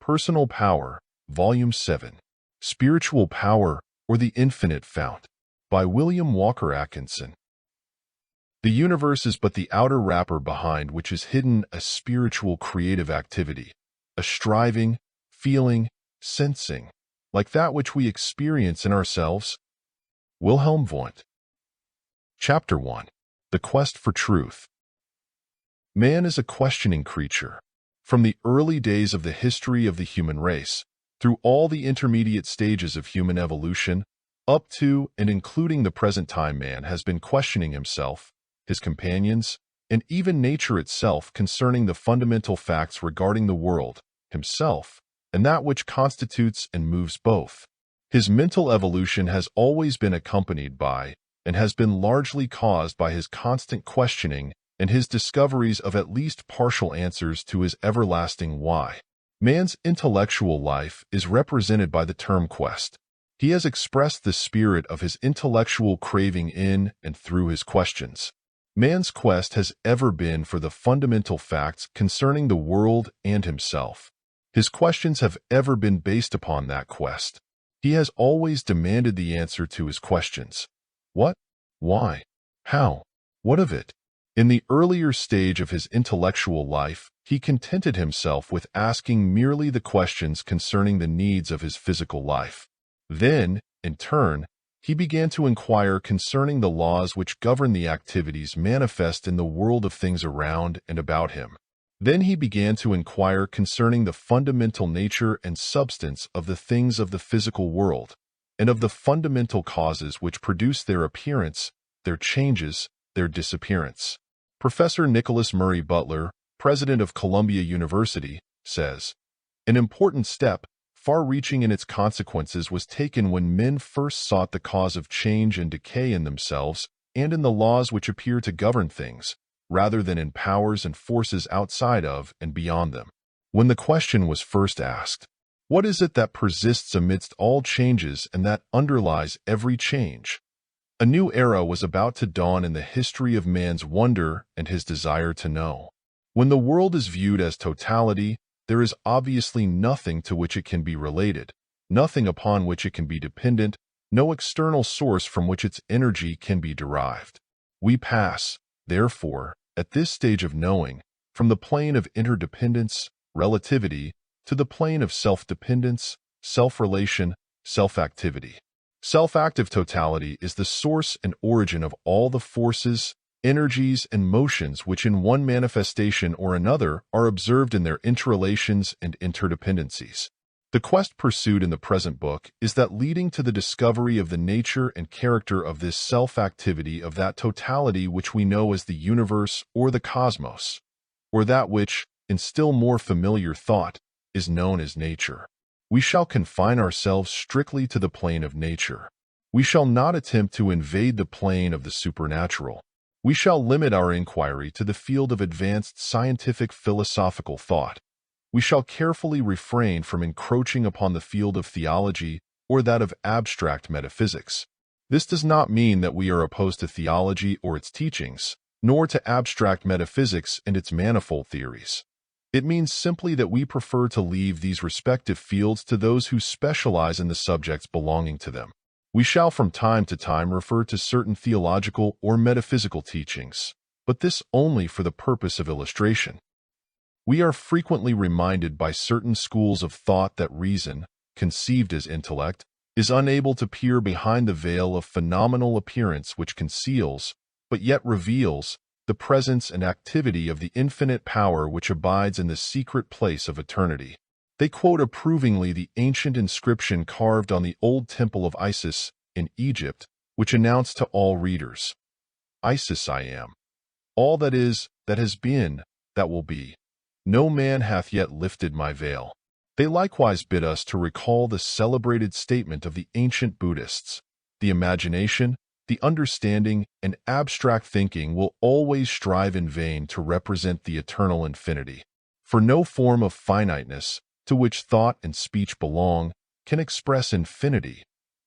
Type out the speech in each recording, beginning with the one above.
Personal Power, Volume 7, Spiritual Power or the Infinite Fount, by William Walker Atkinson. The universe is but the outer wrapper behind which is hidden a spiritual creative activity, a striving, feeling, sensing, like that which we experience in ourselves. Wilhelm Wundt. Chapter 1. The Quest for Truth. Man is a questioning creature. From the early days of the history of the human race, through all the intermediate stages of human evolution, up to and including the present time, man has been questioning himself, his companions, and even nature itself concerning the fundamental facts regarding the world, himself, and that which constitutes and moves both. His mental evolution has always been accompanied by, and has been largely caused by his constant questioning and his discoveries of at least partial answers to his everlasting why. Man's intellectual life is represented by the term quest. He has expressed the spirit of his intellectual craving in and through his questions. Man's quest has ever been for the fundamental facts concerning the world and himself. His questions have ever been based upon that quest. He has always demanded the answer to his questions. What? Why? How? What of it? In the earlier stage of his intellectual life, he contented himself with asking merely the questions concerning the needs of his physical life. Then, in turn, he began to inquire concerning the laws which govern the activities manifest in the world of things around and about him. Then he began to inquire concerning the fundamental nature and substance of the things of the physical world, and of the fundamental causes which produce their appearance, their changes, their disappearance. Professor Nicholas Murray Butler, president of Columbia University, says, "An important step, far-reaching in its consequences, was taken when men first sought the cause of change and decay in themselves and in the laws which appear to govern things, rather than in powers and forces outside of and beyond them. When the question was first asked, what is it that persists amidst all changes and that underlies every change? A new era was about to dawn in the history of man's wonder and his desire to know. When the world is viewed as totality, there is obviously nothing to which it can be related, nothing upon which it can be dependent, no external source from which its energy can be derived. We pass, therefore, at this stage of knowing, from the plane of interdependence, relativity, to the plane of self-dependence, self-relation, self-activity. Self-active totality is the source and origin of all the forces, energies, and motions which in one manifestation or another are observed in their interrelations and interdependencies. The quest pursued in the present book is that leading to the discovery of the nature and character of this self-activity of that totality which we know as the universe or the cosmos, or that which, in still more familiar thought, is known as nature. We shall confine ourselves strictly to the plane of nature. We shall not attempt to invade the plane of the supernatural. We shall limit our inquiry to the field of advanced scientific philosophical thought. We shall carefully refrain from encroaching upon the field of theology or that of abstract metaphysics. This does not mean that we are opposed to theology or its teachings, nor to abstract metaphysics and its manifold theories. It means simply that we prefer to leave these respective fields to those who specialize in the subjects belonging to them. We shall from time to time refer to certain theological or metaphysical teachings, but this only for the purpose of illustration. We are frequently reminded by certain schools of thought that reason, conceived as intellect, is unable to peer behind the veil of phenomenal appearance which conceals, but yet reveals, the presence and activity of the infinite power which abides in the secret place of eternity. They quote approvingly the ancient inscription carved on the old temple of Isis in Egypt, which announced to all readers, "Isis I am. All that is, that has been, that will be. No man hath yet lifted my veil." They likewise bid us to recall the celebrated statement of the ancient Buddhists, "The imagination, the understanding, and abstract thinking will always strive in vain to represent the eternal infinity. For no form of finiteness, to which thought and speech belong, can express infinity,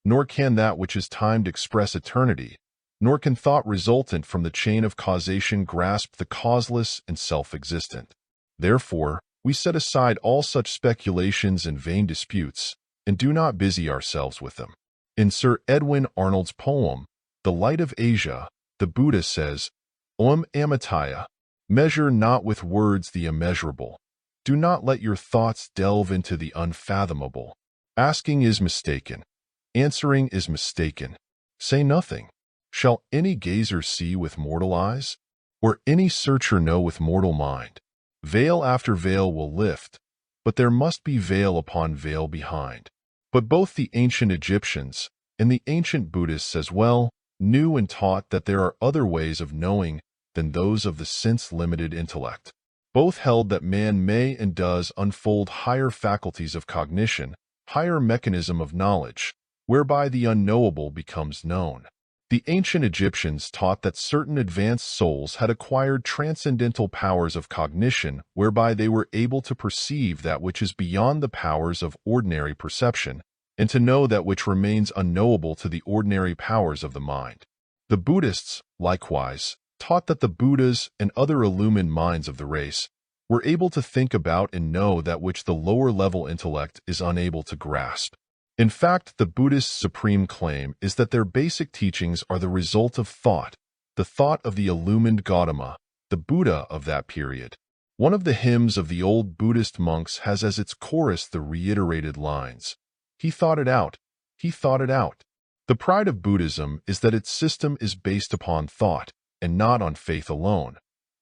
nor can that which is timed express eternity, nor can thought resultant from the chain of causation grasp the causeless and self-existent. Therefore, We set aside all such speculations and vain disputes, and do not busy ourselves with them. In Sir Edwin Arnold's poem, The Light of Asia, the Buddha says, Amitaya, measure not with words the immeasurable. Do not let your thoughts delve into the unfathomable. Asking is mistaken. Answering is mistaken. Say nothing. Shall any gazer see with mortal eyes? Or any searcher know with mortal mind? Veil after veil will lift, but there must be veil upon veil behind. But both the ancient Egyptians and the ancient Buddhists as well knew and taught that there are other ways of knowing than those of the sense-limited intellect. Both held that man may and does unfold higher faculties of cognition, higher mechanism of knowledge, whereby the unknowable becomes known. The ancient Egyptians taught that certain advanced souls had acquired transcendental powers of cognition whereby they were able to perceive that which is beyond the powers of ordinary perception, and to know that which remains unknowable to the ordinary powers of the mind. The Buddhists, likewise, taught that the Buddhas and other illumined minds of the race were able to think about and know that which the lower-level intellect is unable to grasp. In fact, the Buddhists' supreme claim is that their basic teachings are the result of thought, the thought of the illumined Gautama, the Buddha of that period. One of the hymns of the old Buddhist monks has as its chorus the reiterated lines, "He thought it out, he thought it out." The pride of Buddhism is that its system is based upon thought, and not on faith alone.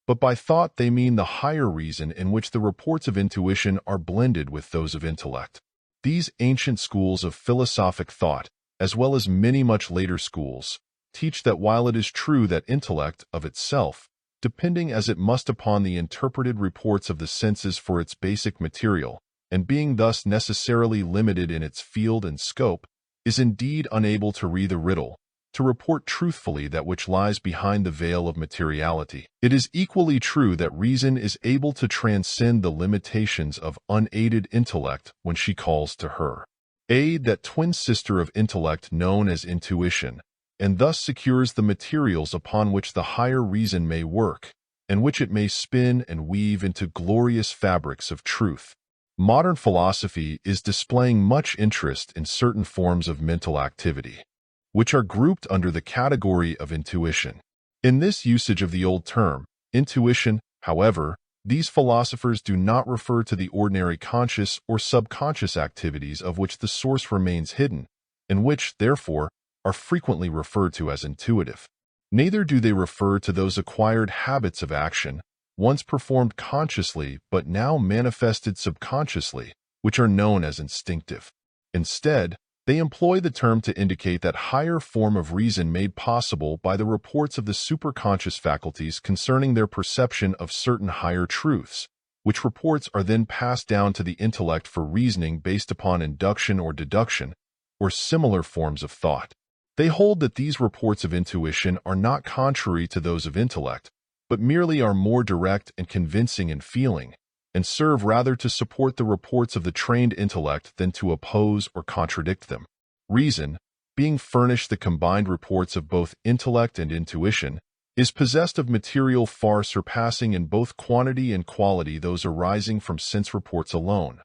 But by thought they mean the higher reason in which the reports of intuition are blended with those of intellect. These ancient schools of philosophic thought, as well as many much later schools, teach that while it is true that intellect of itself, depending as it must upon the interpreted reports of the senses for its basic material, and being thus necessarily limited in its field and scope, is indeed unable to read the riddle, to report truthfully that which lies behind the veil of materiality. It is equally true that reason is able to transcend the limitations of unaided intellect when she calls to her aid, that twin sister of intellect known as intuition, and thus secures the materials upon which the higher reason may work, and which it may spin and weave into glorious fabrics of truth. Modern philosophy is displaying much interest in certain forms of mental activity, which are grouped under the category of intuition. In this usage of the old term, intuition, however, these philosophers do not refer to the ordinary conscious or subconscious activities of which the source remains hidden, and which, therefore, are frequently referred to as intuitive. Neither do they refer to those acquired habits of action, once performed consciously but now manifested subconsciously, which are known as instinctive. Instead, they employ the term to indicate that higher form of reason made possible by the reports of the superconscious faculties concerning their perception of certain higher truths, which reports are then passed down to the intellect for reasoning based upon induction or deduction, or similar forms of thought. They hold that these reports of intuition are not contrary to those of intellect, but merely are more direct and convincing in feeling, and serve rather to support the reports of the trained intellect than to oppose or contradict them. Reason, being furnished the combined reports of both intellect and intuition, is possessed of material far surpassing in both quantity and quality those arising from sense reports alone.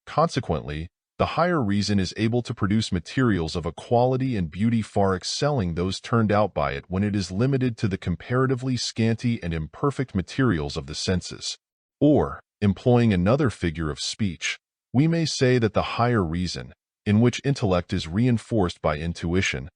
Consequently, the higher reason is able to produce materials of a quality and beauty far excelling those turned out by it when it is limited to the comparatively scanty and imperfect materials of the senses. Or, employing another figure of speech, we may say that the higher reason, in which intellect is reinforced by intuition,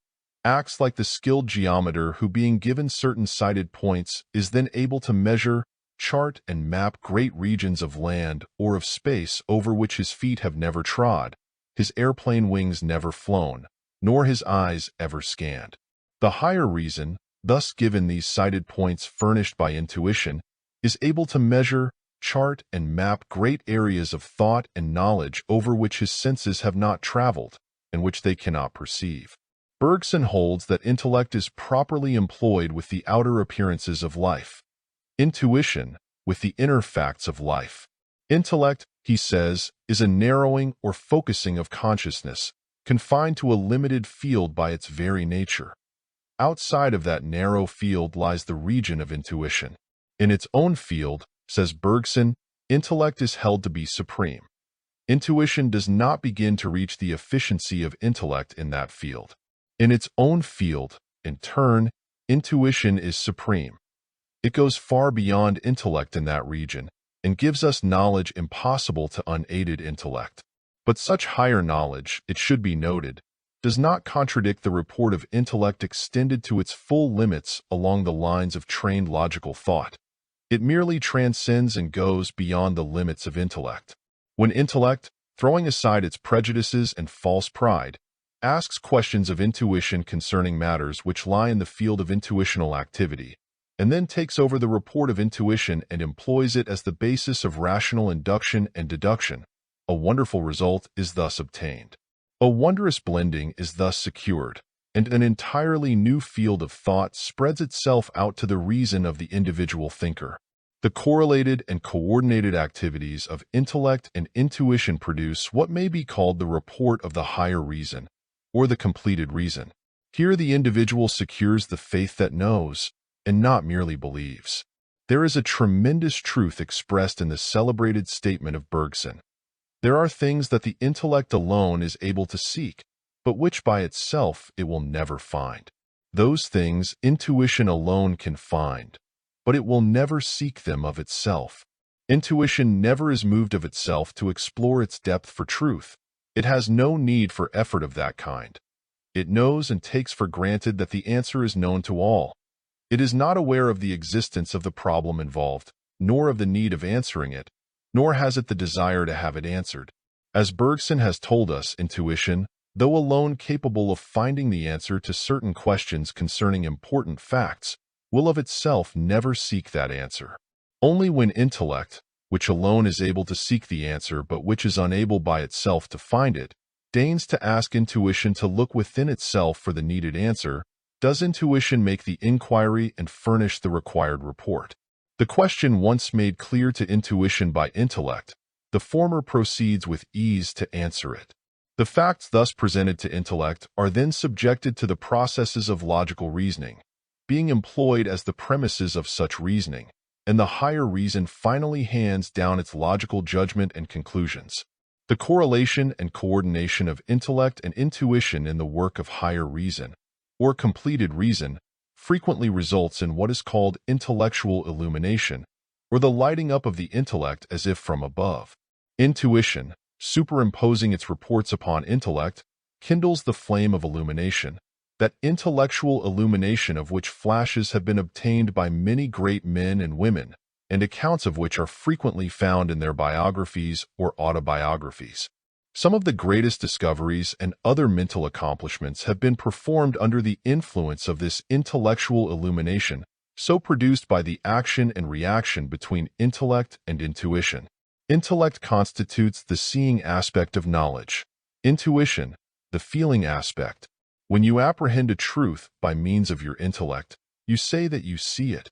acts like the skilled geometer who, being given certain sighted points, is then able to measure, chart, and map great regions of land or of space over which his feet have never trod, his airplane wings never flown, nor his eyes ever scanned. The higher reason, thus given these sighted points furnished by intuition, is able to measure, chart, and map great areas of thought and knowledge over which his senses have not traveled, and which they cannot perceive. Bergson holds that intellect is properly employed with the outer appearances of life, intuition with the inner facts of life. Intellect, he says, is a narrowing or focusing of consciousness, confined to a limited field by its very nature. Outside of that narrow field lies the region of intuition. In its own field, says Bergson, intellect is held to be supreme. Intuition does not begin to reach the efficiency of intellect in that field. In its own field, in turn, intuition is supreme. It goes far beyond intellect in that region and gives us knowledge impossible to unaided intellect. But such higher knowledge, it should be noted, does not contradict the report of intellect extended to its full limits along the lines of trained logical thought. It merely transcends and goes beyond the limits of intellect. When intellect, throwing aside its prejudices and false pride, asks questions of intuition concerning matters which lie in the field of intuitional activity, and then takes over the report of intuition and employs it as the basis of rational induction and deduction, a wonderful result is thus obtained. A wondrous blending is thus secured, and an entirely new field of thought spreads itself out to the reason of the individual thinker. The correlated and coordinated activities of intellect and intuition produce what may be called the report of the higher reason, or the completed reason. Here the individual secures the faith that knows, and not merely believes. There is a tremendous truth expressed in the celebrated statement of Bergson. There are things that the intellect alone is able to seek, but which by itself it will never find. Those things intuition alone can find, but it will never seek them of itself. Intuition never is moved of itself to explore its depth for truth. It has no need for effort of that kind. It knows and takes for granted that the answer is known to all. It is not aware of the existence of the problem involved, nor of the need of answering it, nor has it the desire to have it answered. As Bergson has told us, intuition, though alone capable of finding the answer to certain questions concerning important facts, will of itself never seek that answer. Only when intellect, which alone is able to seek the answer but which is unable by itself to find it, deigns to ask intuition to look within itself for the needed answer, does intuition make the inquiry and furnish the required report. The question once made clear to intuition by intellect, the former proceeds with ease to answer it. The facts thus presented to intellect are then subjected to the processes of logical reasoning, being employed as the premises of such reasoning, and the higher reason finally hands down its logical judgment and conclusions. The correlation and coordination of intellect and intuition in the work of higher reason, or completed reason, frequently results in what is called intellectual illumination, or the lighting up of the intellect as if from above. Intuition, superimposing its reports upon intellect, kindles the flame of illumination, that intellectual illumination of which flashes have been obtained by many great men and women, and accounts of which are frequently found in their biographies or autobiographies. Some of the greatest discoveries and other mental accomplishments have been performed under the influence of this intellectual illumination, so produced by the action and reaction between intellect and intuition. Intellect constitutes the seeing aspect of knowledge. Intuition, the feeling aspect. When you apprehend a truth by means of your intellect, you say that you see it.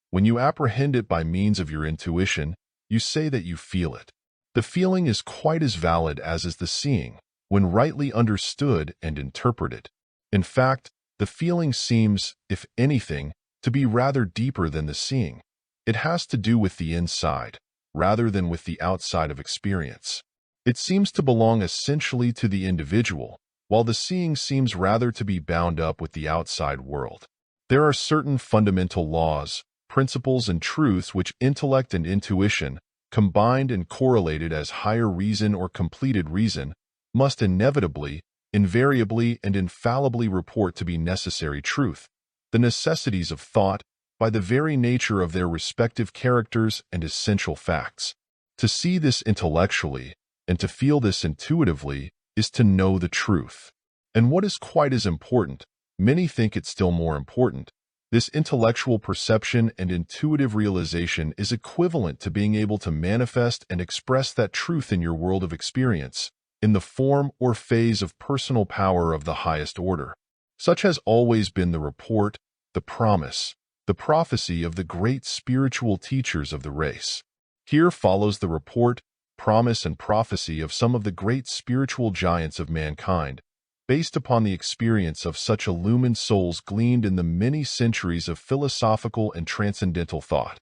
When you apprehend it by means of your intuition, you say that you feel it. The feeling is quite as valid as is the seeing, when rightly understood and interpreted. In fact, the feeling seems, if anything, to be rather deeper than the seeing. It has to do with the inside, rather than with the outside of experience. It seems to belong essentially to the individual, while the seeing seems rather to be bound up with the outside world. There are certain fundamental laws, principles, and truths which intellect and intuition, combined and correlated as higher reason or completed reason, must inevitably, invariably, and infallibly report to be necessary truth, the necessities of thought, by the very nature of their respective characters and essential facts. To see this intellectually, and to feel this intuitively, is to know the truth. And what is quite as important, many think it still more important, this intellectual perception and intuitive realization is equivalent to being able to manifest and express that truth in your world of experience, in the form or phase of personal power of the highest order. Such has always been the report, the promise, the prophecy of the great spiritual teachers of the race. Here follows the report, promise, and prophecy of some of the great spiritual giants of mankind, based upon the experience of such illumined souls gleaned in the many centuries of philosophical and transcendental thought.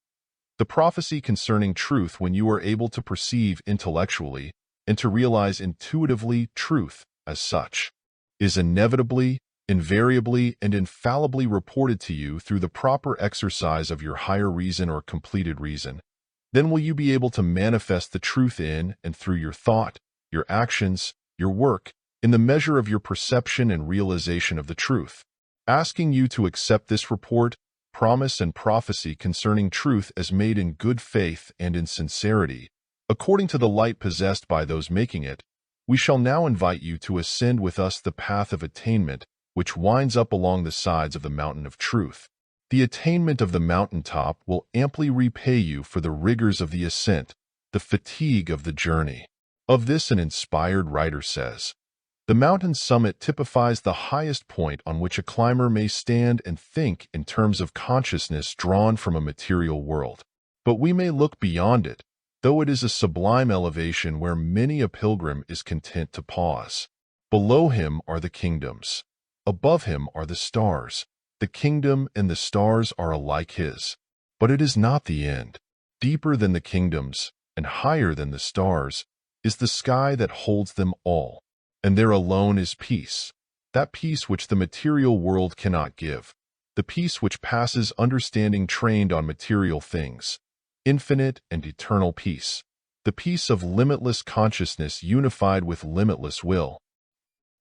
The prophecy concerning truth when you are able to perceive intellectually and to realize intuitively truth as such, is inevitably, invariably, and infallibly reported to you through the proper exercise of your higher reason or completed reason. Then will you be able to manifest the truth in and through your thought, your actions, your work, in the measure of your perception and realization of the truth. Asking you to accept this report, promise, and prophecy concerning truth as made in good faith and in sincerity, according to the light possessed by those making it, we shall now invite you to ascend with us the path of attainment, which winds up along the sides of the mountain of truth. The attainment of the mountaintop will amply repay you for the rigors of the ascent, the fatigue of the journey. Of this an inspired writer says, "The mountain summit typifies the highest point on which a climber may stand and think in terms of consciousness drawn from a material world. But we may look beyond it, though it is a sublime elevation where many a pilgrim is content to pause. Below him are the kingdoms. Above him are the stars. The kingdom and the stars are alike his. But it is not the end. Deeper than the kingdoms, and higher than the stars, is the sky that holds them all. And there alone is peace, that peace which the material world cannot give, the peace which passes understanding trained on material things, infinite and eternal peace, the peace of limitless consciousness unified with limitless will."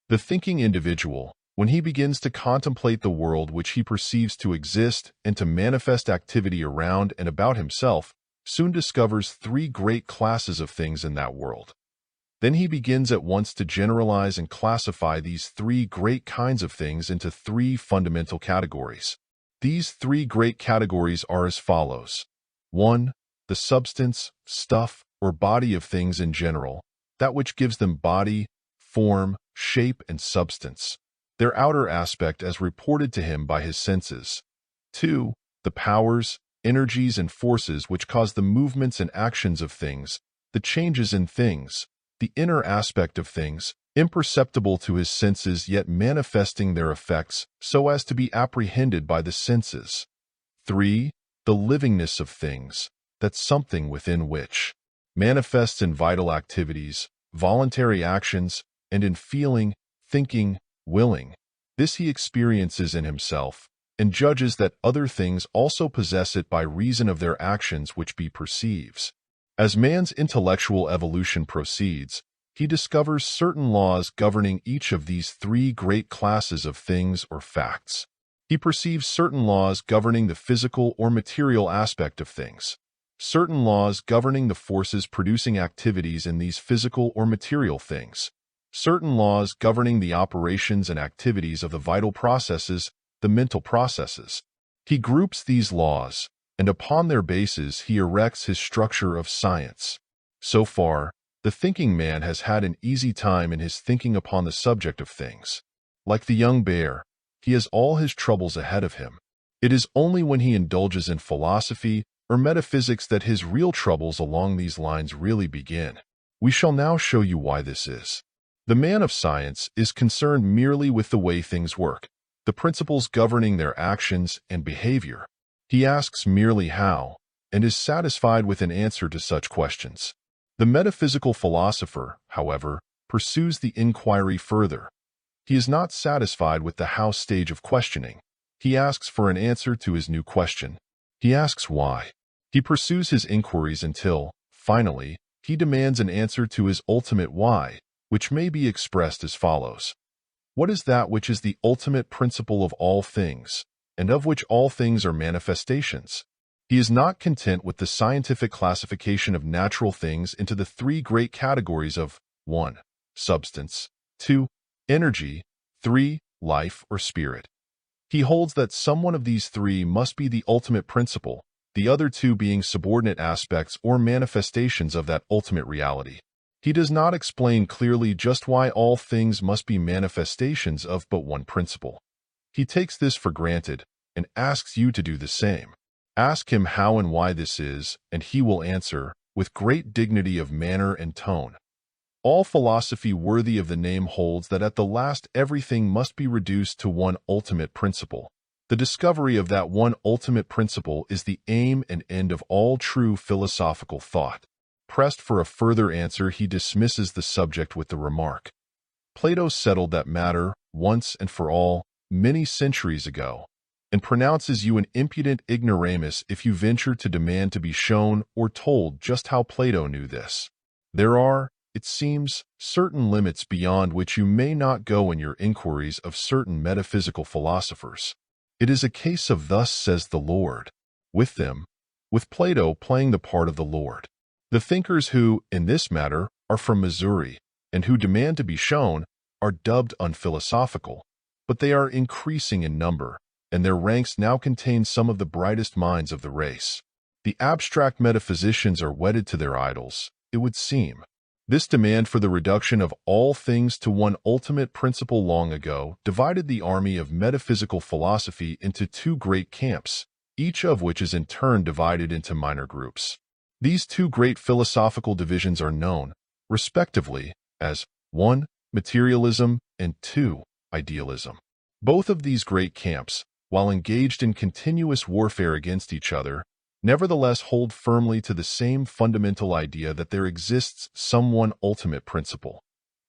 The thinking individual, when he begins to contemplate the world which he perceives to exist and to manifest activity around and about himself, soon discovers three great classes of things in that world. Then he begins at once to generalize and classify these three great kinds of things into three fundamental categories. These three great categories are as follows. 1. The substance, stuff, or body of things in general, that which gives them body, form, shape, and substance, their outer aspect as reported to him by his senses. 2. The powers, energies, and forces which cause the movements and actions of things, the changes in things, the inner aspect of things, imperceptible to his senses yet manifesting their effects so as to be apprehended by the senses. 3. The livingness of things, that something within which manifests in vital activities, voluntary actions, and in feeling, thinking, willing. This he experiences in himself, and judges that other things also possess it by reason of their actions which he perceives. As man's intellectual evolution proceeds, he discovers certain laws governing each of these three great classes of things or facts. He perceives certain laws governing the physical or material aspect of things, certain laws governing the forces producing activities in these physical or material things, certain laws governing the operations and activities of the vital processes, the mental processes. He groups these laws, and upon their basis he erects his structure of science. So far, the thinking man has had an easy time in his thinking upon the subject of things. Like the young bear, he has all his troubles ahead of him. It is only when he indulges in philosophy or metaphysics that his real troubles along these lines really begin. We shall now show you why this is. The man of science is concerned merely with the way things work, the principles governing their actions and behavior. He asks merely how, and is satisfied with an answer to such questions. The metaphysical philosopher, however, pursues the inquiry further. He is not satisfied with the how stage of questioning. He asks for an answer to his new question. He asks why. He pursues his inquiries until, finally, he demands an answer to his ultimate why, which may be expressed as follows. What is that which is the ultimate principle of all things, and of which all things are manifestations? He is not content with the scientific classification of natural things into the three great categories of 1. Substance, 2. Energy, 3. Life or spirit. He holds that some one of these three must be the ultimate principle, the other two being subordinate aspects or manifestations of that ultimate reality. He does not explain clearly just why all things must be manifestations of but one principle. He takes this for granted and asks you to do the same. Ask him how and why this is, and he will answer, with great dignity of manner and tone. All philosophy worthy of the name holds that at the last everything must be reduced to one ultimate principle. The discovery of that one ultimate principle is the aim and end of all true philosophical thought. Pressed for a further answer, he dismisses the subject with the remark, Plato settled that matter once and for all, many centuries ago, and pronounces you an impudent ignoramus if you venture to demand to be shown or told just how Plato knew this. There are, it seems, certain limits beyond which you may not go in your inquiries of certain metaphysical philosophers. It is a case of thus says the Lord, with them, with Plato playing the part of the Lord. The thinkers who, in this matter, are from Missouri, and who demand to be shown, are dubbed unphilosophical, but they are increasing in number, and their ranks now contain some of the brightest minds of the race. The abstract metaphysicians are wedded to their idols, it would seem. This demand for the reduction of all things to one ultimate principle long ago divided the army of metaphysical philosophy into two great camps, each of which is in turn divided into minor groups. These two great philosophical divisions are known, respectively, as 1. Materialism and 2. Idealism. Both of these great camps, while engaged in continuous warfare against each other, nevertheless hold firmly to the same fundamental idea that there exists some one ultimate principle.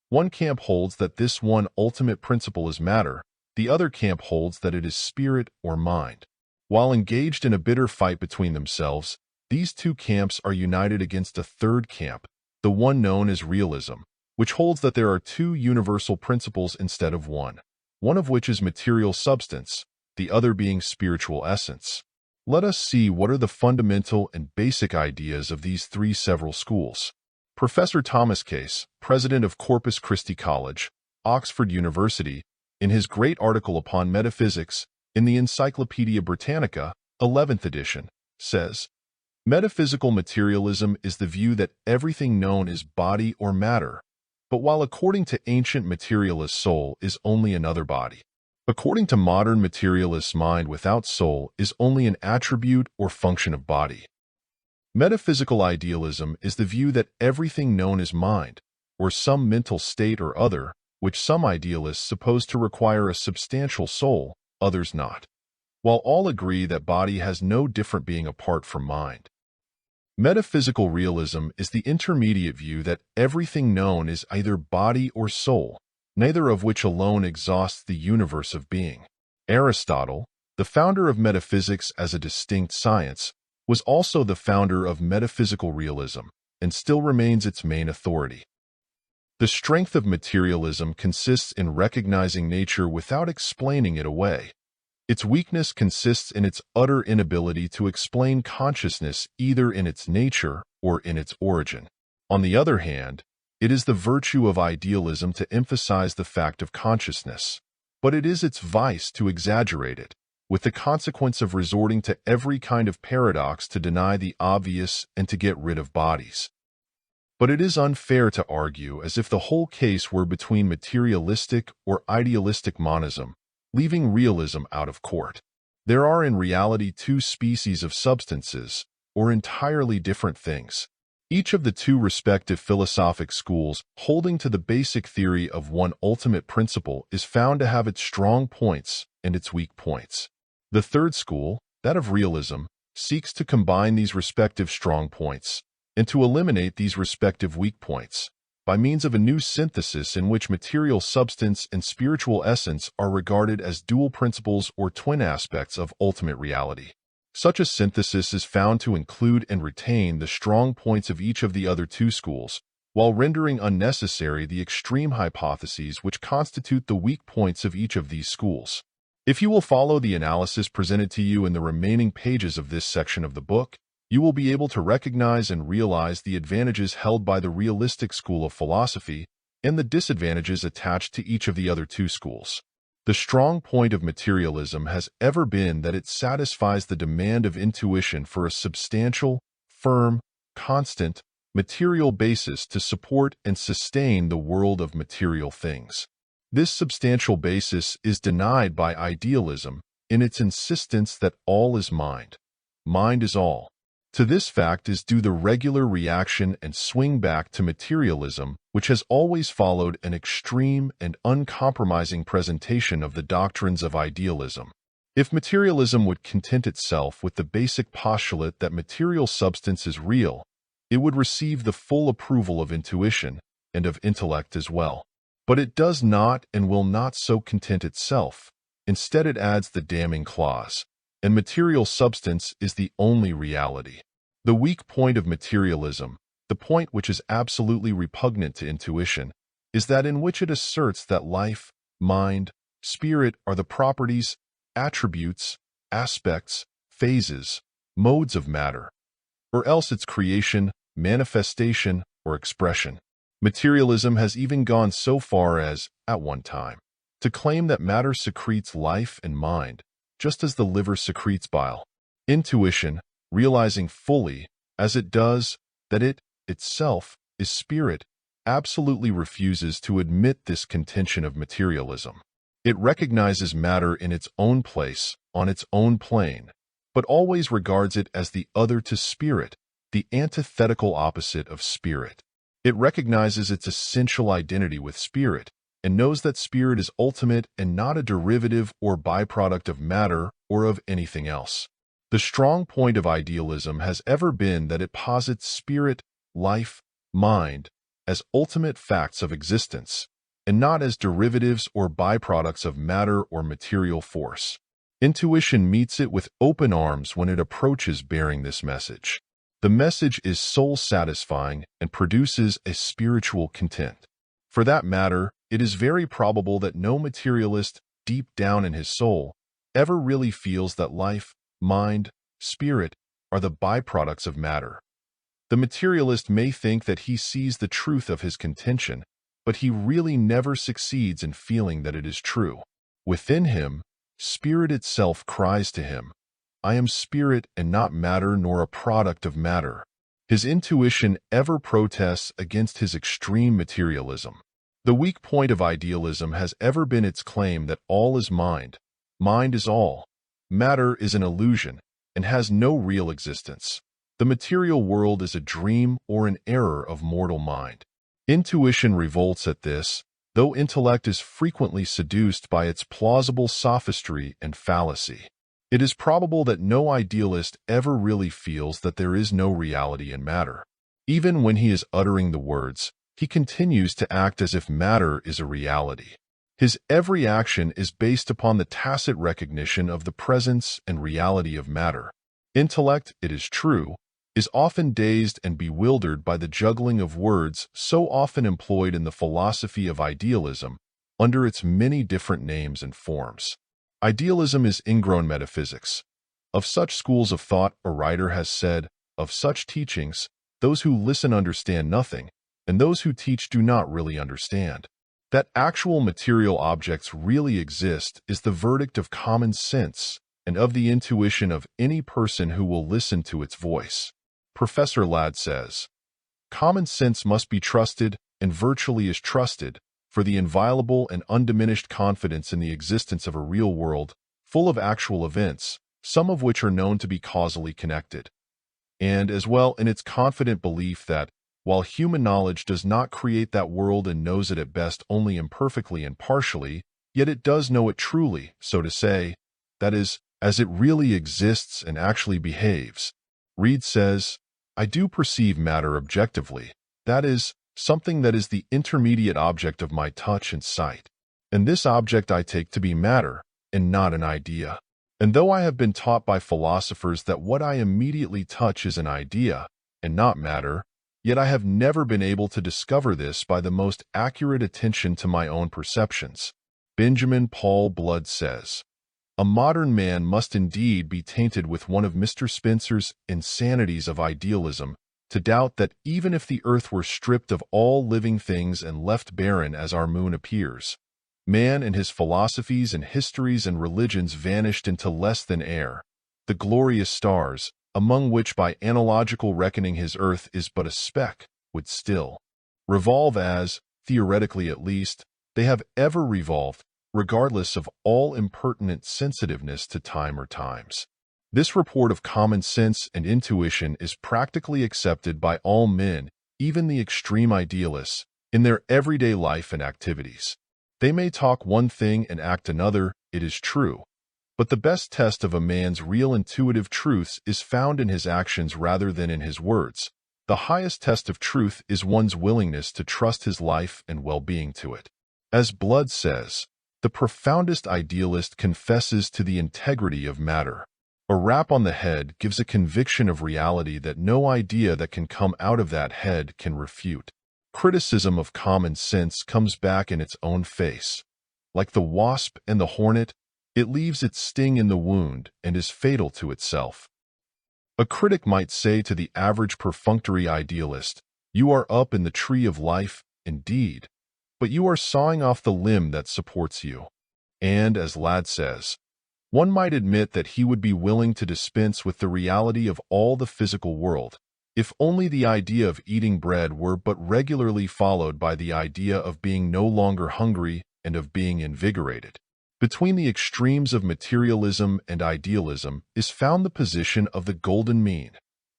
One camp holds that this one ultimate principle is matter, the other camp holds that it is spirit or mind. While engaged in a bitter fight between themselves, these two camps are united against a third camp, the one known as realism, which holds that there are two universal principles instead of one of which is material substance, the other being spiritual essence. Let us see what are the fundamental and basic ideas of these three several schools. Professor Thomas Case, president of Corpus Christi College, Oxford University, in his great article upon metaphysics in the Encyclopaedia Britannica, 11th edition, says, Metaphysical materialism is the view that everything known is body or matter, but while according to ancient materialist soul is only another body, according to modern materialist mind without soul is only an attribute or function of body. Metaphysical idealism is the view that everything known is mind, or some mental state or other, which some idealists suppose to require a substantial soul, others not, while all agree that body has no different being apart from mind. Metaphysical realism is the intermediate view that everything known is either body or soul, neither of which alone exhausts the universe of being. Aristotle, the founder of metaphysics as a distinct science, was also the founder of metaphysical realism, and still remains its main authority. The strength of materialism consists in recognizing nature without explaining it away. Its weakness consists in its utter inability to explain consciousness either in its nature or in its origin. On the other hand, it is the virtue of idealism to emphasize the fact of consciousness, but it is its vice to exaggerate it, with the consequence of resorting to every kind of paradox to deny the obvious and to get rid of bodies. But it is unfair to argue as if the whole case were between materialistic or idealistic monism, leaving realism out of court. There are in reality two species of substances, or entirely different things. Each of the two respective philosophic schools holding to the basic theory of one ultimate principle is found to have its strong points and its weak points. The third school, that of realism, seeks to combine these respective strong points and to eliminate these respective weak points by means of a new synthesis in which material substance and spiritual essence are regarded as dual principles or twin aspects of ultimate reality. Such a synthesis is found to include and retain the strong points of each of the other two schools, while rendering unnecessary the extreme hypotheses which constitute the weak points of each of these schools. If you will follow the analysis presented to you in the remaining pages of this section of the book, you will be able to recognize and realize the advantages held by the realistic school of philosophy and the disadvantages attached to each of the other two schools. The strong point of materialism has ever been that it satisfies the demand of intuition for a substantial, firm, constant, material basis to support and sustain the world of material things. This substantial basis is denied by idealism in its insistence that all is mind. Mind is all. To this fact is due the regular reaction and swing back to materialism, which has always followed an extreme and uncompromising presentation of the doctrines of idealism. If materialism would content itself with the basic postulate that material substance is real, it would receive the full approval of intuition and of intellect as well. But it does not and will not so content itself. Instead, it adds the damning clause, and material substance is the only reality. The weak point of materialism, the point which is absolutely repugnant to intuition, is that in which it asserts that life, mind, spirit are the properties, attributes, aspects, phases, modes of matter, or else its creation, manifestation, or expression. Materialism has even gone so far as, at one time, to claim that matter secretes life and mind, just as the liver secretes bile. Intuition, realizing fully, as it does, that it, itself, is spirit, absolutely refuses to admit this contention of materialism. It recognizes matter in its own place, on its own plane, but always regards it as the other to spirit, the antithetical opposite of spirit. It recognizes its essential identity with spirit, and knows that spirit is ultimate and not a derivative or byproduct of matter or of anything else. The strong point of idealism has ever been that it posits spirit, life, mind, as ultimate facts of existence, and not as derivatives or byproducts of matter or material force. Intuition meets it with open arms when it approaches bearing this message. The message is soul-satisfying and produces a spiritual content. For that matter, it is very probable that no materialist, deep down in his soul, ever really feels that life, mind, spirit are the byproducts of matter. The materialist may think that he sees the truth of his contention, but he really never succeeds in feeling that it is true. Within him, spirit itself cries to him, "I am spirit and not matter nor a product of matter." His intuition ever protests against his extreme materialism. The weak point of idealism has ever been its claim that all is mind, mind is all, matter is an illusion, and has no real existence. The material world is a dream or an error of mortal mind. Intuition revolts at this, though intellect is frequently seduced by its plausible sophistry and fallacy. It is probable that no idealist ever really feels that there is no reality in matter. Even when he is uttering the words, he continues to act as if matter is a reality. His every action is based upon the tacit recognition of the presence and reality of matter. Intellect, it is true, is often dazed and bewildered by the juggling of words so often employed in the philosophy of idealism under its many different names and forms. Idealism is ingrown metaphysics. Of such schools of thought, a writer has said, of such teachings, those who listen understand nothing, and those who teach do not really understand. That actual material objects really exist is the verdict of common sense and of the intuition of any person who will listen to its voice. Professor Ladd says, "Common sense must be trusted and virtually is trusted for the inviolable and undiminished confidence in the existence of a real world full of actual events, some of which are known to be causally connected, and as well in its confident belief that, while human knowledge does not create that world and knows it at best only imperfectly and partially, yet it does know it truly, so to say, that is, as it really exists and actually behaves." Reed says, "I do perceive matter objectively, that is, something that is the intermediate object of my touch and sight. And this object I take to be matter, and not an idea. And though I have been taught by philosophers that what I immediately touch is an idea, and not matter, yet I have never been able to discover this by the most accurate attention to my own perceptions." Benjamin Paul Blood says, "A modern man must indeed be tainted with one of Mr. Spencer's insanities of idealism to doubt that even if the earth were stripped of all living things and left barren as our moon appears, man and his philosophies and histories and religions vanished into less than air, the glorious stars, among which by analogical reckoning his earth is but a speck, would still revolve as, theoretically at least, they have ever revolved, regardless of all impertinent sensitiveness to time or times." This report of common sense and intuition is practically accepted by all men, even the extreme idealists, in their everyday life and activities. They may talk one thing and act another, it is true, But the best test of a man's real intuitive truths is found in his actions rather than in his words. The highest test of truth is one's willingness to trust his life and well-being to it. As Blood says, the profoundest idealist confesses to the integrity of matter. A rap on the head gives a conviction of reality that no idea that can come out of that head can refute. Criticism of common sense comes back in its own face. Like the wasp and the hornet, it leaves its sting in the wound and is fatal to itself. A critic might say to the average perfunctory idealist, "You are up in the tree of life, indeed, but you are sawing off the limb that supports you." And, as Ladd says, one might admit that he would be willing to dispense with the reality of all the physical world, if only the idea of eating bread were but regularly followed by the idea of being no longer hungry and of being invigorated. Between the extremes of materialism and idealism is found the position of the golden mean,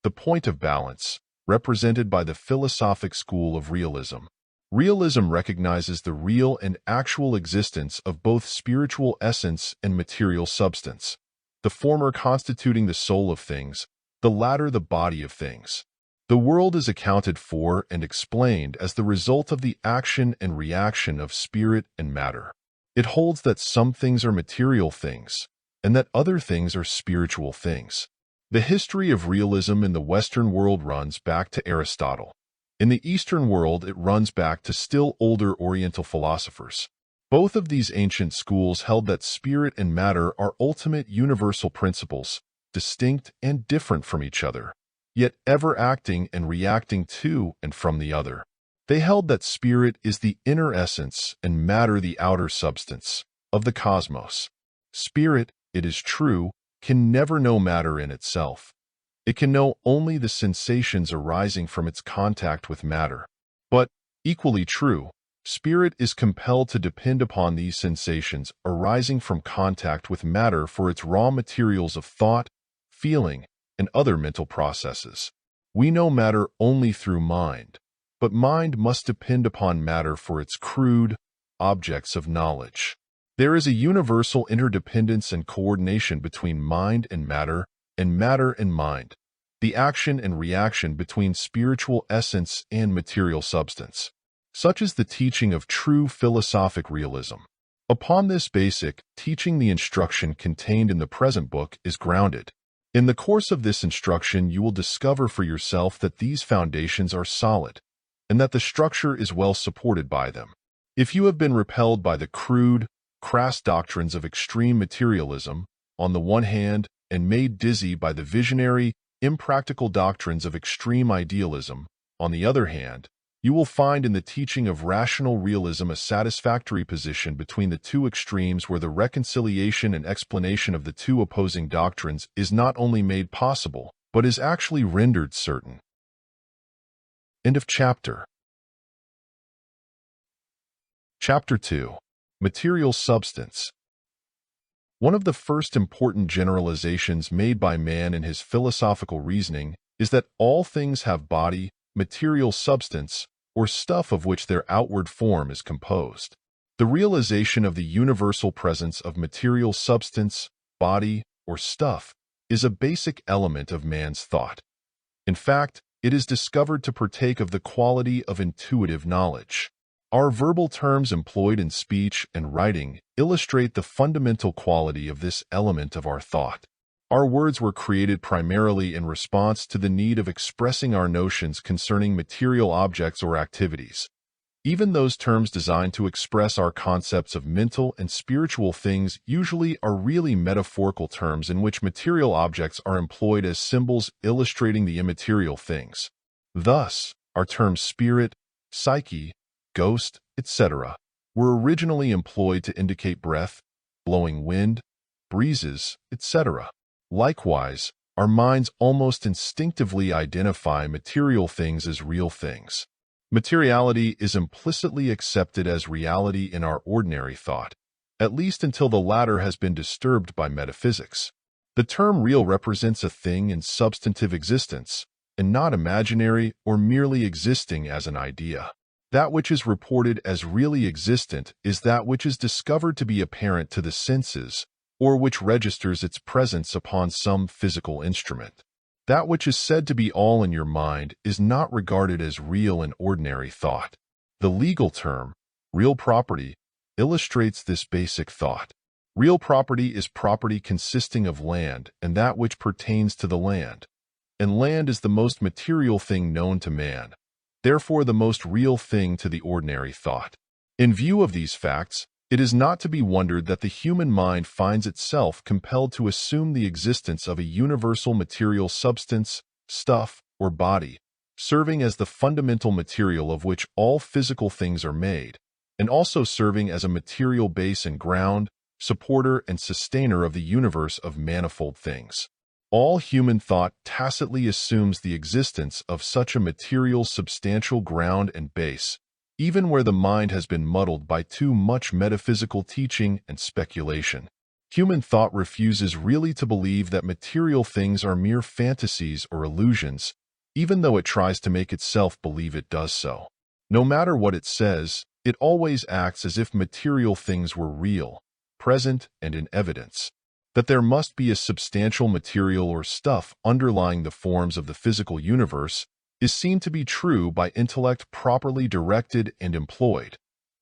the point of balance, represented by the philosophic school of realism. Realism recognizes the real and actual existence of both spiritual essence and material substance, the former constituting the soul of things, the latter the body of things. The world is accounted for and explained as the result of the action and reaction of spirit and matter. It holds that some things are material things, and that other things are spiritual things. The history of realism in the Western world runs back to Aristotle. In the Eastern world, it runs back to still older Oriental philosophers. Both of these ancient schools held that spirit and matter are ultimate universal principles, distinct and different from each other, yet ever acting and reacting to and from the other. They held that spirit is the inner essence and matter the outer substance of the cosmos. Spirit, it is true, can never know matter in itself. It can know only the sensations arising from its contact with matter. But, equally true, spirit is compelled to depend upon these sensations arising from contact with matter for its raw materials of thought, feeling, and other mental processes. We know matter only through mind, but mind must depend upon matter for its crude objects of knowledge. There is a universal interdependence and coordination between mind and matter and mind, the action and reaction between spiritual essence and material substance. Such is the teaching of true philosophic realism. Upon this basic teaching, the instruction contained in the present book is grounded. In the course of this instruction, you will discover for yourself that these foundations are solid, and that the structure is well supported by them. If you have been repelled by the crude, crass doctrines of extreme materialism, on the one hand, and made dizzy by the visionary, impractical doctrines of extreme idealism, on the other hand, you will find in the teaching of rational realism a satisfactory position between the two extremes where the reconciliation and explanation of the two opposing doctrines is not only made possible, but is actually rendered certain. End of chapter. Chapter 2. Material Substance. One of the first important generalizations made by man in his philosophical reasoning is that all things have body, material substance, or stuff of which their outward form is composed. The realization of the universal presence of material substance, body, or stuff is a basic element of man's thought. In fact, it is discovered to partake of the quality of intuitive knowledge. Our verbal terms employed in speech and writing illustrate the fundamental quality of this element of our thought. Our words were created primarily in response to the need of expressing our notions concerning material objects or activities. Even those terms designed to express our concepts of mental and spiritual things usually are really metaphorical terms in which material objects are employed as symbols illustrating the immaterial things. Thus, our terms spirit, psyche, ghost, etc., were originally employed to indicate breath, blowing wind, breezes, etc. Likewise, our minds almost instinctively identify material things as real things. Materiality is implicitly accepted as reality in our ordinary thought, at least until the latter has been disturbed by metaphysics. The term real represents a thing in substantive existence, and not imaginary or merely existing as an idea. That which is reported as really existent is that which is discovered to be apparent to the senses, or which registers its presence upon some physical instrument. That which is said to be all in your mind is not regarded as real in ordinary thought. The legal term, real property, illustrates this basic thought. Real property is property consisting of land and that which pertains to the land, and land is the most material thing known to man, therefore the most real thing to the ordinary thought. In view of these facts, it is not to be wondered that the human mind finds itself compelled to assume the existence of a universal material substance, stuff, or body, serving as the fundamental material of which all physical things are made, and also serving as a material base and ground, supporter and sustainer of the universe of manifold things. All human thought tacitly assumes the existence of such a material substantial ground and base, even where the mind has been muddled by too much metaphysical teaching and speculation. Human thought refuses really to believe that material things are mere fantasies or illusions, even though it tries to make itself believe it does so. No matter what it says, it always acts as if material things were real, present, and in evidence. That there must be a substantial material or stuff underlying the forms of the physical universe is seen to be true by intellect properly directed and employed,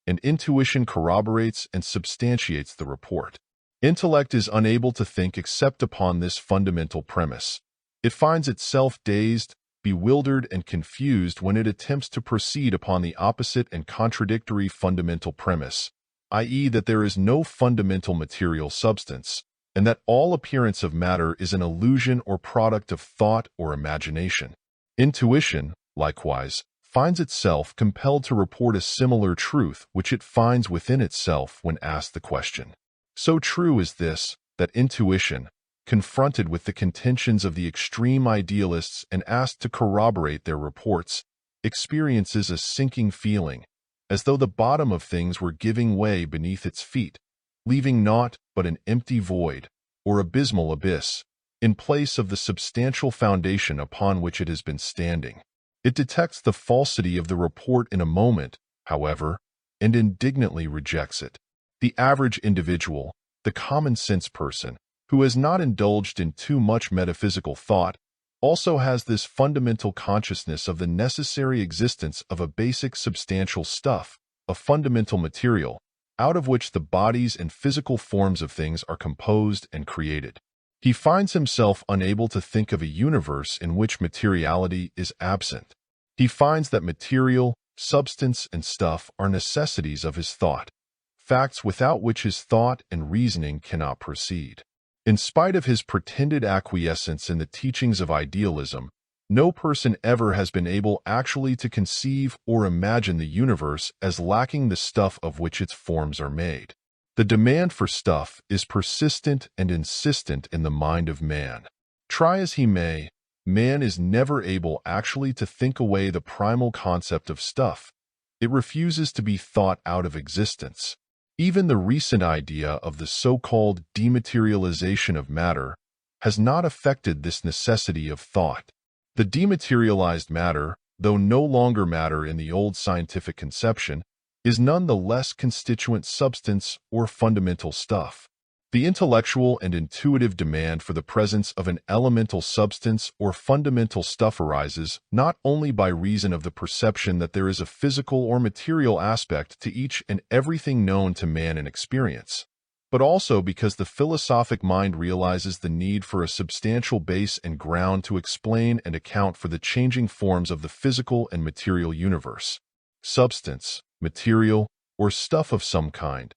and intuition corroborates and substantiates the report. Intellect is unable to think except upon this fundamental premise. It finds itself dazed, bewildered, and confused when it attempts to proceed upon the opposite and contradictory fundamental premise, i.e., that there is no fundamental material substance, and that all appearance of matter is an illusion or product of thought or imagination. Intuition, likewise, finds itself compelled to report a similar truth which it finds within itself when asked the question. So true is this, that intuition, confronted with the contentions of the extreme idealists and asked to corroborate their reports, experiences a sinking feeling, as though the bottom of things were giving way beneath its feet, leaving naught but an empty void, or abysmal abyss, in place of the substantial foundation upon which it has been standing. It detects the falsity of the report in a moment, however, and indignantly rejects it. The average individual, the common-sense person, who has not indulged in too much metaphysical thought, also has this fundamental consciousness of the necessary existence of a basic substantial stuff, a fundamental material, out of which the bodies and physical forms of things are composed and created. He finds himself unable to think of a universe in which materiality is absent. He finds that material, substance, and stuff are necessities of his thought, facts without which his thought and reasoning cannot proceed. In spite of his pretended acquiescence in the teachings of idealism, no person ever has been able actually to conceive or imagine the universe as lacking the stuff of which its forms are made. The demand for stuff is persistent and insistent in the mind of man. Try as he may, man is never able actually to think away the primal concept of stuff. It refuses to be thought out of existence. Even the recent idea of the so-called dematerialization of matter has not affected this necessity of thought. The dematerialized matter, though no longer matter in the old scientific conception, is none the less constituent substance or fundamental stuff. The intellectual and intuitive demand for the presence of an elemental substance or fundamental stuff arises not only by reason of the perception that there is a physical or material aspect to each and everything known to man in experience, but also because the philosophic mind realizes the need for a substantial base and ground to explain and account for the changing forms of the physical and material universe. Substance, material, or stuff of some kind,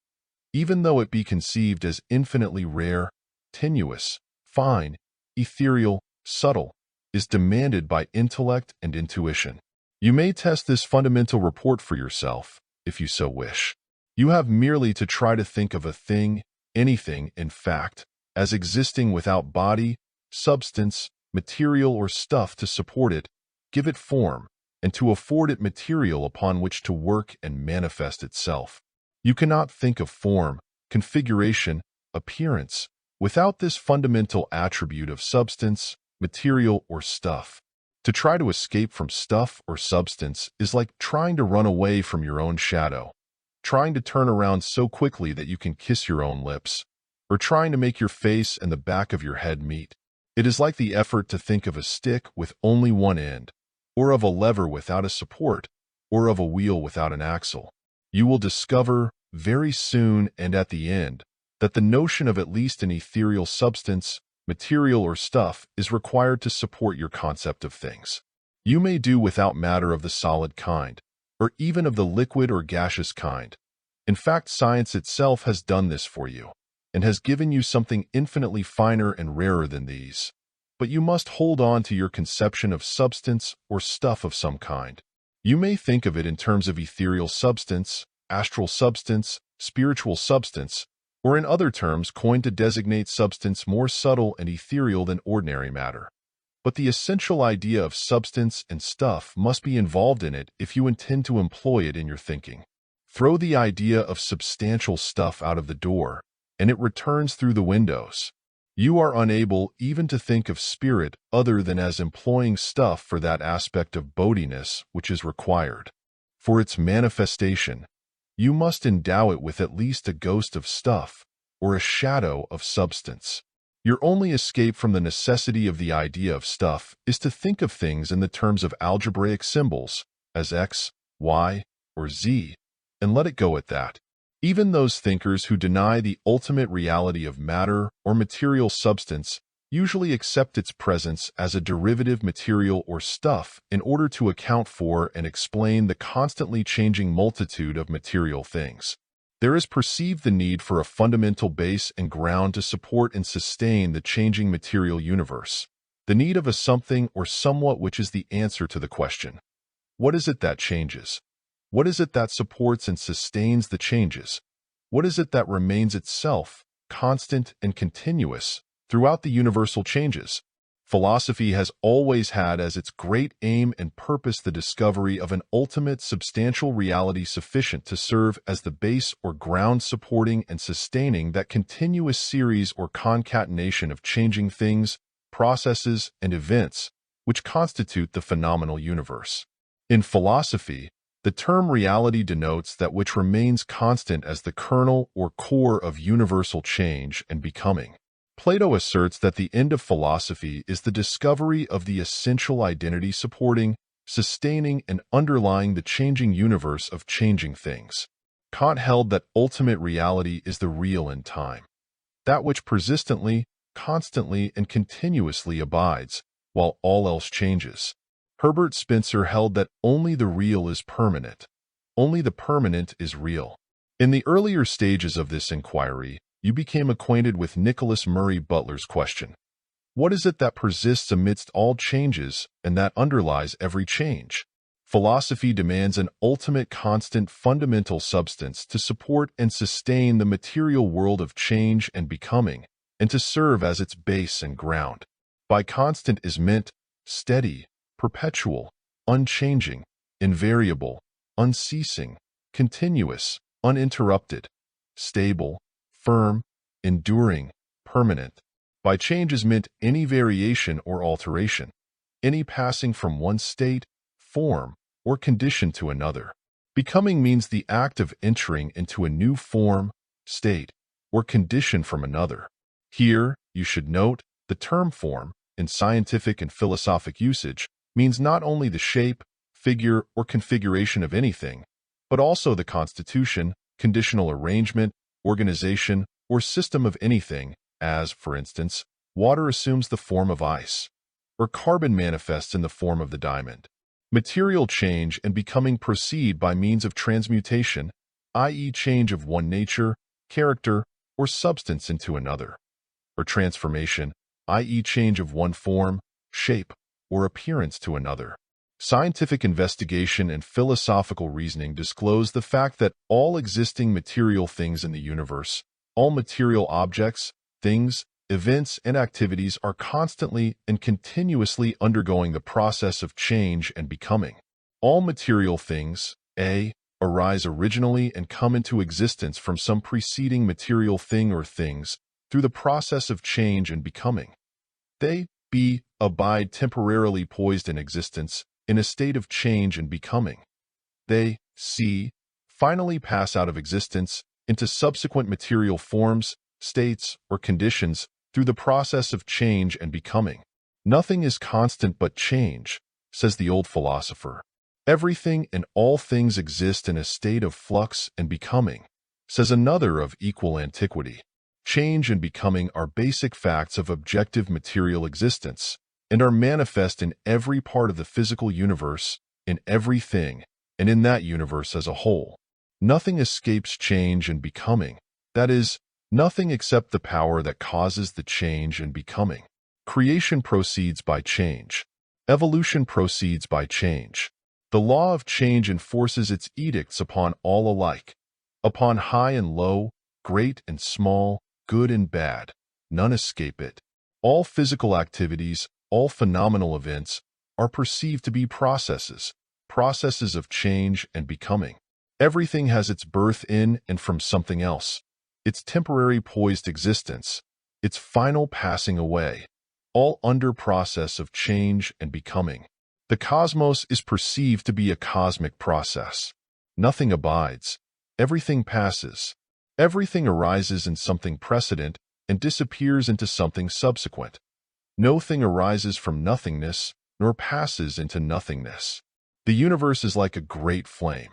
even though it be conceived as infinitely rare, tenuous, fine, ethereal, subtle, is demanded by intellect and intuition. You may test this fundamental report for yourself, if you so wish. You have merely to try to think of a thing, anything, in fact, as existing without body, substance, material, or stuff to support it, give it form, and to afford it material upon which to work and manifest itself. You cannot think of form, configuration, appearance, without this fundamental attribute of substance, material, or stuff. To try to escape from stuff or substance is like trying to run away from your own shadow, trying to turn around so quickly that you can kiss your own lips. or trying to make your face and the back of your head meet. It is like the effort to think of a stick with only one end, or of a lever without a support, or of a wheel without an axle. You will discover, very soon and at the end, that the notion of at least an ethereal substance, material or stuff, is required to support your concept of things. You may do without matter of the solid kind, or even of the liquid or gaseous kind. In fact, science itself has done this for you, and has given you something infinitely finer and rarer than these. But you must hold on to your conception of substance or stuff of some kind. You may think of it in terms of ethereal substance, astral substance, spiritual substance, or in other terms coined to designate substance more subtle and ethereal than ordinary matter. But the essential idea of substance and stuff must be involved in it if you intend to employ it in your thinking. Throw the idea of substantial stuff out of the door, and it returns through the windows. You are unable even to think of spirit other than as employing stuff for that aspect of bodiness which is required. For its manifestation, you must endow it with at least a ghost of stuff, or a shadow of substance. Your only escape from the necessity of the idea of stuff is to think of things in the terms of algebraic symbols, as x, y, or z, and let it go at that. Even those thinkers who deny the ultimate reality of matter or material substance usually accept its presence as a derivative material or stuff in order to account for and explain the constantly changing multitude of material things. There is perceived the need for a fundamental base and ground to support and sustain the changing material universe, the need of a something or somewhat which is the answer to the question, what is it that changes? What is it that supports and sustains the changes? What is it that remains itself, constant and continuous, throughout the universal changes? Philosophy has always had as its great aim and purpose the discovery of an ultimate substantial reality sufficient to serve as the base or ground supporting and sustaining that continuous series or concatenation of changing things, processes, and events which constitute the phenomenal universe. In philosophy, the term reality denotes that which remains constant as the kernel or core of universal change and becoming. Plato asserts that the end of philosophy is the discovery of the essential identity supporting, sustaining, and underlying the changing universe of changing things. Kant held that ultimate reality is the real in time, that which persistently, constantly, and continuously abides, while all else changes. Herbert Spencer held that only the real is permanent, only the permanent is real. In the earlier stages of this inquiry, you became acquainted with Nicholas Murray Butler's question, what is it that persists amidst all changes and that underlies every change? Philosophy demands an ultimate constant fundamental substance to support and sustain the material world of change and becoming, and to serve as its base and ground. By constant is meant steady, perpetual, unchanging, invariable, unceasing, continuous, uninterrupted, stable, firm, enduring, permanent. By change is meant any variation or alteration, any passing from one state, form, or condition to another. Becoming means the act of entering into a new form, state, or condition from another. Here, you should note, the term form, in scientific and philosophic usage, means not only the shape, figure, or configuration of anything, but also the constitution, conditional arrangement, organization, or system of anything, as, for instance, water assumes the form of ice, or carbon manifests in the form of the diamond. Material change and becoming proceed by means of transmutation, i.e. change of one nature, character, or substance into another, or transformation, i.e. change of one form, shape, or appearance to another. Scientific investigation and philosophical reasoning disclose the fact that all existing material things in the universe, all material objects, things, events, and activities are constantly and continuously undergoing the process of change and becoming. All material things, A, arise originally and come into existence from some preceding material thing or things through the process of change and becoming. They, B, abide temporarily poised in existence in a state of change and becoming. They, C, finally pass out of existence into subsequent material forms, states, or conditions through the process of change and becoming. Nothing is constant but change, says the old philosopher. Everything and all things exist in a state of flux and becoming, says another of equal antiquity. Change and becoming are basic facts of objective material existence and are manifest in every part of the physical universe, in everything, and in that universe as a whole. Nothing escapes change and becoming. That is, nothing except the power that causes the change and becoming. Creation proceeds by change. Evolution proceeds by change. The law of change enforces its edicts upon all alike, upon high and low, great and small, good and bad. None escape it. All physical activities, all phenomenal events, are perceived to be processes of change and becoming. Everything has its birth in and from something else, its temporary poised existence, its final passing away, all under process of change and becoming. The cosmos is perceived to be a cosmic process. Nothing abides. Everything passes. Everything arises in something precedent and disappears into something subsequent. No thing arises from nothingness, nor passes into nothingness. The universe is like a great flame.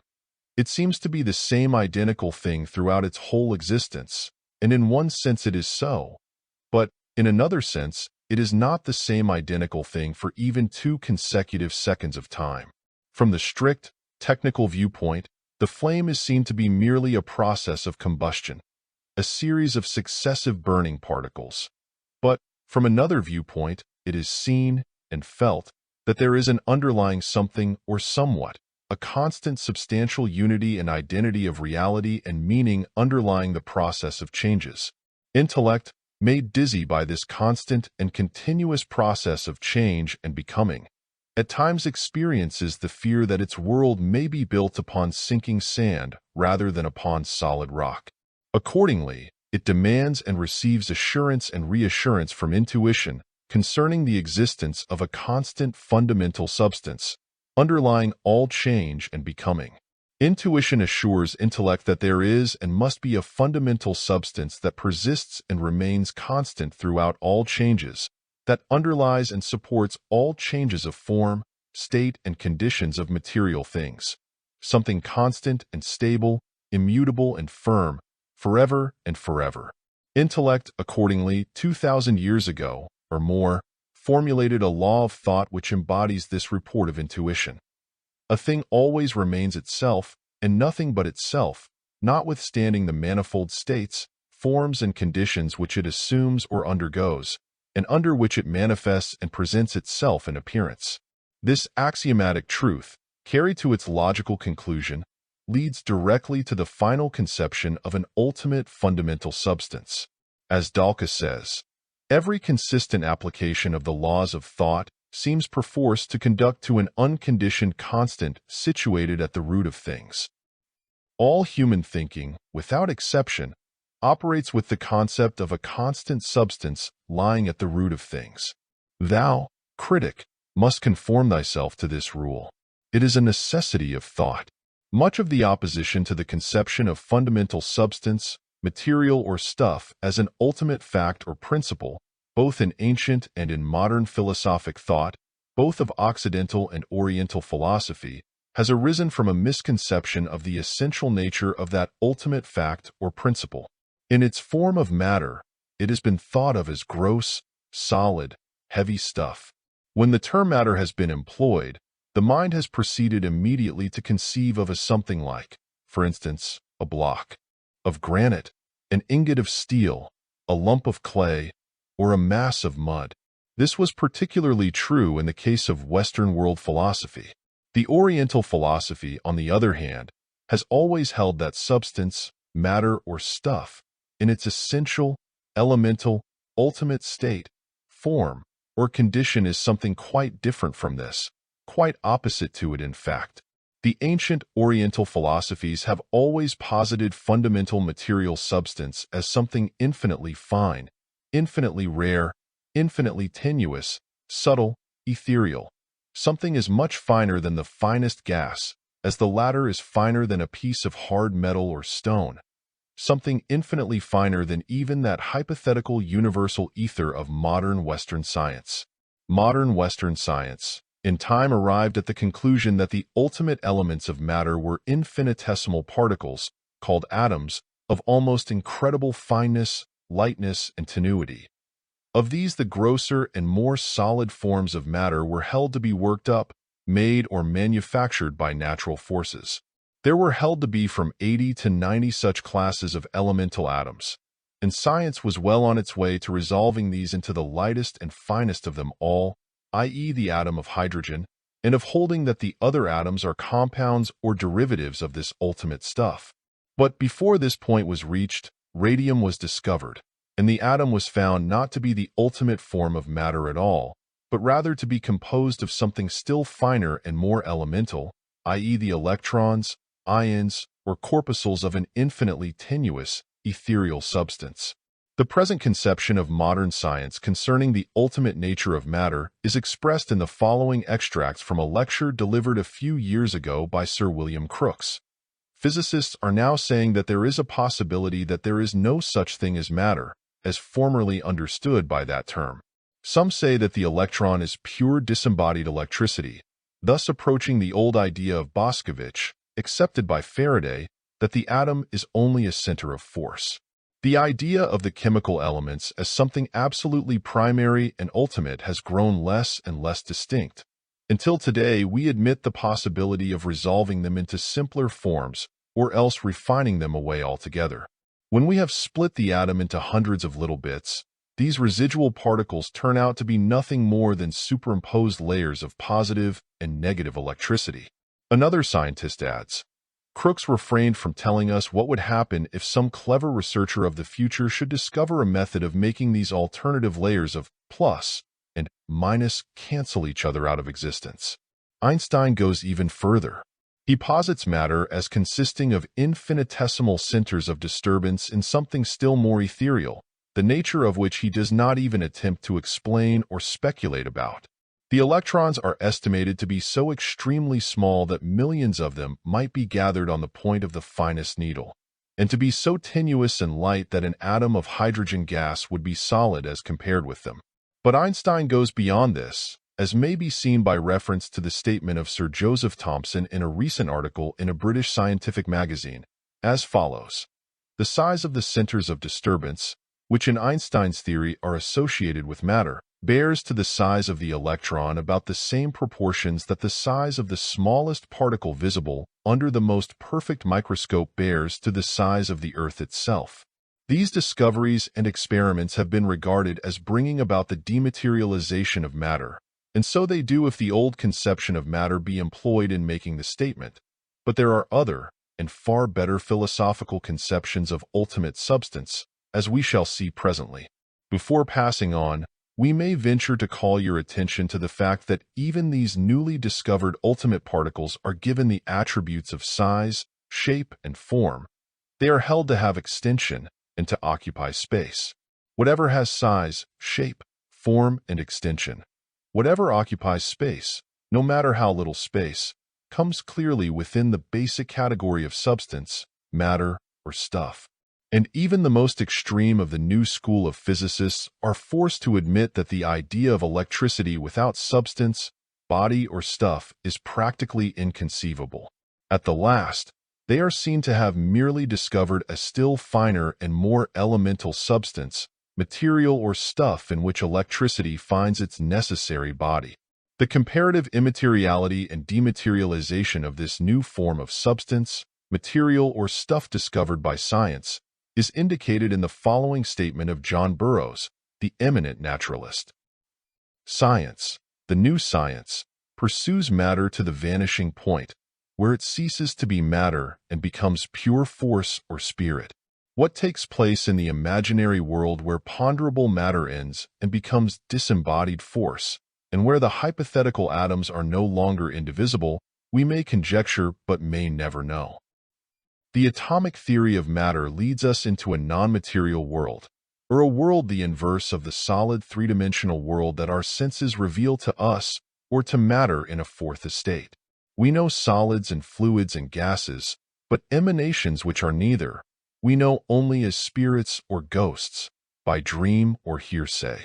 It seems to be the same identical thing throughout its whole existence, and in one sense it is so, but in another sense, it is not the same identical thing for even 2 consecutive seconds of time. From the strict, technical viewpoint, the flame is seen to be merely a process of combustion, a series of successive burning particles. But from another viewpoint, it is seen and felt that there is an underlying something or somewhat, a constant substantial unity and identity of reality and meaning underlying the process of changes. Intellect, made dizzy by this constant and continuous process of change and becoming, at times experiences the fear that its world may be built upon sinking sand rather than upon solid rock. Accordingly, it demands and receives assurance and reassurance from intuition concerning the existence of a constant fundamental substance, underlying all change and becoming. Intuition assures intellect that there is and must be a fundamental substance that persists and remains constant throughout all changes, that underlies and supports all changes of form, state, and conditions of material things. Something constant and stable, immutable and firm, forever and forever. Intellect, accordingly, 2,000 years ago, or more, formulated a law of thought which embodies this report of intuition. A thing always remains itself, and nothing but itself, notwithstanding the manifold states, forms, and conditions which it assumes or undergoes, and under which it manifests and presents itself in appearance. This axiomatic truth, carried to its logical conclusion, leads directly to the final conception of an ultimate fundamental substance. As Dalka says, every consistent application of the laws of thought seems perforce to conduct to an unconditioned constant situated at the root of things. All human thinking, without exception, operates with the concept of a constant substance lying at the root of things. Thou, critic, must conform thyself to this rule. It is a necessity of thought. Much of the opposition to the conception of fundamental substance, material or stuff as an ultimate fact or principle, both in ancient and in modern philosophic thought, both of Occidental and Oriental philosophy, has arisen from a misconception of the essential nature of that ultimate fact or principle. In its form of matter, it has been thought of as gross, solid, heavy stuff. When the term matter has been employed, the mind has proceeded immediately to conceive of as something like, for instance, a block of granite, an ingot of steel, a lump of clay, or a mass of mud. This was particularly true in the case of Western world philosophy. The Oriental philosophy, on the other hand, has always held that substance, matter, or stuff, in its essential, elemental, ultimate state, form, or condition is something quite different from this, quite opposite to it in fact. The ancient Oriental philosophies have always posited fundamental material substance as something infinitely fine, infinitely rare, infinitely tenuous, subtle, ethereal. Something is much finer than the finest gas, as the latter is finer than a piece of hard metal or stone. something infinitely finer than even that hypothetical universal ether of modern Western science. Modern Western science, in time, arrived at the conclusion that the ultimate elements of matter were infinitesimal particles, called atoms, of almost incredible fineness, lightness, and tenuity. Of these, the grosser and more solid forms of matter were held to be worked up, made, or manufactured by natural forces. There were held to be from 80 to 90 such classes of elemental atoms, and science was well on its way to resolving these into the lightest and finest of them all, i.e. the atom of hydrogen, and of holding that the other atoms are compounds or derivatives of this ultimate stuff. But before this point was reached, radium was discovered, and the atom was found not to be the ultimate form of matter at all, but rather to be composed of something still finer and more elemental, i.e. the electrons, ions, or corpuscles of an infinitely tenuous, ethereal substance. The present conception of modern science concerning the ultimate nature of matter is expressed in the following extracts from a lecture delivered a few years ago by Sir William Crookes. Physicists are now saying that there is a possibility that there is no such thing as matter, as formerly understood by that term. Some say that the electron is pure disembodied electricity, thus approaching the old idea of Boscovich, accepted by Faraday, that the atom is only a center of force. The idea of the chemical elements as something absolutely primary and ultimate has grown less and less distinct. Until today, we admit the possibility of resolving them into simpler forms, or else refining them away altogether. When we have split the atom into hundreds of little bits, these residual particles turn out to be nothing more than superimposed layers of positive and negative electricity. Another scientist adds, Crookes refrained from telling us what would happen if some clever researcher of the future should discover a method of making these alternative layers of plus and minus cancel each other out of existence. Einstein goes even further. He posits matter as consisting of infinitesimal centers of disturbance in something still more ethereal, the nature of which he does not even attempt to explain or speculate about. The electrons are estimated to be so extremely small that millions of them might be gathered on the point of the finest needle, and to be so tenuous and light that an atom of hydrogen gas would be solid as compared with them. But Einstein goes beyond this, as may be seen by reference to the statement of Sir Joseph Thomson in a recent article in a British scientific magazine, as follows. The size of the centers of disturbance, which in Einstein's theory are associated with matter, bears to the size of the electron about the same proportions that the size of the smallest particle visible under the most perfect microscope bears to the size of the Earth itself. These discoveries and experiments have been regarded as bringing about the dematerialization of matter, and so they do if the old conception of matter be employed in making the statement. But there are other, and far better philosophical conceptions of ultimate substance, as we shall see presently. Before passing on, we may venture to call your attention to the fact that even these newly discovered ultimate particles are given the attributes of size, shape, and form. They are held to have extension and to occupy space. Whatever has size, shape, form, and extension, whatever occupies space, no matter how little space, comes clearly within the basic category of substance, matter, or stuff. And even the most extreme of the new school of physicists are forced to admit that the idea of electricity without substance, body, or stuff is practically inconceivable. At the last, they are seen to have merely discovered a still finer and more elemental substance, material or stuff in which electricity finds its necessary body. The comparative immateriality and dematerialization of this new form of substance, material, or stuff discovered by science is indicated in the following statement of John Burroughs, the eminent naturalist. Science, the new science, pursues matter to the vanishing point, where it ceases to be matter and becomes pure force or spirit. What takes place in the imaginary world where ponderable matter ends and becomes disembodied force, and where the hypothetical atoms are no longer indivisible, we may conjecture but may never know. The atomic theory of matter leads us into a non-material world, or a world the inverse of the solid three-dimensional world that our senses reveal to us or to matter in a fourth estate. We know solids and fluids and gases, but emanations which are neither, we know only as spirits or ghosts, by dream or hearsay.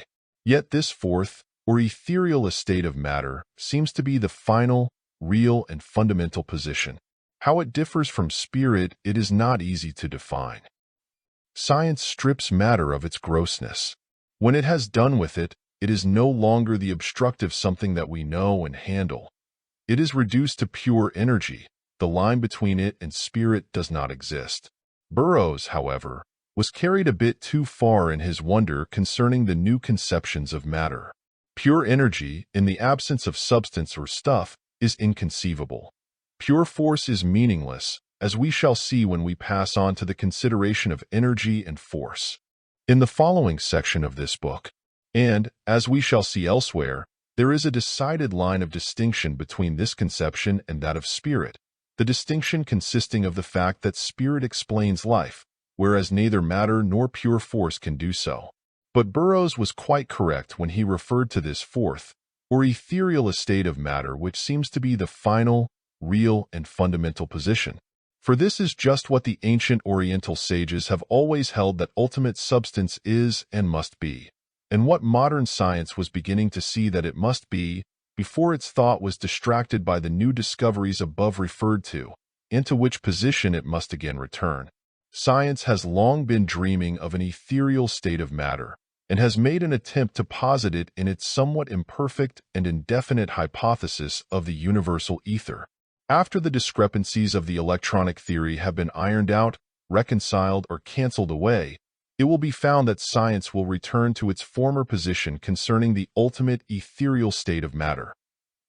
Yet this fourth, or ethereal estate of matter, seems to be the final, real, and fundamental position. How it differs from spirit, it is not easy to define. Science strips matter of its grossness. When it has done with it, it is no longer the obstructive something that we know and handle. It is reduced to pure energy. The line between it and spirit does not exist. Burroughs, however, was carried a bit too far in his wonder concerning the new conceptions of matter. Pure energy, in the absence of substance or stuff, is inconceivable. Pure force is meaningless, as we shall see when we pass on to the consideration of energy and force. In the following section of this book, and, as we shall see elsewhere, there is a decided line of distinction between this conception and that of spirit, the distinction consisting of the fact that spirit explains life, whereas neither matter nor pure force can do so. But Burroughs was quite correct when he referred to this fourth, or ethereal estate of matter, which seems to be the final, real, and fundamental position. For this is just what the ancient Oriental sages have always held that ultimate substance is and must be, and what modern science was beginning to see that it must be, before its thought was distracted by the new discoveries above referred to, into which position it must again return. Science has long been dreaming of an ethereal state of matter, and has made an attempt to posit it in its somewhat imperfect and indefinite hypothesis of the universal ether. After the discrepancies of the electronic theory have been ironed out, reconciled, or cancelled away, it will be found that science will return to its former position concerning the ultimate ethereal state of matter.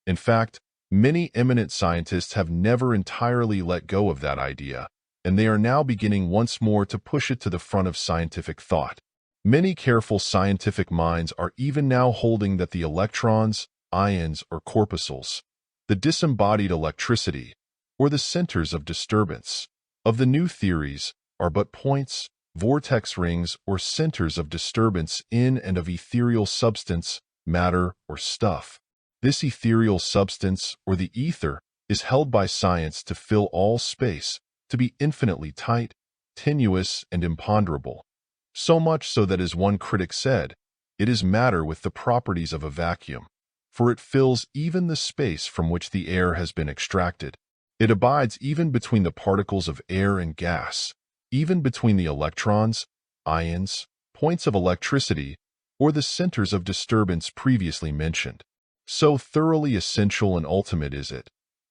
In fact, many eminent scientists have never entirely let go of that idea, and they are now beginning once more to push it to the front of scientific thought. Many careful scientific minds are even now holding that the electrons, ions, or corpuscles, the disembodied electricity, or the centers of disturbance, of the new theories are but points, vortex rings, or centers of disturbance in and of ethereal substance, matter, or stuff. This ethereal substance, or the ether, is held by science to fill all space, to be infinitely tight, tenuous, and imponderable. So much so that, as one critic said, it is matter with the properties of a vacuum, for it fills even the space from which the air has been extracted. It abides even between the particles of air and gas, even between the electrons, ions, points of electricity, or the centers of disturbance previously mentioned. So thoroughly essential and ultimate is it,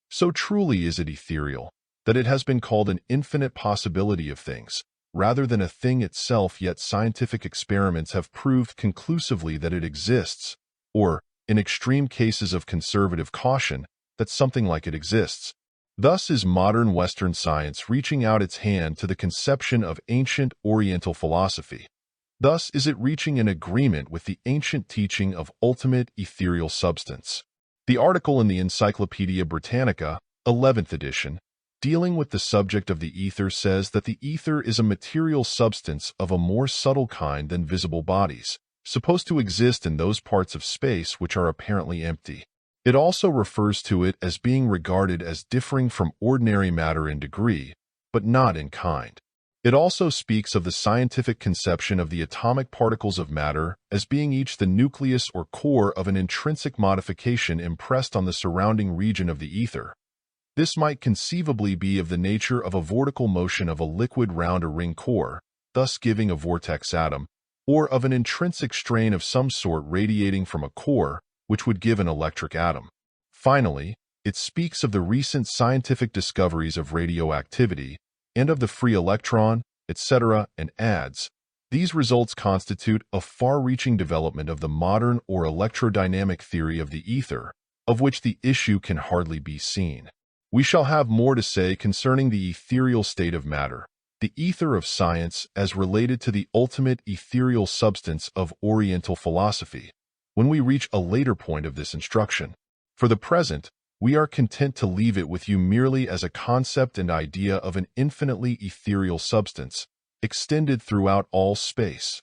so truly is it ethereal, that it has been called an infinite possibility of things, rather than a thing itself. Yet scientific experiments have proved conclusively that it exists, or, in extreme cases of conservative caution, that something like it exists. Thus is modern Western science reaching out its hand to the conception of ancient Oriental philosophy. Thus is it reaching an agreement with the ancient teaching of ultimate ethereal substance. The article in the Encyclopaedia Britannica, 11th edition, dealing with the subject of the ether, says that the ether is a material substance of a more subtle kind than visible bodies, supposed to exist in those parts of space which are apparently empty. It also refers to it as being regarded as differing from ordinary matter in degree, but not in kind. It also speaks of the scientific conception of the atomic particles of matter as being each the nucleus or core of an intrinsic modification impressed on the surrounding region of the ether. This might conceivably be of the nature of a vortical motion of a liquid round a ring core, thus giving a vortex atom, or of an intrinsic strain of some sort radiating from a core, which would give an electric atom. Finally, it speaks of the recent scientific discoveries of radioactivity and of the free electron, etc., and adds, these results constitute a far-reaching development of the modern or electrodynamic theory of the ether, of which the issue can hardly be seen. We shall have more to say concerning the ethereal state of matter, the ether of science as related to the ultimate ethereal substance of Oriental philosophy, when we reach a later point of this instruction. For the present, we are content to leave it with you merely as a concept and idea of an infinitely ethereal substance, extended throughout all space,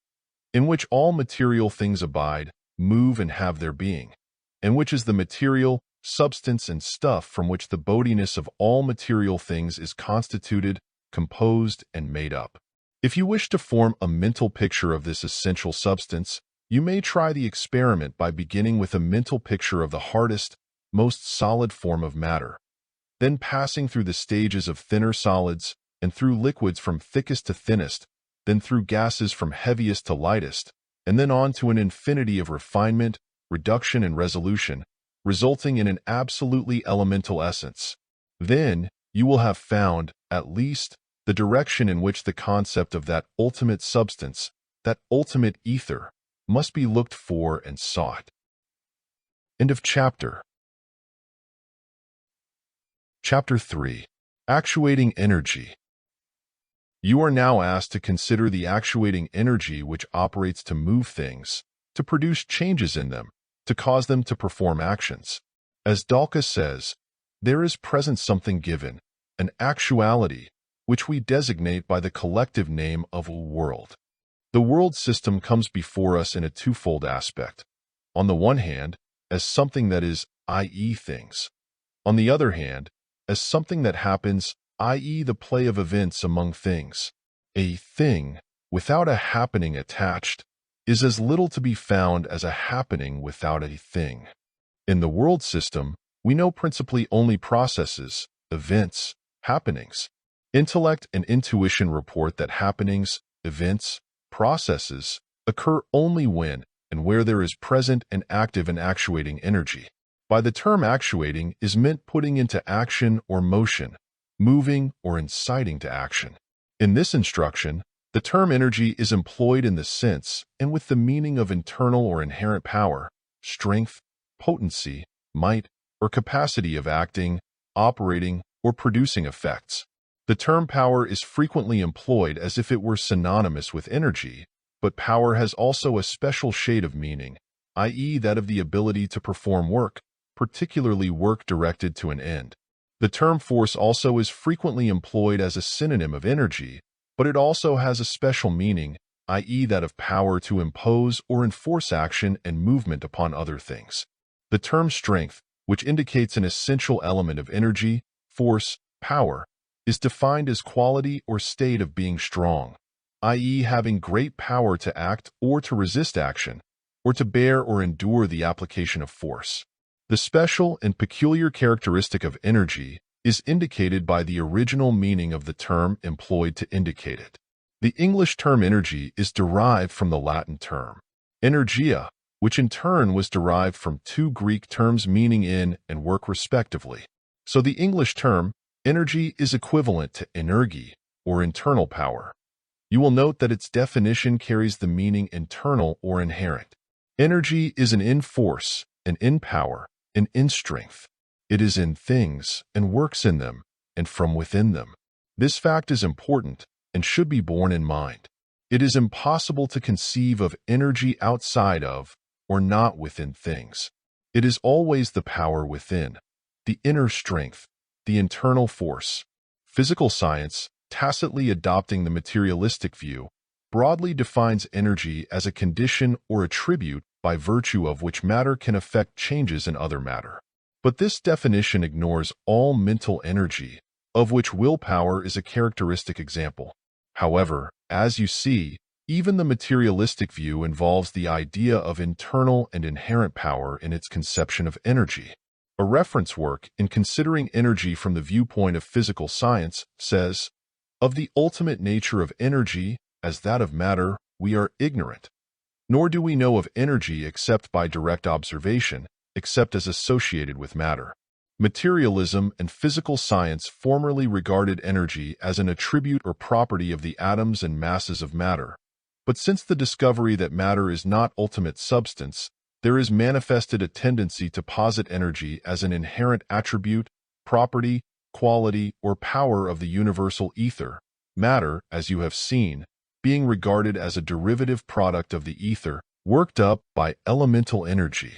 in which all material things abide, move, and have their being, and which is the material, substance, and stuff from which the bodiness of all material things is constituted, composed, and made up. If you wish to form a mental picture of this essential substance, you may try the experiment by beginning with a mental picture of the hardest, most solid form of matter, then passing through the stages of thinner solids and through liquids from thickest to thinnest, then through gases from heaviest to lightest, and then on to an infinity of refinement, reduction, and resolution, resulting in an absolutely elemental essence. Then you will have found, at least, the direction in which the concept of that ultimate substance, that ultimate ether, must be looked for and sought. End of chapter. Chapter 3. Actuating Energy. You are now asked to consider the actuating energy which operates to move things, to produce changes in them, to cause them to perform actions. As Dalka says, there is present something given, an actuality, which we designate by the collective name of a world. The world system comes before us in a twofold aspect. On the one hand, as something that is, i.e. things. On the other hand, as something that happens, i.e. the play of events among things. A thing, without a happening attached, is as little to be found as a happening without a thing. In the world system, we know principally only processes, events, happenings. Intellect and intuition report that happenings, events, processes occur only when and where there is present and active and actuating energy. By the term actuating is meant putting into action or motion, moving or inciting to action. In this instruction, the term energy is employed in the sense and with the meaning of internal or inherent power, strength, potency, might, or capacity of acting, operating, or producing effects. The term power is frequently employed as if it were synonymous with energy, but power has also a special shade of meaning, i.e. that of the ability to perform work, particularly work directed to an end. The term force also is frequently employed as a synonym of energy, but it also has a special meaning, i.e. that of power to impose or enforce action and movement upon other things. The term strength, which indicates an essential element of energy, force, power, is defined as quality or state of being strong, i.e. having great power to act or to resist action, or to bear or endure the application of force. The special and peculiar characteristic of energy is indicated by the original meaning of the term employed to indicate it. The English term energy is derived from the Latin term energia, which in turn was derived from two Greek terms meaning in and work respectively. So the English term energy is equivalent to energy, or internal power. You will note that its definition carries the meaning internal or inherent. Energy is an in force, an in power, an in strength. It is in things and works in them and from within them. This fact is important and should be borne in mind. It is impossible to conceive of energy outside of or not within things. It is always the power within, the inner strength, the internal force. Physical science, tacitly adopting the materialistic view, broadly defines energy as a condition or attribute by virtue of which matter can affect changes in other matter. But this definition ignores all mental energy, of which willpower is a characteristic example. However, as you see, even the materialistic view involves the idea of internal and inherent power in its conception of energy. A reference work in considering energy from the viewpoint of physical science says, "Of the ultimate nature of energy, as that of matter, we are ignorant. Nor do we know of energy except by direct observation, except as associated with matter." Materialism and physical science formerly regarded energy as an attribute or property of the atoms and masses of matter. But since the discovery that matter is not ultimate substance, there is manifested a tendency to posit energy as an inherent attribute, property, quality, or power of the universal ether, matter, as you have seen, being regarded as a derivative product of the ether, worked up by elemental energy.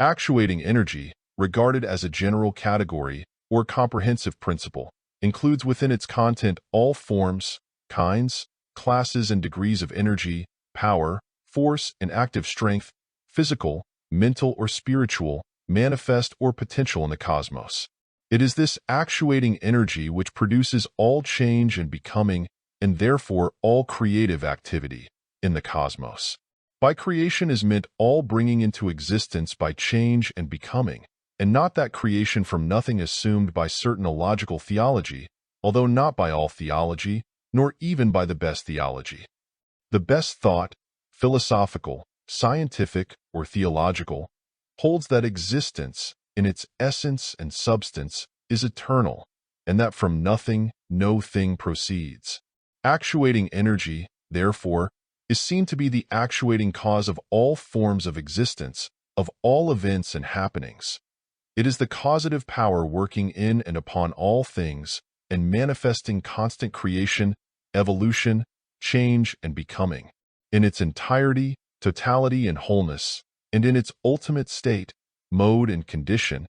Actuating energy, regarded as a general category or comprehensive principle, includes within its content all forms, kinds, classes and degrees of energy, power, force, and active strength, physical, mental or spiritual, manifest or potential in the cosmos. It is this actuating energy which produces all change and becoming and therefore all creative activity, in the cosmos. By creation is meant all bringing into existence by change and becoming, and not that creation from nothing assumed by certain illogical theology, although not by all theology, nor even by the best theology. The best thought, philosophical, scientific, or theological, holds that existence, in its essence and substance, is eternal, and that from nothing no thing proceeds. Actuating energy, therefore, is seen to be the actuating cause of all forms of existence, of all events and happenings. It is the causative power working in and upon all things and manifesting constant creation, evolution, change, and becoming. In its entirety, totality, and wholeness, and in its ultimate state, mode, and condition,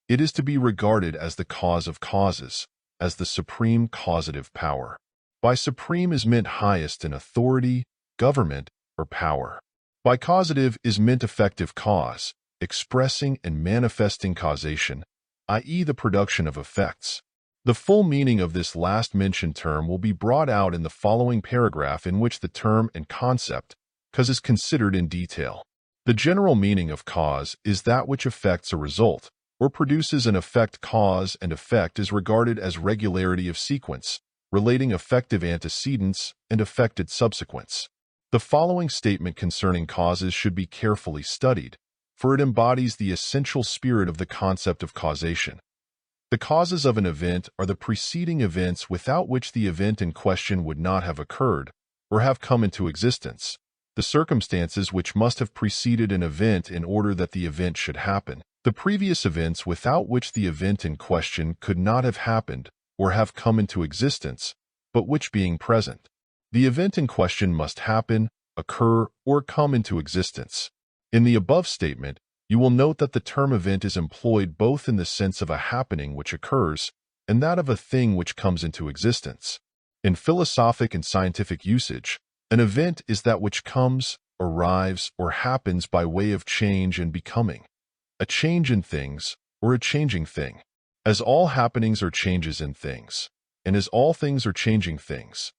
it is to be regarded as the cause of causes, as the supreme causative power. By supreme is meant highest in authority, government, or power. By causative is meant effective cause, expressing and manifesting causation, i.e. the production of effects. The full meaning of this last mentioned term will be brought out in the following paragraph, in which the term and concept cause is considered in detail. The general meaning of cause is that which affects a result, or produces an effect. Cause and effect is regarded as regularity of sequence, relating effective antecedents and effected subsequents. The following statement concerning causes should be carefully studied, for it embodies the essential spirit of the concept of causation. The causes of an event are the preceding events without which the event in question would not have occurred or have come into existence, the circumstances which must have preceded an event in order that the event should happen, the previous events without which the event in question could not have happened or have come into existence, but which being present, the event in question must happen, occur, or come into existence. In the above statement, you will note that the term event is employed both in the sense of a happening which occurs and that of a thing which comes into existence. In philosophic and scientific usage, an event is that which comes, arrives, or happens by way of change and becoming, a change in things, or a changing thing. As all happenings are changes in things, and as all things are changing things,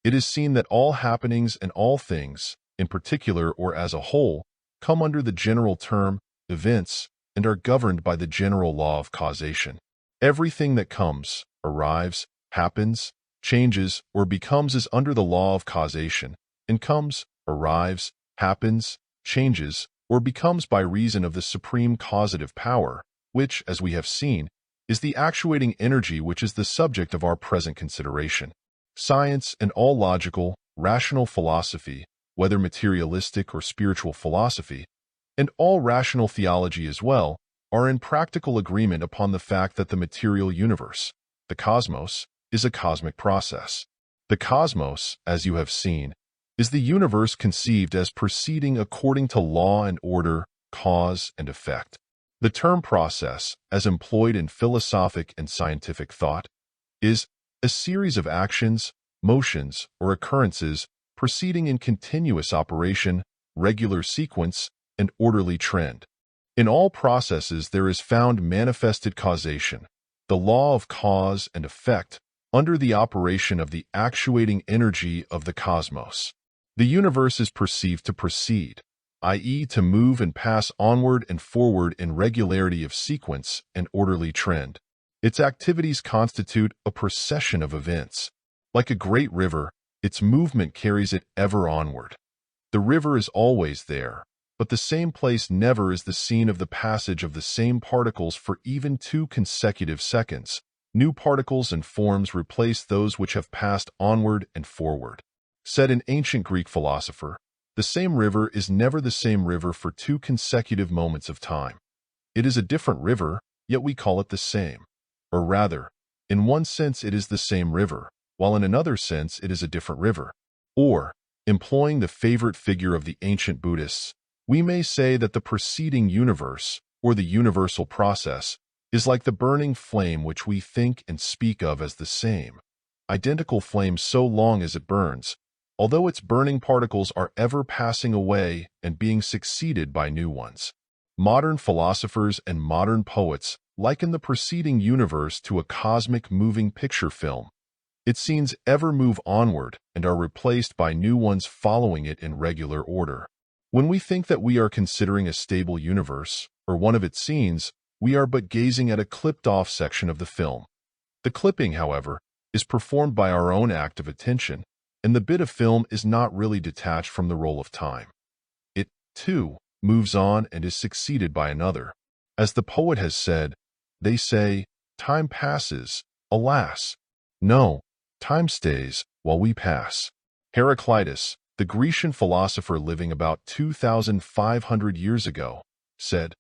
it is seen that all happenings and all things, in particular or as a whole, come under the general term events and are governed by the general law of causation. Everything that comes, arrives, happens, changes, or becomes is under the law of causation, and comes, arrives, happens, changes, or becomes by reason of the supreme causative power, which, as we have seen, is the actuating energy which is the subject of our present consideration. Science and all logical, rational philosophy, whether materialistic or spiritual philosophy, and all rational theology as well, are in practical agreement upon the fact that the material universe, the cosmos, is a cosmic process. The cosmos, as you have seen, is the universe conceived as proceeding according to law and order, cause and effect. The term process, as employed in philosophic and scientific thought, is a series of actions, motions, or occurrences proceeding in continuous operation, regular sequence, and orderly trend. In all processes there is found manifested causation, the law of cause and effect, under the operation of the actuating energy of the cosmos. The universe is perceived to proceed, i.e. to move and pass onward and forward in regularity of sequence and orderly trend. Its activities constitute a procession of events. Like a great river, its movement carries it ever onward. The river is always there, but the same place never is the scene of the passage of the same particles for even 2 consecutive seconds. New particles and forms replace those which have passed onward and forward. Said an ancient Greek philosopher, the same river is never the same river for 2 consecutive moments of time. It is a different river, yet we call it the same. Or rather, in one sense it is the same river, while in another sense it is a different river. Or, employing the favorite figure of the ancient Buddhists, we may say that the preceding universe, or the universal process, is like the burning flame which we think and speak of as the same, identical flame so long as it burns, although its burning particles are ever passing away and being succeeded by new ones. Modern philosophers and modern poets liken the preceding universe to a cosmic moving picture film, Its scenes ever move onward and are replaced by new ones following it in regular order. When we think that we are considering a stable universe, or one of its scenes, we are but gazing at a clipped-off section of the film. The clipping, however, is performed by our own act of attention, and the bit of film is not really detached from the roll of time. It, too, moves on and is succeeded by another. As the poet has said, they say, time passes, alas! No, time stays while we pass. Heraclitus, the Grecian philosopher living about 2,500 years ago, said,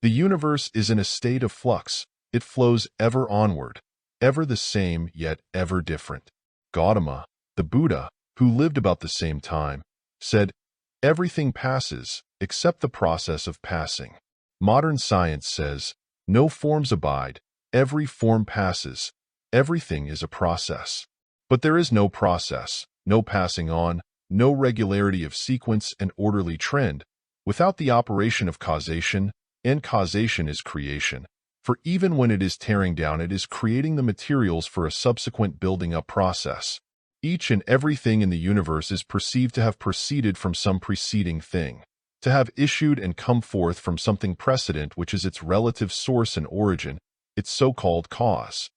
"The universe is in a state of flux. It flows ever onward, ever the same yet ever different." Gautama, the Buddha, who lived about the same time, said, "Everything passes except the process of passing." Modern science says, "No forms abide, every form passes, everything is a process." But there is no process, no passing on, no regularity of sequence and orderly trend, without the operation of causation, and causation is creation. For even when it is tearing down, it is creating the materials for a subsequent building-up process. Each and everything in the universe is perceived to have proceeded from some preceding thing, to have issued and come forth from something precedent which is its relative source and origin, its so-called cause.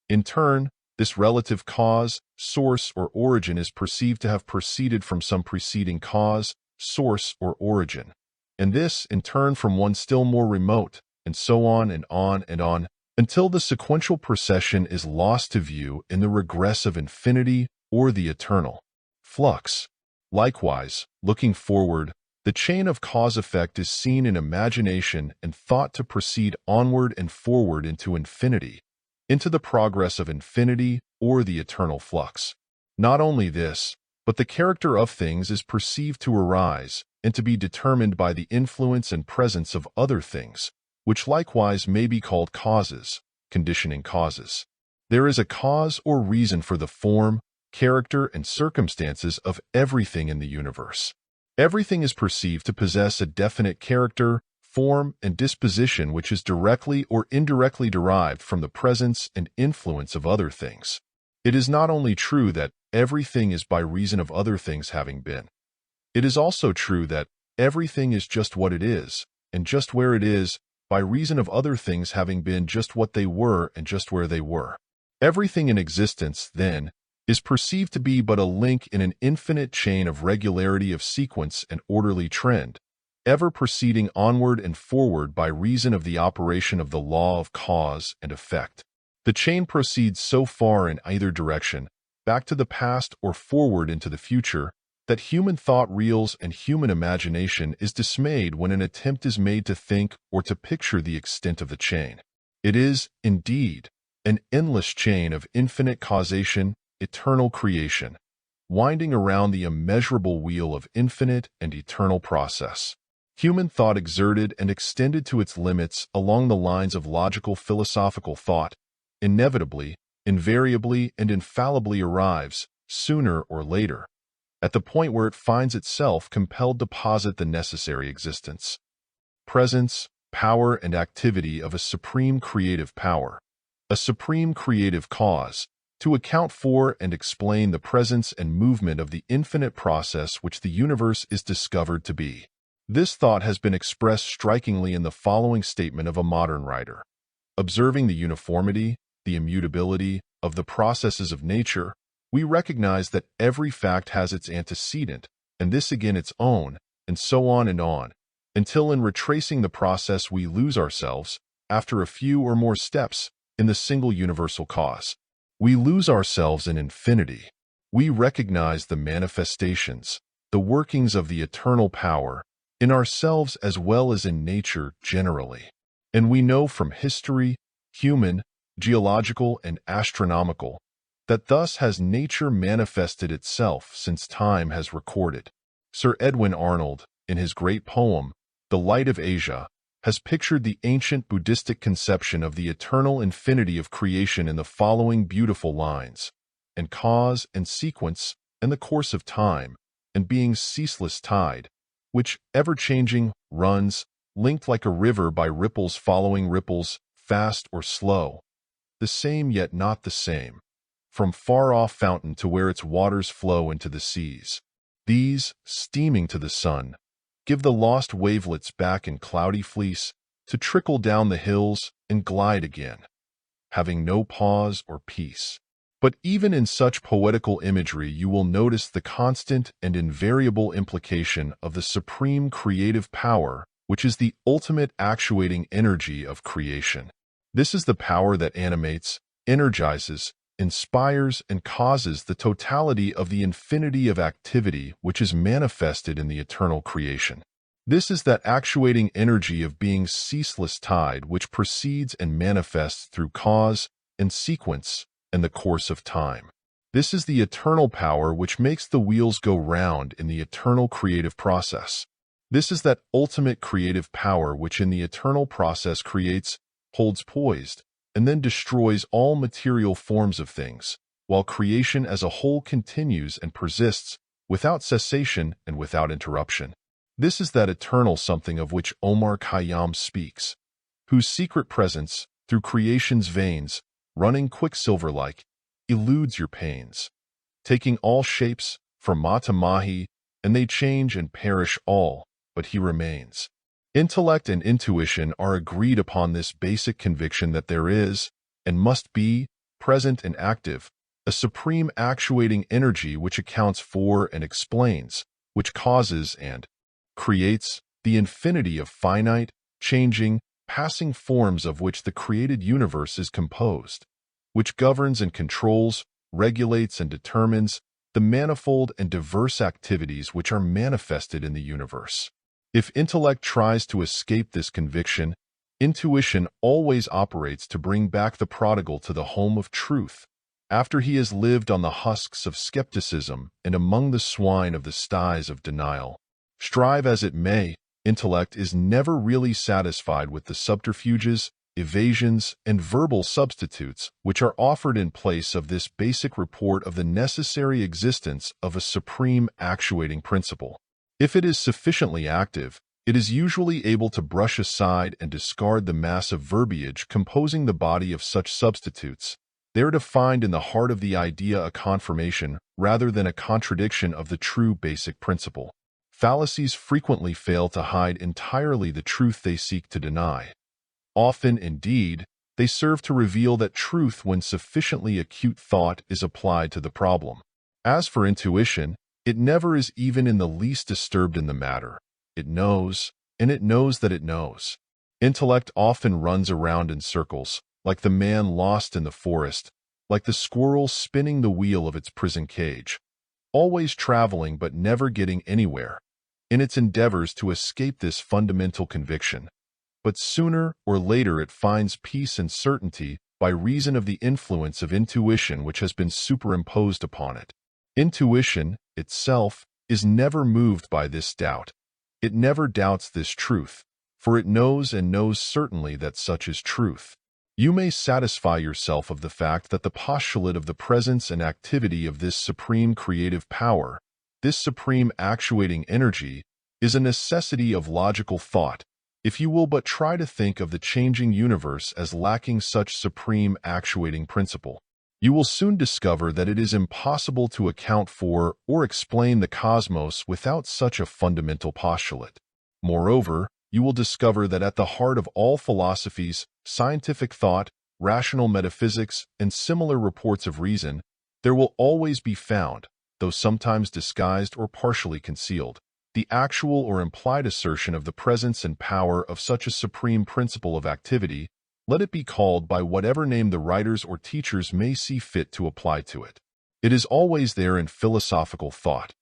In turn, this relative cause, source, or origin is perceived to have proceeded from some preceding cause, source, or origin, and this, in turn, from one still more remote, and so on and on and on, until the sequential procession is lost to view in the regress of infinity or the eternal flux. Likewise, looking forward, the chain of cause-effect is seen in imagination and thought to proceed onward and forward into infinity, into the progress of infinity or the eternal flux. Not only this, but the character of things is perceived to arise and to be determined by the influence and presence of other things, which likewise may be called causes, conditioning causes. There is a cause or reason for the form, character, and circumstances of everything in the universe. Everything is perceived to possess a definite character, form, and disposition which is directly or indirectly derived from the presence and influence of other things. It is not only true that everything is by reason of other things having been. It is also true that everything is just what it is, and just where it is, by reason of other things having been just what they were and just where they were. Everything in existence, then, is perceived to be but a link in an infinite chain of regularity of sequence and orderly trend, ever proceeding onward and forward by reason of the operation of the law of cause and effect. The chain proceeds so far in either direction, back to the past or forward into the future, that human thought reels and human imagination is dismayed when an attempt is made to think or to picture the extent of the chain. It is, indeed, an endless chain of infinite causation, eternal creation, winding around the immeasurable wheel of infinite and eternal process. Human thought exerted and extended to its limits along the lines of logical philosophical thought, inevitably, invariably, and infallibly arrives, sooner or later, at the point where it finds itself compelled to posit the necessary existence, presence, power, and activity of a supreme creative power, a supreme creative cause, to account for and explain the presence and movement of the infinite process which the universe is discovered to be. This thought has been expressed strikingly in the following statement of a modern writer. Observing the uniformity, the immutability of the processes of nature, we recognize that every fact has its antecedent, and this again its own, and so on, until in retracing the process we lose ourselves, after a few or more steps, in the single universal cause. We lose ourselves in infinity. We recognize the manifestations, the workings of the eternal power, in ourselves as well as in nature generally. And we know from history, human, geological, and astronomical, that thus has nature manifested itself since time has recorded. Sir Edwin Arnold, in his great poem, The Light of Asia, has pictured the ancient Buddhistic conception of the eternal infinity of creation in the following beautiful lines: "And cause and sequence, and the course of time, and being's ceaseless tide, which, ever-changing, runs, linked like a river by ripples following ripples, fast or slow, the same yet not the same, from far-off fountain to where its waters flow into the seas. These, steaming to the sun, give the lost wavelets back in cloudy fleece to trickle down the hills and glide again, having no pause or peace. But even in such poetical imagery, you will notice the constant and invariable implication of the supreme creative power, which is the ultimate actuating energy of creation. This is the power that animates, energizes, inspires, and causes the totality of the infinity of activity which is manifested in the eternal creation. This is that actuating energy of being's ceaseless tide which proceeds and manifests through cause and sequence and the course of time. This is the eternal power which makes the wheels go round in the eternal creative process. This is that ultimate creative power which in the eternal process creates, holds poised, and then destroys all material forms of things, while creation as a whole continues and persists without cessation and without interruption. This is that eternal something of which Omar Khayyam speaks, whose secret presence, through creation's veins, running quicksilver-like, eludes your pains, taking all shapes from Ma to Mahi, and they change and perish all, but he remains. Intellect and intuition are agreed upon this basic conviction that there is, and must be, present and active, a supreme actuating energy which accounts for and explains, which causes and creates the infinity of finite, changing, passing forms of which the created universe is composed, which governs and controls, regulates and determines the manifold and diverse activities which are manifested in the universe. If intellect tries to escape this conviction, intuition always operates to bring back the prodigal to the home of truth, after he has lived on the husks of skepticism and among the swine of the sties of denial. Strive as it may, intellect is never really satisfied with the subterfuges, evasions, and verbal substitutes which are offered in place of this basic report of the necessary existence of a supreme actuating principle. If it is sufficiently active, it is usually able to brush aside and discard the mass of verbiage composing the body of such substitutes, there to find in the heart of the idea a confirmation rather than a contradiction of the true basic principle. Fallacies frequently fail to hide entirely the truth they seek to deny. Often, indeed, they serve to reveal that truth when sufficiently acute thought is applied to the problem. As for intuition, it never is even in the least disturbed in the matter. It knows, and it knows that it knows. Intellect often runs around in circles, like the man lost in the forest, like the squirrel spinning the wheel of its prison cage, always traveling but never getting anywhere, in its endeavors to escape this fundamental conviction. But sooner or later it finds peace and certainty by reason of the influence of intuition which has been superimposed upon it. Intuition, itself, is never moved by this doubt. It never doubts this truth, for it knows and knows certainly that such is truth. You may satisfy yourself of the fact that the postulate of the presence and activity of this supreme creative power, this supreme actuating energy, is a necessity of logical thought, if you will but try to think of the changing universe as lacking such supreme actuating principle. You will soon discover that it is impossible to account for or explain the cosmos without such a fundamental postulate. Moreover, you will discover that at the heart of all philosophies, scientific thought, rational metaphysics, and similar reports of reason, there will always be found, though sometimes disguised or partially concealed, the actual or implied assertion of the presence and power of such a supreme principle of activity, let it be called by whatever name the writers or teachers may see fit to apply to it. It is always there in philosophical thought.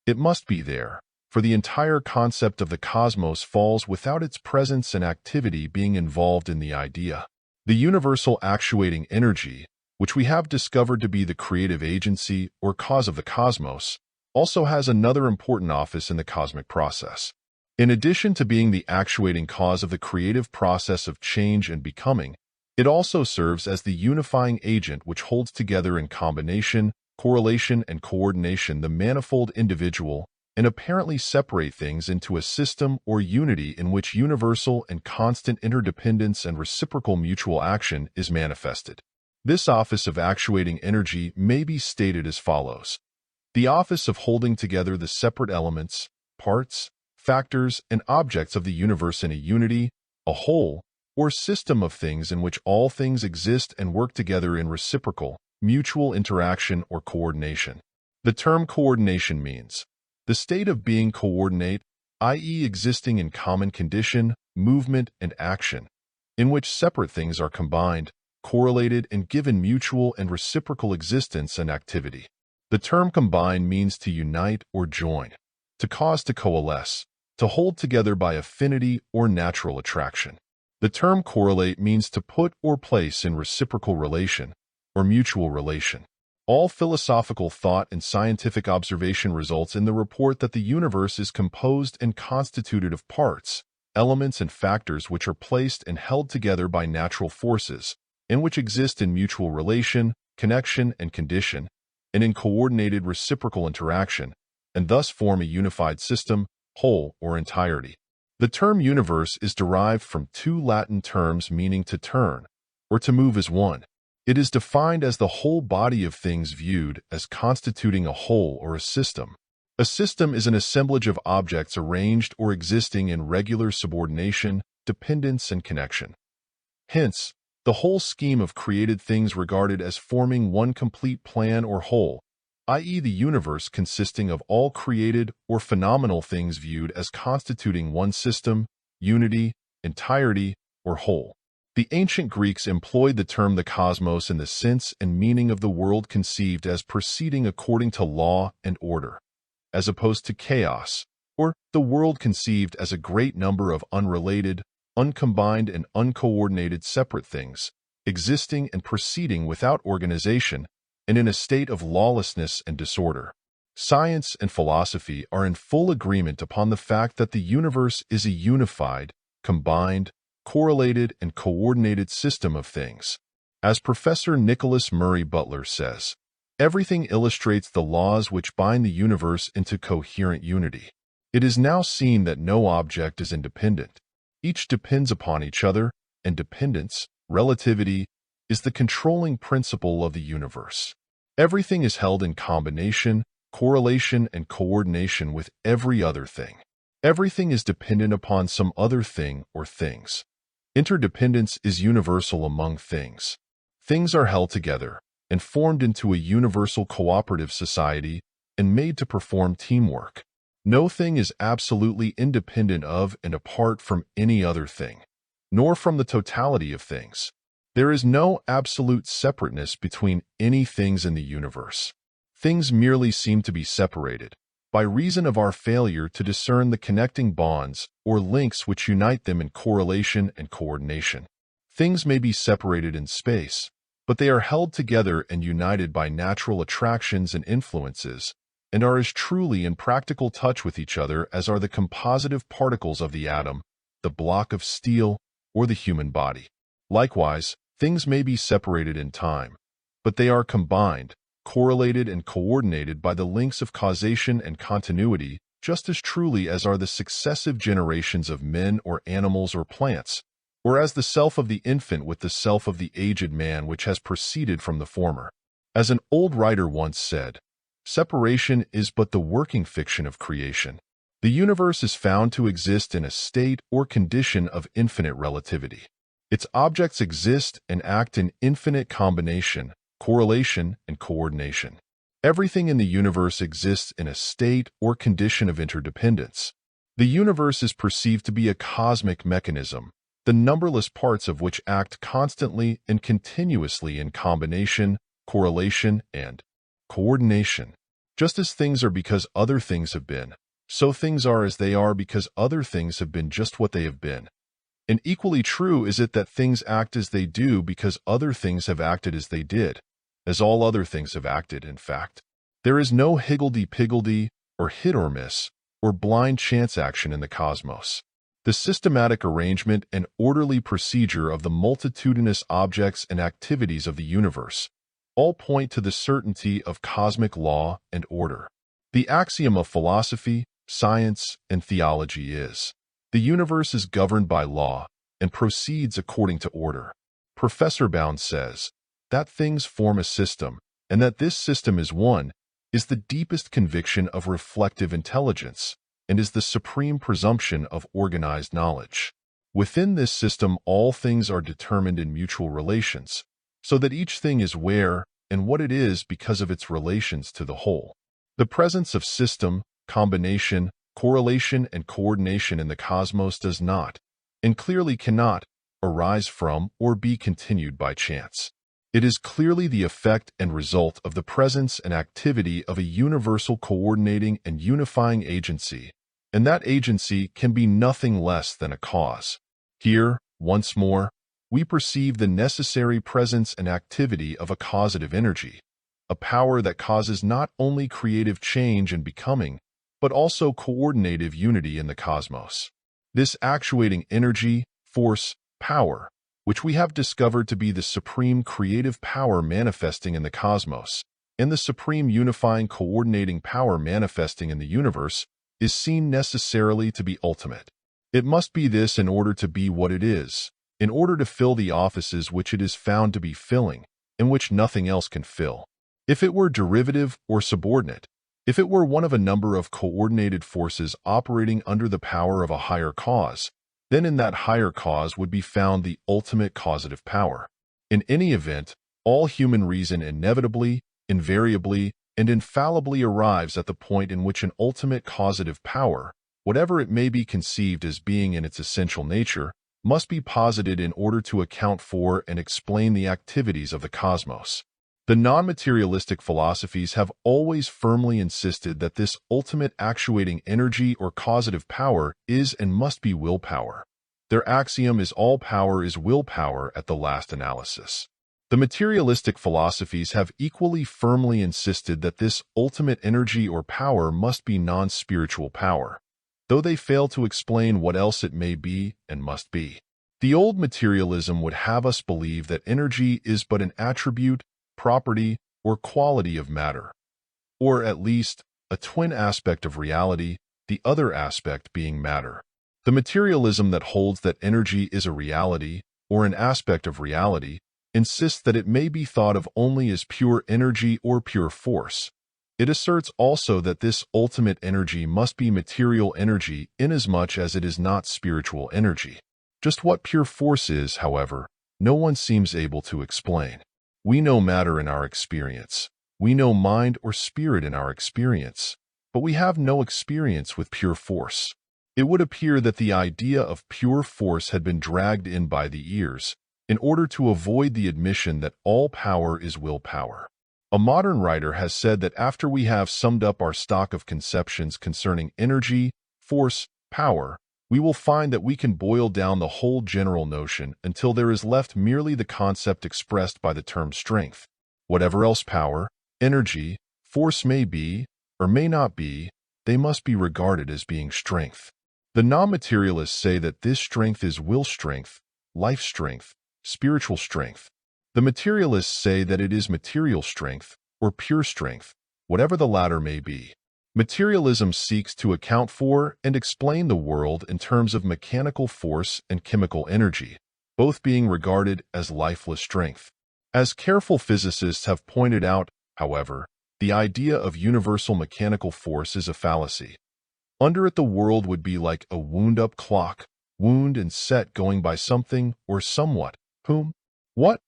It must be there, for the entire concept of the cosmos falls without its presence and activity being involved in the idea. The universal actuating energy, which we have discovered to be the creative agency or cause of the cosmos, also has another important office in the cosmic process. In addition to being the actuating cause of the creative process of change and becoming, it also serves as the unifying agent which holds together in combination, correlation, and coordination the manifold individual and apparently separate things into a system or unity in which universal and constant interdependence and reciprocal mutual action is manifested. This office of actuating energy may be stated as follows. The office of holding together the separate elements, parts, factors, and objects of the universe in a unity, a whole, or system of things in which all things exist and work together in reciprocal, mutual interaction or coordination. The term coordination means the state of being coordinate, i.e. existing in common condition, movement, and action, in which separate things are combined, correlated, and given mutual and reciprocal existence and activity. The term combine means to unite or join, to cause to coalesce, to hold together by affinity or natural attraction. The term correlate means to put or place in reciprocal relation or mutual relation. All philosophical thought and scientific observation results in the report that the universe is composed and constituted of parts, elements, and factors which are placed and held together by natural forces, and which exist in mutual relation, connection, and condition, and in coordinated reciprocal interaction, and thus form a unified system, whole, or entirety. The term universe is derived from two Latin terms meaning to turn, or to move as one. It is defined as the whole body of things viewed as constituting a whole or a system. A system is an assemblage of objects arranged or existing in regular subordination, dependence, and connection. Hence, the whole scheme of created things regarded as forming one complete plan or whole, i.e. the universe consisting of all created or phenomenal things viewed as constituting one system, unity, entirety, or whole. The ancient Greeks employed the term the cosmos in the sense and meaning of the world conceived as proceeding according to law and order, as opposed to chaos, or the world conceived as a great number of unrelated, uncombined, and uncoordinated separate things, existing and proceeding without organization, and in a state of lawlessness and disorder. Science and philosophy are in full agreement upon the fact that the universe is a unified, combined, correlated, and coordinated system of things. As Professor Nicholas Murray Butler says, everything illustrates the laws which bind the universe into coherent unity. It is now seen that no object is independent. Each depends upon each other, and dependence, relativity, is the controlling principle of the universe. Everything is held in combination, correlation, and coordination with every other thing. Everything is dependent upon some other thing or things. Interdependence is universal among things. Things are held together and formed into a universal cooperative society and made to perform teamwork. No thing is absolutely independent of and apart from any other thing, nor from the totality of things. There is no absolute separateness between any things in the universe. Things merely seem to be separated by reason of our failure to discern the connecting bonds or links which unite them in correlation and coordination. Things may be separated in space, but they are held together and united by natural attractions and influences, and are as truly in practical touch with each other as are the compositive particles of the atom, the block of steel, or the human body. Likewise, things may be separated in time, but they are combined, correlated, and coordinated by the links of causation and continuity just as truly as are the successive generations of men or animals or plants, or as the self of the infant with the self of the aged man which has proceeded from the former. As an old writer once said, separation is but the working fiction of creation. The universe is found to exist in a state or condition of infinite relativity. Its objects exist and act in infinite combination, correlation, and coordination. Everything in the universe exists in a state or condition of interdependence. The universe is perceived to be a cosmic mechanism, the numberless parts of which act constantly and continuously in combination, correlation, and coordination. Just as things are because other things have been, so things are as they are because other things have been just what they have been. And equally true is it that things act as they do because other things have acted as they did, as all other things have acted, in fact. There is no higgledy-piggledy, or hit or miss, or blind chance action in the cosmos. The systematic arrangement and orderly procedure of the multitudinous objects and activities of the universe all point to the certainty of cosmic law and order. The axiom of philosophy, science, and theology is, the universe is governed by law and proceeds according to order. Professor Bound says, that things form a system, and that this system is one, is the deepest conviction of reflective intelligence, and is the supreme presumption of organized knowledge. Within this system, all things are determined in mutual relations, so that each thing is where and what it is because of its relations to the whole. The presence of system, combination, correlation, and coordination in the cosmos does not, and clearly cannot, arise from or be continued by chance. It is clearly the effect and result of the presence and activity of a universal coordinating and unifying agency, and that agency can be nothing less than a cause. Here, once more, we perceive the necessary presence and activity of a causative energy, a power that causes not only creative change and becoming, but also coordinative unity in the cosmos. This actuating energy, force, power, which we have discovered to be the supreme creative power manifesting in the cosmos, and the supreme unifying coordinating power manifesting in the universe, is seen necessarily to be ultimate. It must be this in order to be what it is, in order to fill the offices which it is found to be filling, and which nothing else can fill. If it were derivative or subordinate, if it were one of a number of coordinated forces operating under the power of a higher cause, then in that higher cause would be found the ultimate causative power. In any event, all human reason inevitably, invariably, and infallibly arrives at the point in which an ultimate causative power, whatever it may be conceived as being in its essential nature, must be posited in order to account for and explain the activities of the cosmos. The non-materialistic philosophies have always firmly insisted that this ultimate actuating energy or causative power is and must be willpower. Their axiom is all power is willpower at the last analysis. The materialistic philosophies have equally firmly insisted that this ultimate energy or power must be non-spiritual power, though they fail to explain what else it may be and must be. The old materialism would have us believe that energy is but an attribute, property, or quality of matter, or at least a twin aspect of reality, the other aspect being matter. The materialism that holds that energy is a reality, or an aspect of reality, insists that it may be thought of only as pure energy or pure force. It asserts also that this ultimate energy must be material energy inasmuch as it is not spiritual energy. Just what pure force is, however, no one seems able to explain. We know matter in our experience. We know mind or spirit in our experience, but we have no experience with pure force. It would appear that the idea of pure force had been dragged in by the ears in order to avoid the admission that all power is willpower. A modern writer has said that after we have summed up our stock of conceptions concerning energy, force, power, we will find that we can boil down the whole general notion until there is left merely the concept expressed by the term strength. Whatever else power, energy, force may be, or may not be, they must be regarded as being strength. The non-materialists say that this strength is will strength, life strength, spiritual strength. The materialists say that it is material strength, or pure strength, whatever the latter may be. Materialism seeks to account for and explain the world in terms of mechanical force and chemical energy, both being regarded as lifeless strength. As careful physicists have pointed out, however, the idea of universal mechanical force is a fallacy. Under it, the world would be like a wound-up clock, wound and set going by something or somewhat, whom, what,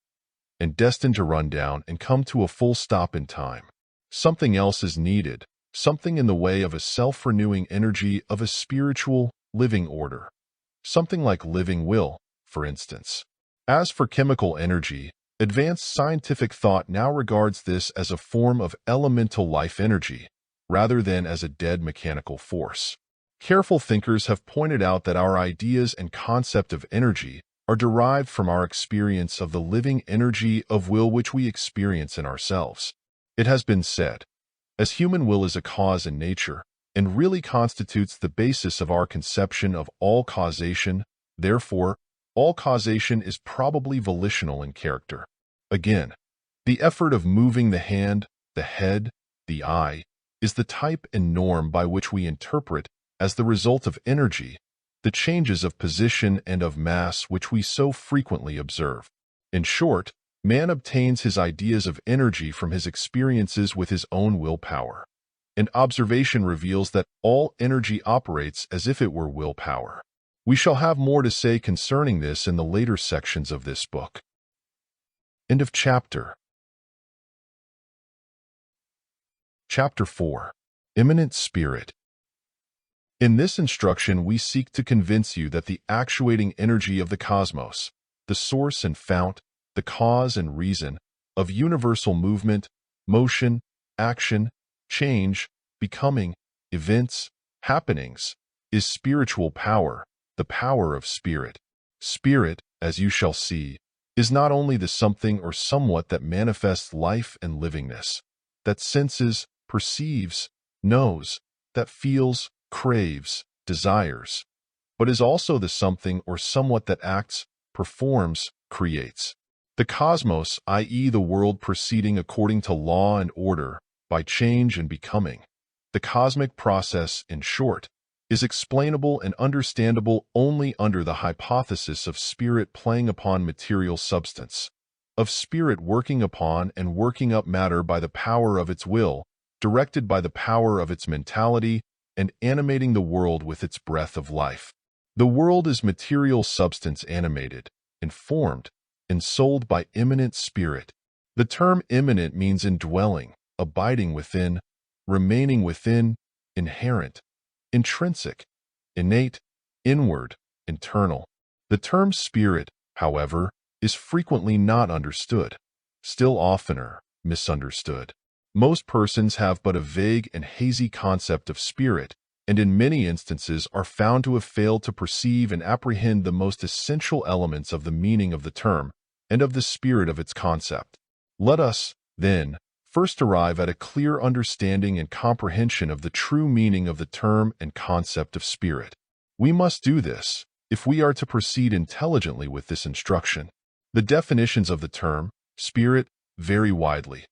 and destined to run down and come to a full stop in time. Something else is needed. Something in the way of a self-renewing energy of a spiritual, living order. Something like living will, for instance. As for chemical energy, advanced scientific thought now regards this as a form of elemental life energy, rather than as a dead mechanical force. Careful thinkers have pointed out that our ideas and concept of energy are derived from our experience of the living energy of will which we experience in ourselves. It has been said, as human will is a cause in nature, and really constitutes the basis of our conception of all causation, therefore, all causation is probably volitional in character. Again, the effort of moving the hand, the head, the eye, is the type and norm by which we interpret, as the result of energy, the changes of position and of mass which we so frequently observe. In short, Man obtains his ideas of energy from his experiences with his own willpower, and observation reveals that all energy operates as if it were willpower. We shall have more to say concerning this in the later sections of this book. End of chapter. Chapter 4. Immanent Spirit. In this instruction, we seek to convince you that the actuating energy of the cosmos, the source and fount, the cause and reason of universal movement, motion, action, change, becoming, events, happenings, is spiritual power, the power of spirit. Spirit, as you shall see, is not only the something or somewhat that manifests life and livingness, that senses, perceives, knows, that feels, craves, desires, but is also the something or somewhat that acts, performs, creates. The cosmos, i.e. the world proceeding according to law and order, by change and becoming. The cosmic process, in short, is explainable and understandable only under the hypothesis of spirit playing upon material substance, of spirit working upon and working up matter by the power of its will, directed by the power of its mentality, and animating the world with its breath of life. The world is material substance animated, informed, and sold by immanent spirit. The term immanent means indwelling, abiding within, remaining within, inherent, intrinsic, innate, inward, internal. The term spirit, however, is frequently not understood, still oftener misunderstood. Most persons have but a vague and hazy concept of spirit, and in many instances are found to have failed to perceive and apprehend the most essential elements of the meaning of the term and of the spirit of its concept. Let us, then, first arrive at a clear understanding and comprehension of the true meaning of the term and concept of spirit. We must do this if we are to proceed intelligently with this instruction. The definitions of the term spirit vary widely.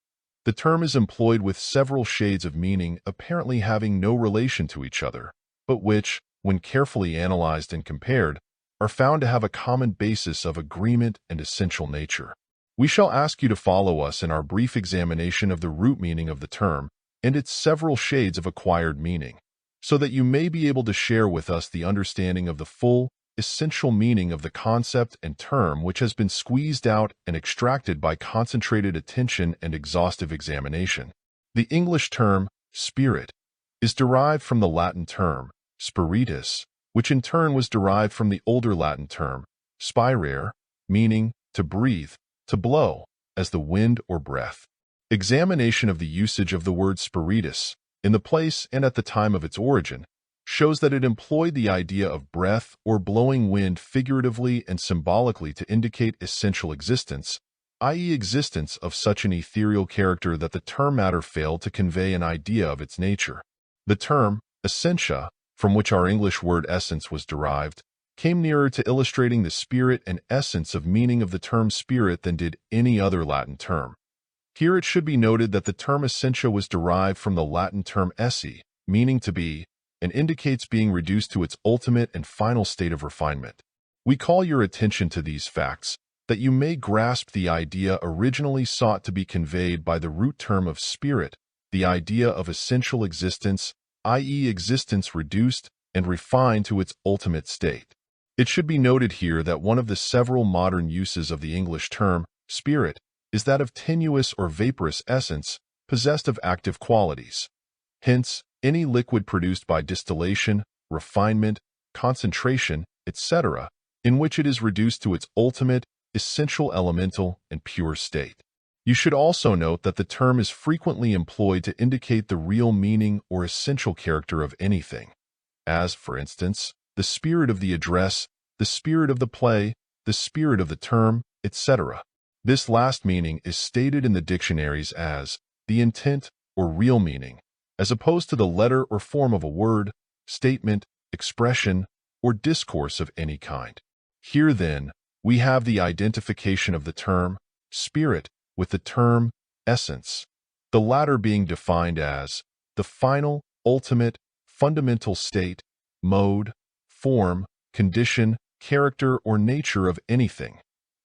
The term is employed with several shades of meaning apparently having no relation to each other, but which, when carefully analyzed and compared, are found to have a common basis of agreement and essential nature. We shall ask you to follow us in our brief examination of the root meaning of the term and its several shades of acquired meaning, so that you may be able to share with us the understanding of the full, essential meaning of the concept and term which has been squeezed out and extracted by concentrated attention and exhaustive examination. The English term spirit is derived from the Latin term spiritus, which in turn was derived from the older Latin term spirare, meaning to breathe, to blow, as the wind or breath. Examination of the usage of the word spiritus, in the place and at the time of its origin, shows that it employed the idea of breath or blowing wind figuratively and symbolically to indicate essential existence, i.e. existence of such an ethereal character that the term matter failed to convey an idea of its nature. The term essentia, from which our English word essence was derived, came nearer to illustrating the spirit and essence of meaning of the term spirit than did any other Latin term. Here it should be noted that the term essentia was derived from the Latin term esse, meaning to be, and indicates being reduced to its ultimate and final state of refinement. We call your attention to these facts, that you may grasp the idea originally sought to be conveyed by the root term of spirit, the idea of essential existence, i.e. existence reduced and refined to its ultimate state. It should be noted here that one of the several modern uses of the English term spirit is that of tenuous or vaporous essence possessed of active qualities. Hence, any liquid produced by distillation, refinement, concentration, etc., in which it is reduced to its ultimate, essential elemental and pure state. You should also note that the term is frequently employed to indicate the real meaning or essential character of anything, as, for instance, the spirit of the address, the spirit of the play, the spirit of the term, etc. This last meaning is stated in the dictionaries as the intent or real meaning, as opposed to the letter or form of a word, statement, expression, or discourse of any kind. Here, then, we have the identification of the term spirit with the term essence, the latter being defined as the final, ultimate, fundamental state, mode, form, condition, character, or nature of anything,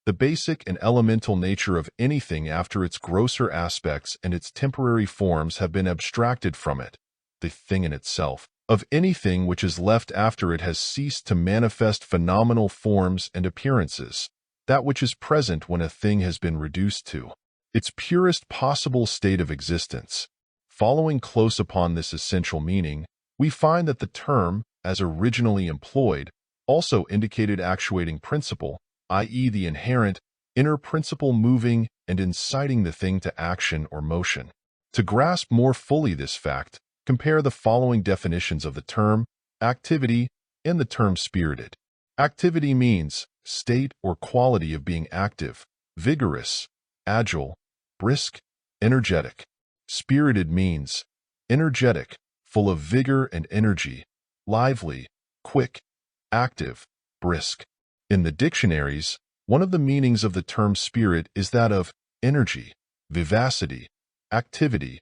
The basic and elemental nature of anything after its grosser aspects and its temporary forms have been abstracted from it, the thing in itself, of anything which is left after it has ceased to manifest phenomenal forms and appearances, that which is present when a thing has been reduced to its purest possible state of existence. Following close upon this essential meaning, we find that the term, as originally employed, also indicated actuating principle, i.e. the inherent, inner principle moving and inciting the thing to action or motion. To grasp more fully this fact, compare the following definitions of the term activity and the term spirited. Activity means state or quality of being active, vigorous, agile, brisk, energetic. Spirited means energetic, full of vigor and energy, lively, quick, active, brisk. In the dictionaries, one of the meanings of the term spirit is that of energy, vivacity, activity,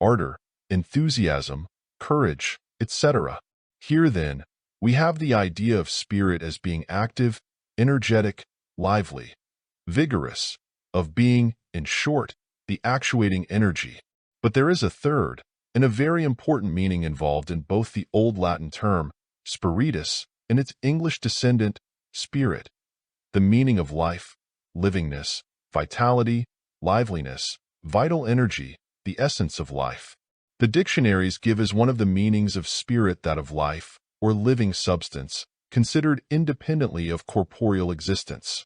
ardor, enthusiasm, courage, etc. Here, then, we have the idea of spirit as being active, energetic, lively, vigorous, of being, in short, the actuating energy. But there is a third, and a very important meaning involved in both the Old Latin term, spiritus, and its English descendant, spirit. The meaning of life, livingness, vitality, liveliness, vital energy, the essence of life. The dictionaries give as one of the meanings of spirit that of life, or living substance, considered independently of corporeal existence,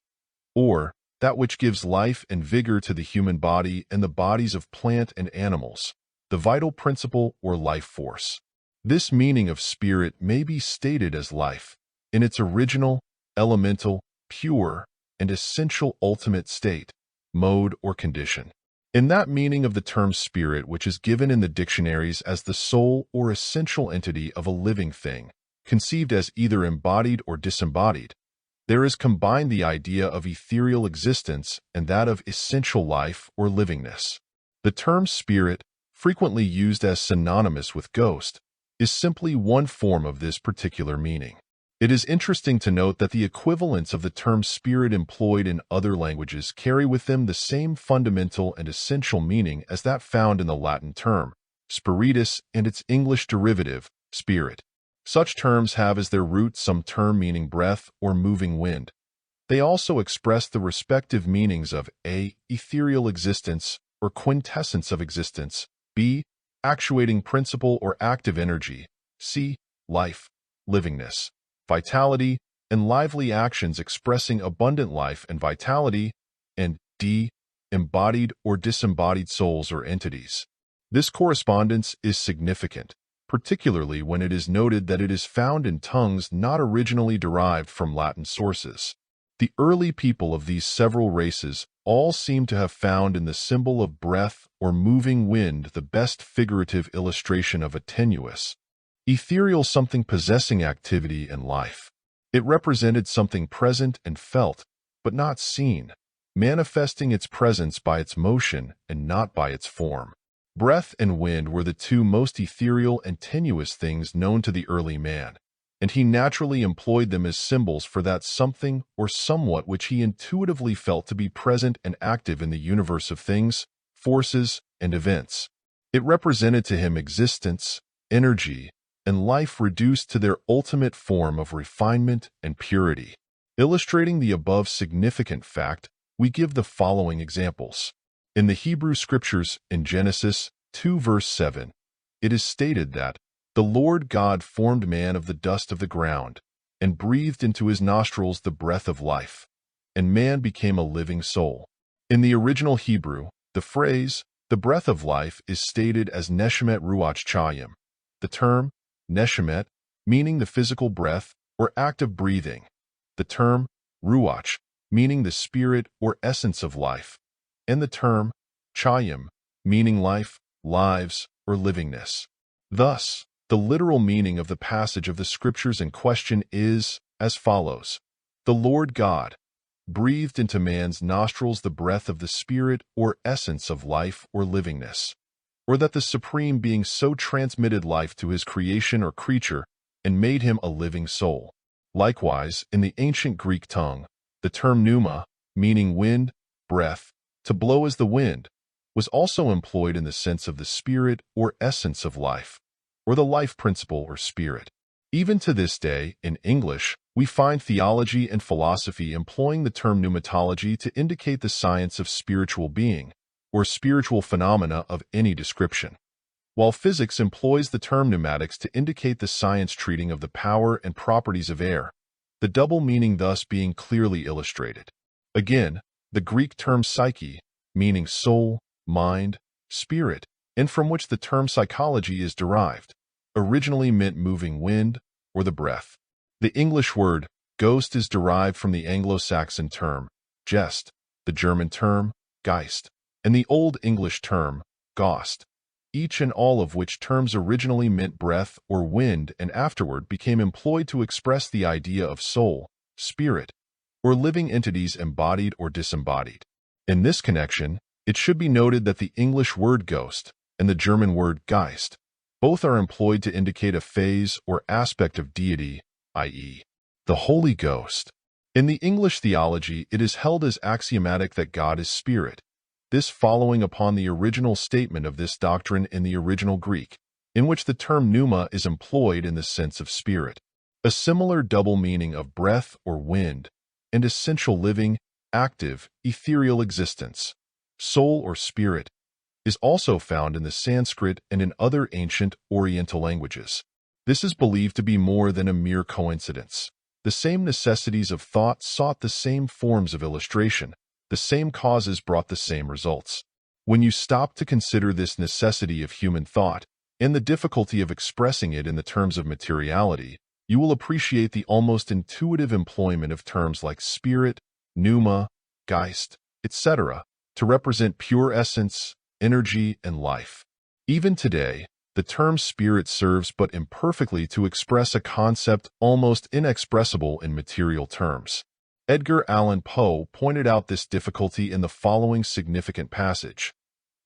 or that which gives life and vigor to the human body and the bodies of plant and animals, the vital principle or life force. This meaning of spirit may be stated as life, in its original, elemental, pure, and essential ultimate state, mode, or condition. In that meaning of the term spirit, which is given in the dictionaries as the soul or essential entity of a living thing, conceived as either embodied or disembodied, there is combined the idea of ethereal existence and that of essential life or livingness. The term spirit, frequently used as synonymous with ghost, is simply one form of this particular meaning. It is interesting to note that the equivalents of the term spirit employed in other languages carry with them the same fundamental and essential meaning as that found in the Latin term, spiritus, and its English derivative, spirit. Such terms have as their root some term meaning breath or moving wind. They also express the respective meanings of a. Ethereal existence or quintessence of existence, b. Actuating principle or active energy, c. Life, livingness, vitality, and lively actions expressing abundant life and vitality, and d. Embodied or disembodied souls or entities. This correspondence is significant, particularly when it is noted that it is found in tongues not originally derived from Latin sources. The early people of these several races all seem to have found in the symbol of breath or moving wind the best figurative illustration of a tenuous, ethereal something possessing activity and life. It represented something present and felt, but not seen, manifesting its presence by its motion and not by its form. Breath and wind were the two most ethereal and tenuous things known to the early man, and he naturally employed them as symbols for that something or somewhat which he intuitively felt to be present and active in the universe of things, forces, and events. It represented to him existence, energy, and life reduced to their ultimate form of refinement and purity. Illustrating the above significant fact, we give the following examples. In the Hebrew Scriptures, in Genesis 2 verse 7, it is stated that the Lord God formed man of the dust of the ground, and breathed into his nostrils the breath of life, and man became a living soul. In the original Hebrew, the phrase, the breath of life, is stated as neshemet ruach chayim. The term, neshemet, meaning the physical breath or act of breathing. The term, ruach, meaning the spirit or essence of life. And the term, chayim, meaning life, lives, or livingness. Thus, the literal meaning of the passage of the Scriptures in question is as follows. The Lord God breathed into man's nostrils the breath of the spirit or essence of life or livingness, or that the Supreme Being so transmitted life to his creation or creature and made him a living soul. Likewise, in the ancient Greek tongue, the term pneuma, meaning wind, breath, to blow as the wind, was also employed in the sense of the spirit or essence of life, or the life principle or spirit. Even to this day, in English, we find theology and philosophy employing the term pneumatology to indicate the science of spiritual being, or spiritual phenomena of any description, while physics employs the term pneumatics to indicate the science treating of the power and properties of air, the double meaning thus being clearly illustrated. Again, the Greek term psyche, meaning soul, mind, spirit, and from which the term psychology is derived, originally meant moving wind or the breath. The English word ghost is derived from the Anglo-Saxon term Geist, the German term Geist, and the Old English term Ghost, each and all of which terms originally meant breath or wind and afterward became employed to express the idea of soul, spirit, or living entities embodied or disembodied. In this connection, it should be noted that the English word ghost and the German word Geist both are employed to indicate a phase or aspect of deity, i.e., the Holy Ghost. In the English theology, it is held as axiomatic that God is spirit, this following upon the original statement of this doctrine in the original Greek, in which the term pneuma is employed in the sense of spirit. A similar double meaning of breath or wind and essential living, active, ethereal existence, soul or spirit, is also found in the Sanskrit and in other ancient Oriental languages. This is believed to be more than a mere coincidence. The same necessities of thought sought the same forms of illustration. The same causes brought the same results. When you stop to consider this necessity of human thought and the difficulty of expressing it in the terms of materiality, you will appreciate the almost intuitive employment of terms like spirit, pneuma, Geist, etc., to represent pure essence, energy, and life. Even today, the term spirit serves but imperfectly to express a concept almost inexpressible in material terms. Edgar Allan Poe pointed out this difficulty in the following significant passage.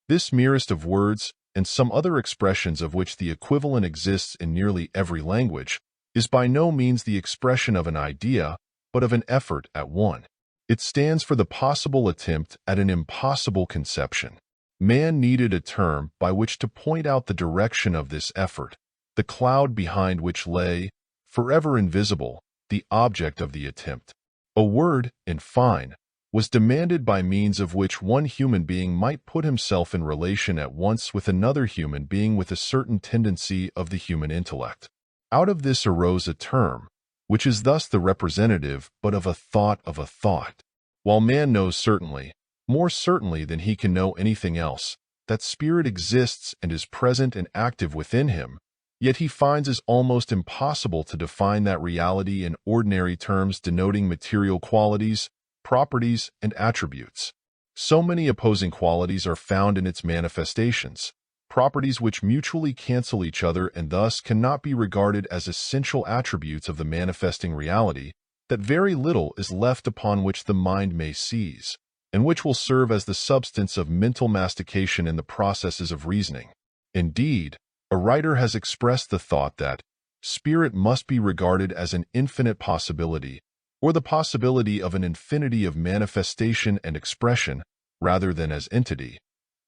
This merest of words, and some other expressions of which the equivalent exists in nearly every language, is by no means the expression of an idea, but of an effort at one. It stands for the possible attempt at an impossible conception. Man needed a term by which to point out the direction of this effort, the cloud behind which lay, forever invisible, the object of the attempt. A word, in fine, was demanded by means of which one human being might put himself in relation at once with another human being with a certain tendency of the human intellect. Out of this arose a term, which is thus the representative but of a thought, while man knows certainly, more certainly than he can know anything else, that spirit exists and is present and active within him, yet he finds it almost impossible to define that reality in ordinary terms denoting material qualities, properties, and attributes. So many opposing qualities are found in its manifestations, properties which mutually cancel each other and thus cannot be regarded as essential attributes of the manifesting reality, that very little is left upon which the mind may seize, and which will serve as the substance of mental mastication in the processes of reasoning. Indeed, a writer has expressed the thought that spirit must be regarded as an infinite possibility, or the possibility of an infinity of manifestation and expression, rather than as entity,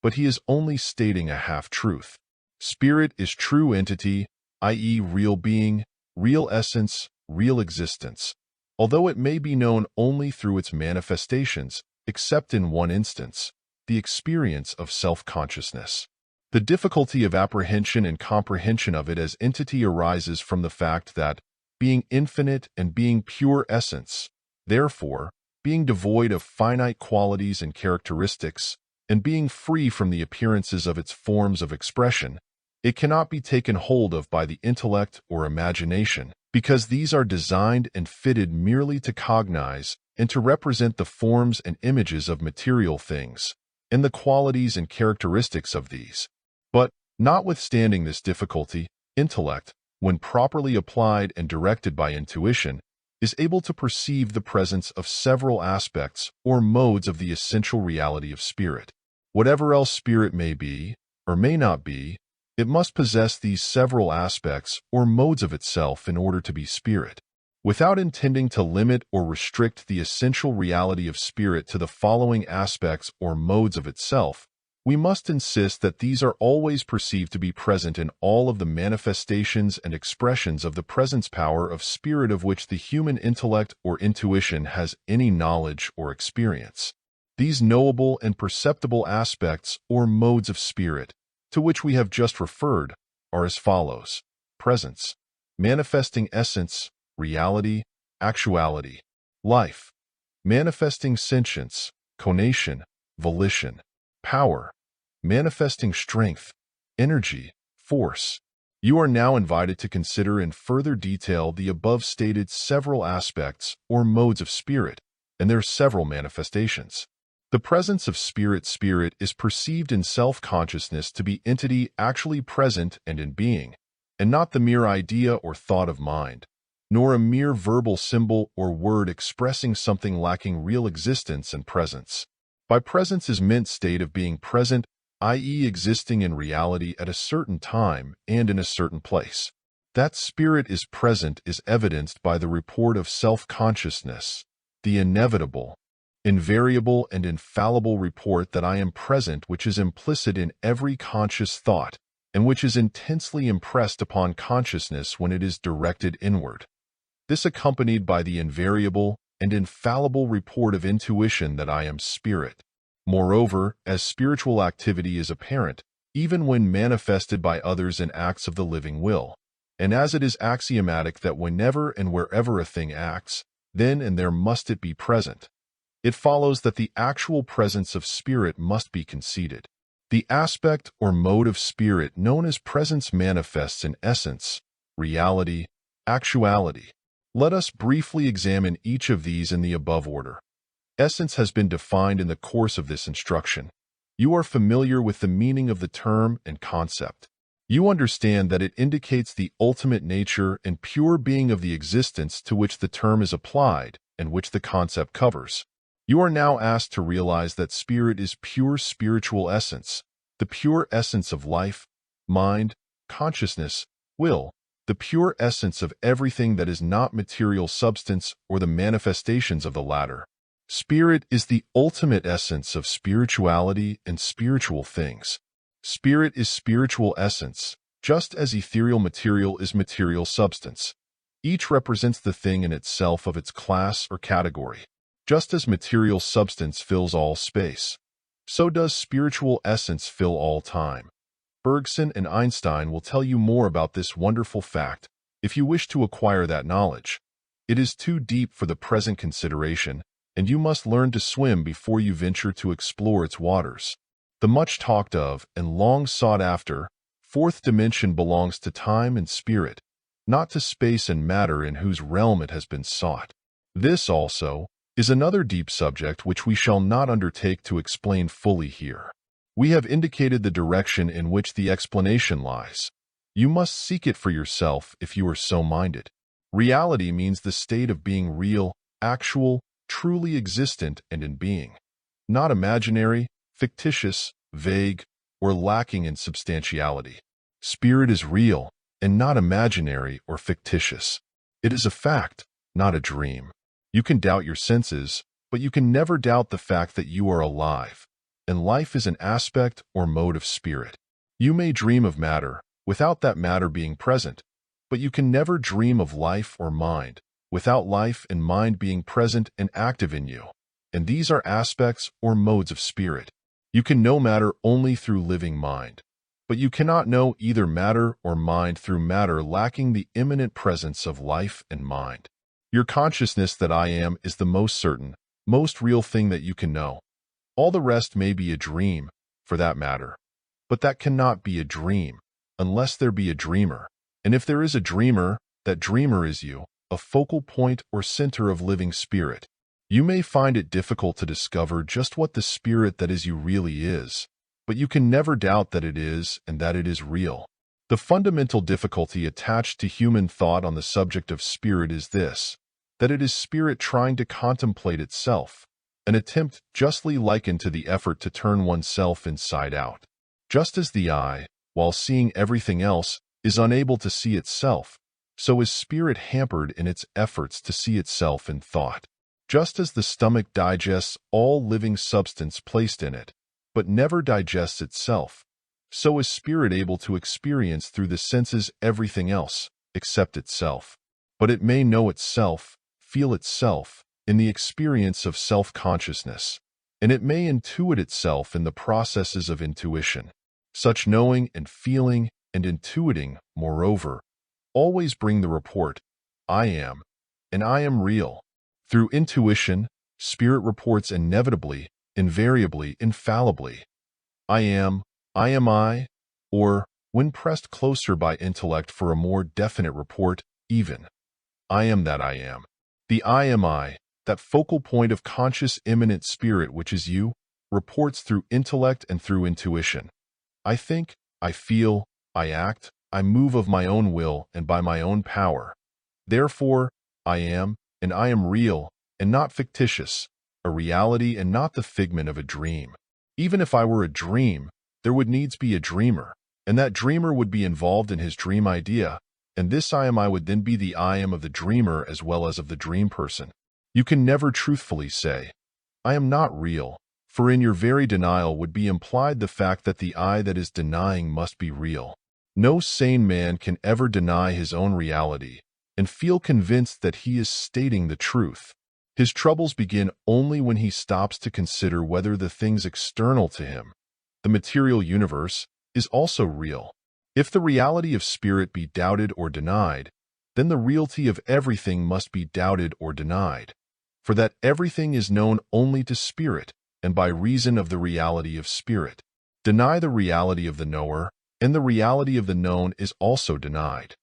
but he is only stating a half-truth. Spirit is true entity, i.e. real being, real essence, real existence, although it may be known only through its manifestations, except in one instance, the experience of self-consciousness. The difficulty of apprehension and comprehension of it as entity arises from the fact that, being infinite and being pure essence, therefore, being devoid of finite qualities and characteristics, and being free from the appearances of its forms of expression, it cannot be taken hold of by the intellect or imagination, because these are designed and fitted merely to cognize and to represent the forms and images of material things, and the qualities and characteristics of these. But, notwithstanding this difficulty, intellect, when properly applied and directed by intuition, is able to perceive the presence of several aspects or modes of the essential reality of spirit. Whatever else spirit may be, or may not be, it must possess these several aspects or modes of itself in order to be spirit. Without intending to limit or restrict the essential reality of spirit to the following aspects or modes of itself, we must insist that these are always perceived to be present in all of the manifestations and expressions of the presence power of spirit of which the human intellect or intuition has any knowledge or experience. These knowable and perceptible aspects or modes of spirit, to which we have just referred, are as follows: presence, manifesting essence, reality, actuality, life, manifesting sentience, conation, volition, power, manifesting strength, energy, force. You are now invited to consider in further detail the above stated several aspects or modes of spirit and their several manifestations. The presence of spirit is perceived in self-consciousness to be entity actually present and in being, and not the mere idea or thought of mind, nor a mere verbal symbol or word expressing something lacking real existence and presence. By presence is meant state of being present, i.e. existing in reality at a certain time and in a certain place. That spirit is present is evidenced by the report of self-consciousness, the inevitable, invariable and infallible report that I am present, which is implicit in every conscious thought, and which is intensely impressed upon consciousness when it is directed inward. This accompanied by the invariable and infallible report of intuition that I am spirit. Moreover, as spiritual activity is apparent, even when manifested by others in acts of the living will, and as it is axiomatic that whenever and wherever a thing acts, then and there must it be present, it follows that the actual presence of spirit must be conceded. The aspect or mode of spirit known as presence manifests in essence, reality, actuality. Let us briefly examine each of these in the above order. Essence has been defined in the course of this instruction. You are familiar with the meaning of the term and concept. You understand that it indicates the ultimate nature and pure being of the existence to which the term is applied and which the concept covers. You are now asked to realize that spirit is pure spiritual essence, the pure essence of life, mind, consciousness, will, the pure essence of everything that is not material substance or the manifestations of the latter. Spirit is the ultimate essence of spirituality and spiritual things. Spirit is spiritual essence, just as ethereal material is material substance. Each represents the thing in itself of its class or category. Just as material substance fills all space, so does spiritual essence fill all time. Bergson and Einstein will tell you more about this wonderful fact if you wish to acquire that knowledge. It is too deep for the present consideration, and you must learn to swim before you venture to explore its waters. The much talked of and long sought after fourth dimension belongs to time and spirit, not to space and matter in whose realm it has been sought. This also is another deep subject which we shall not undertake to explain fully here. We have indicated the direction in which the explanation lies. You must seek it for yourself if you are so minded. Reality means the state of being real, actual, truly existent and in being, not imaginary, fictitious, vague, or lacking in substantiality. Spirit is real and not imaginary or fictitious. It is a fact, not a dream. You can doubt your senses, but you can never doubt the fact that you are alive, and life is an aspect or mode of spirit. You may dream of matter without that matter being present, but you can never dream of life or mind without life and mind being present and active in you, and these are aspects or modes of spirit. You can know matter only through living mind, but you cannot know either matter or mind through matter lacking the immanent presence of life and mind. Your consciousness that I am is the most certain, most real thing that you can know. All the rest may be a dream, for that matter, but that cannot be a dream unless there be a dreamer, and if there is a dreamer, that dreamer is you, a focal point or center of living spirit. You may find it difficult to discover just what the spirit that is you really is, but you can never doubt that it is and that it is real. The fundamental difficulty attached to human thought on the subject of spirit is this, that it is spirit trying to contemplate itself, an attempt justly likened to the effort to turn oneself inside out. Just as the eye, while seeing everything else, is unable to see itself, so is spirit hampered in its efforts to see itself in thought. Just as the stomach digests all living substance placed in it, but never digests itself, so is spirit able to experience through the senses everything else, except itself. But it may know itself, feel itself, in the experience of self-consciousness, and it may intuit itself in the processes of intuition. Such knowing and feeling and intuiting, moreover, always bring the report, I am, and I am real. Through intuition, spirit reports inevitably, invariably, infallibly, I am I, or, when pressed closer by intellect for a more definite report, even, I am that I am. The I am I, that focal point of conscious immanent spirit which is you, reports through intellect and through intuition. I think, I feel, I act, I move of my own will and by my own power. Therefore, I am, and I am real, and not fictitious, a reality and not the figment of a dream. Even if I were a dream, there would needs be a dreamer, and that dreamer would be involved in his dream idea, and this I am I would then be the I am of the dreamer as well as of the dream person. You can never truthfully say, I am not real, for in your very denial would be implied the fact that the I that is denying must be real. No sane man can ever deny his own reality and feel convinced that he is stating the truth. His troubles begin only when he stops to consider whether the things external to him, the material universe, is also real. If the reality of spirit be doubted or denied, then the reality of everything must be doubted or denied, for that everything is known only to spirit, and by reason of the reality of spirit. Deny the reality of the knower, and the reality of the known is also denied.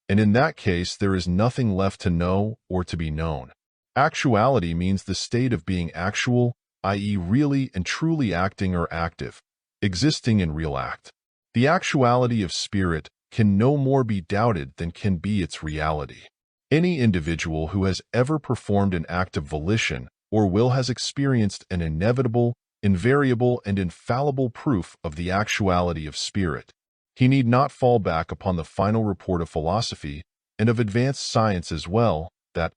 And in that case there is nothing left to know or to be known. Actuality means the state of being actual, i.e. really and truly acting or active, existing in real act. The actuality of spirit can no more be doubted than can be its reality. Any individual who has ever performed an act of volition or will has experienced an inevitable, invariable, and infallible proof of the actuality of spirit. He need not fall back upon the final report of philosophy and of advanced science as well, that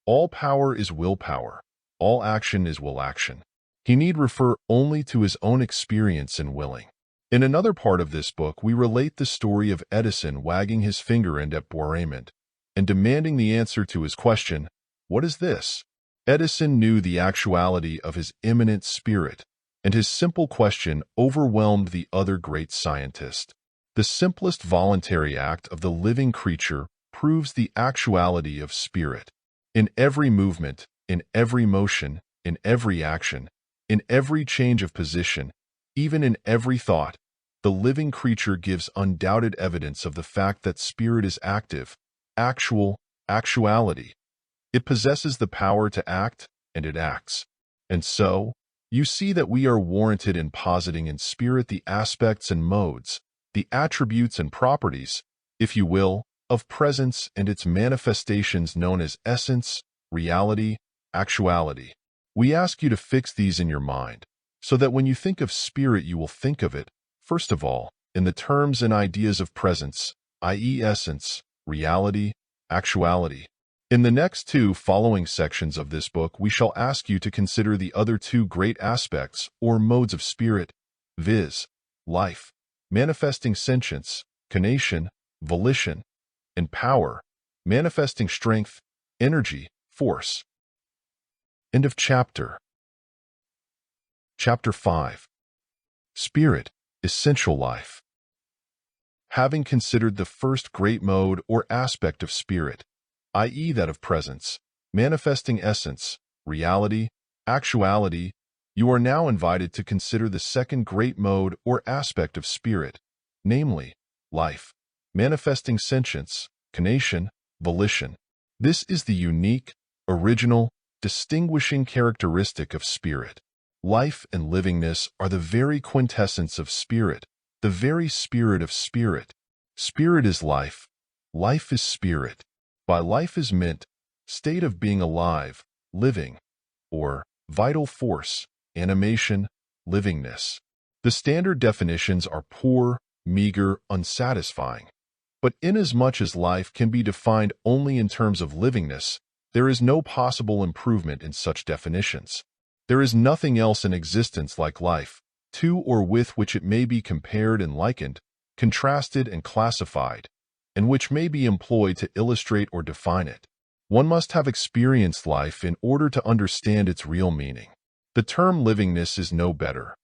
all power is willpower, all action is will action. He need refer only to his own experience in willing. In another part of this book, we relate the story of Edison wagging his finger at Raymond and demanding the answer to his question, what is this? Edison knew the actuality of his immanent spirit, and his simple question overwhelmed the other great scientist. The simplest voluntary act of the living creature proves the actuality of spirit. In every movement, in every motion, in every action, in every change of position, even in every thought, the living creature gives undoubted evidence of the fact that spirit is active, actuality. It possesses the power to act, and it acts. And so, you see that we are warranted in positing in spirit the aspects and modes, the attributes and properties, if you will, of presence and its manifestations known as essence, reality, actuality. We ask you to fix these in your mind, so that when you think of spirit you will think of it, first of all, in the terms and ideas of presence, i.e. essence, reality, actuality. In the next two following sections of this book, we shall ask you to consider the other two great aspects or modes of spirit, viz., life, manifesting sentience, conation, volition, and power, manifesting strength, energy, force. End of chapter. Chapter 5. Spirit, Essential Life. Having considered the first great mode or aspect of spirit, i.e. that of presence, manifesting essence, reality, actuality, you are now invited to consider the second great mode or aspect of spirit, namely, life, manifesting sentience, conation, volition. This is the unique, original, distinguishing characteristic of spirit. Life and livingness are the very quintessence of spirit, the very spirit of spirit. Spirit is life. Life is spirit. By life is meant, state of being alive, living, or vital force, animation, livingness. The standard definitions are poor, meager, unsatisfying. But inasmuch as life can be defined only in terms of livingness, there is no possible improvement in such definitions. There is nothing else in existence like life, to or with which it may be compared and likened, contrasted and classified, and which may be employed to illustrate or define it. One must have experienced life in order to understand its real meaning. The term livingness is no better.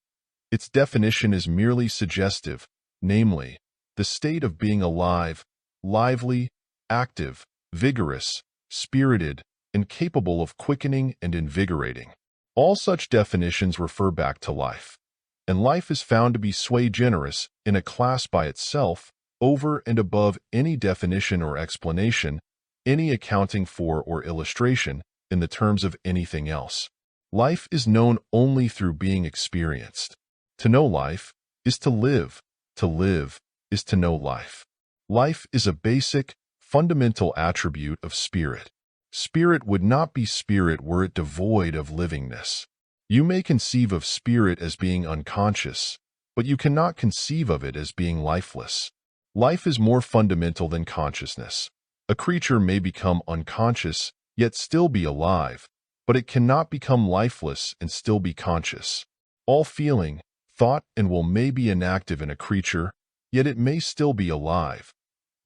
Its definition is merely suggestive, namely, the state of being alive, lively, active, vigorous, spirited, and capable of quickening and invigorating. All such definitions refer back to life, and life is found to be sui generis in a class by itself, over and above any definition or explanation, any accounting for or illustration in the terms of anything else. Life is known only through being experienced. To know life is to live. To live is to know life. Life is a basic, fundamental attribute of spirit. Spirit would not be spirit were it devoid of livingness. You may conceive of spirit as being unconscious, but you cannot conceive of it as being lifeless. Life is more fundamental than consciousness. A creature may become unconscious, yet still be alive, but it cannot become lifeless and still be conscious. All feeling, thought, and will may be inactive in a creature, yet it may still be alive.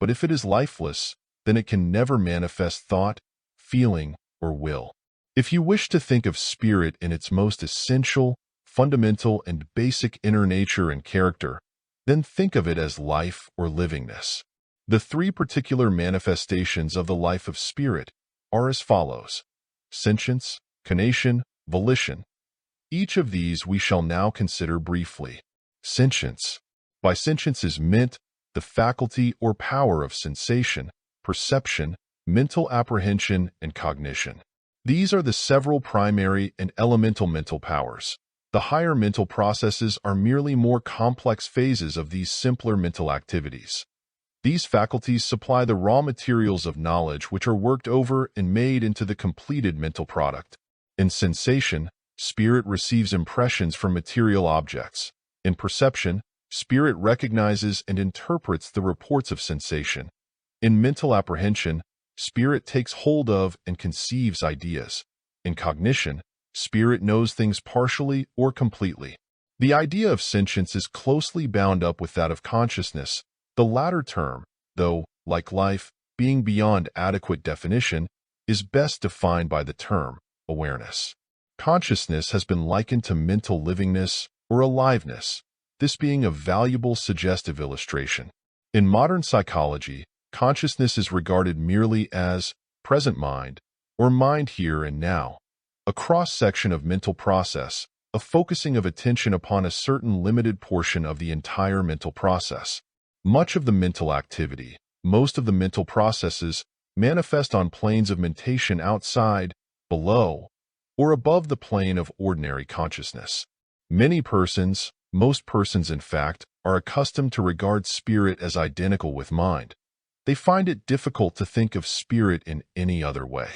But if it is lifeless, then it can never manifest thought, feeling, or will. If you wish to think of spirit in its most essential, fundamental, and basic inner nature and character, then think of it as life or livingness. The three particular manifestations of the life of spirit are as follows: sentience, conation, volition. Each of these we shall now consider briefly. Sentience. By sentience is meant the faculty or power of sensation, perception, mental apprehension, and cognition. These are the several primary and elemental mental powers. The higher mental processes are merely more complex phases of these simpler mental activities. These faculties supply the raw materials of knowledge which are worked over and made into the completed mental product. In sensation, spirit receives impressions from material objects. In perception, spirit recognizes and interprets the reports of sensation. In mental apprehension, spirit takes hold of and conceives ideas. In cognition, spirit knows things partially or completely. The idea of sentience is closely bound up with that of consciousness. The latter term, though, like life, being beyond adequate definition, is best defined by the term awareness. Consciousness has been likened to mental livingness or aliveness, this being a valuable suggestive illustration. In modern psychology, consciousness is regarded merely as present mind, or mind here and now, a cross-section of mental process, a focusing of attention upon a certain limited portion of the entire mental process. Much of the mental activity, most of the mental processes, manifest on planes of mentation outside, below, or above the plane of ordinary consciousness. Many persons, most persons in fact, are accustomed to regard spirit as identical with mind. They find it difficult to think of spirit in any other way.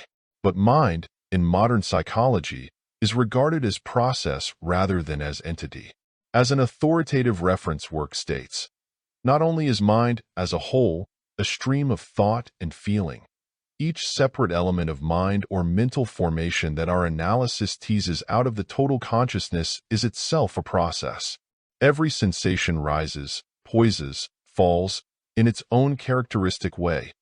But mind, in modern psychology, is regarded as process rather than as entity. As an authoritative reference work states, not only is mind, as a whole, a stream of thought and feeling. Each separate element of mind or mental formation that our analysis teases out of the total consciousness is itself a process. Every sensation rises, poises, falls, in its own characteristic way.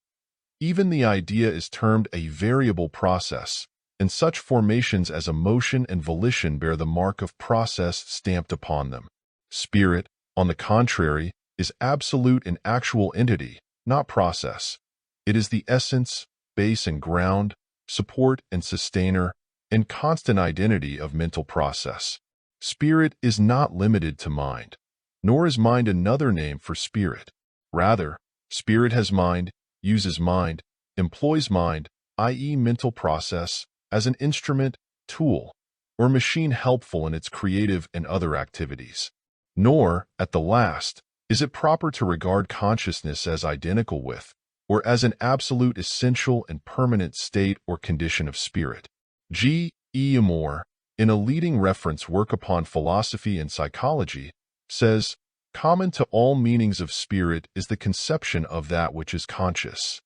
Even the idea is termed a variable process, and such formations as emotion and volition bear the mark of process stamped upon them. Spirit, on the contrary, is absolute and actual entity, not process. It is the essence, base and ground, support and sustainer, and constant identity of mental process. Spirit is not limited to mind, nor is mind another name for spirit. Rather, spirit has mind, uses mind, employs mind, i.e. mental process, as an instrument, tool, or machine helpful in its creative and other activities. Nor, at the last, is it proper to regard consciousness as identical with, or as an absolute essential and permanent state or condition of spirit. G. E. Moore, in a leading reference work upon philosophy and psychology, says, Common to all meanings of spirit is the conception of that which is conscious.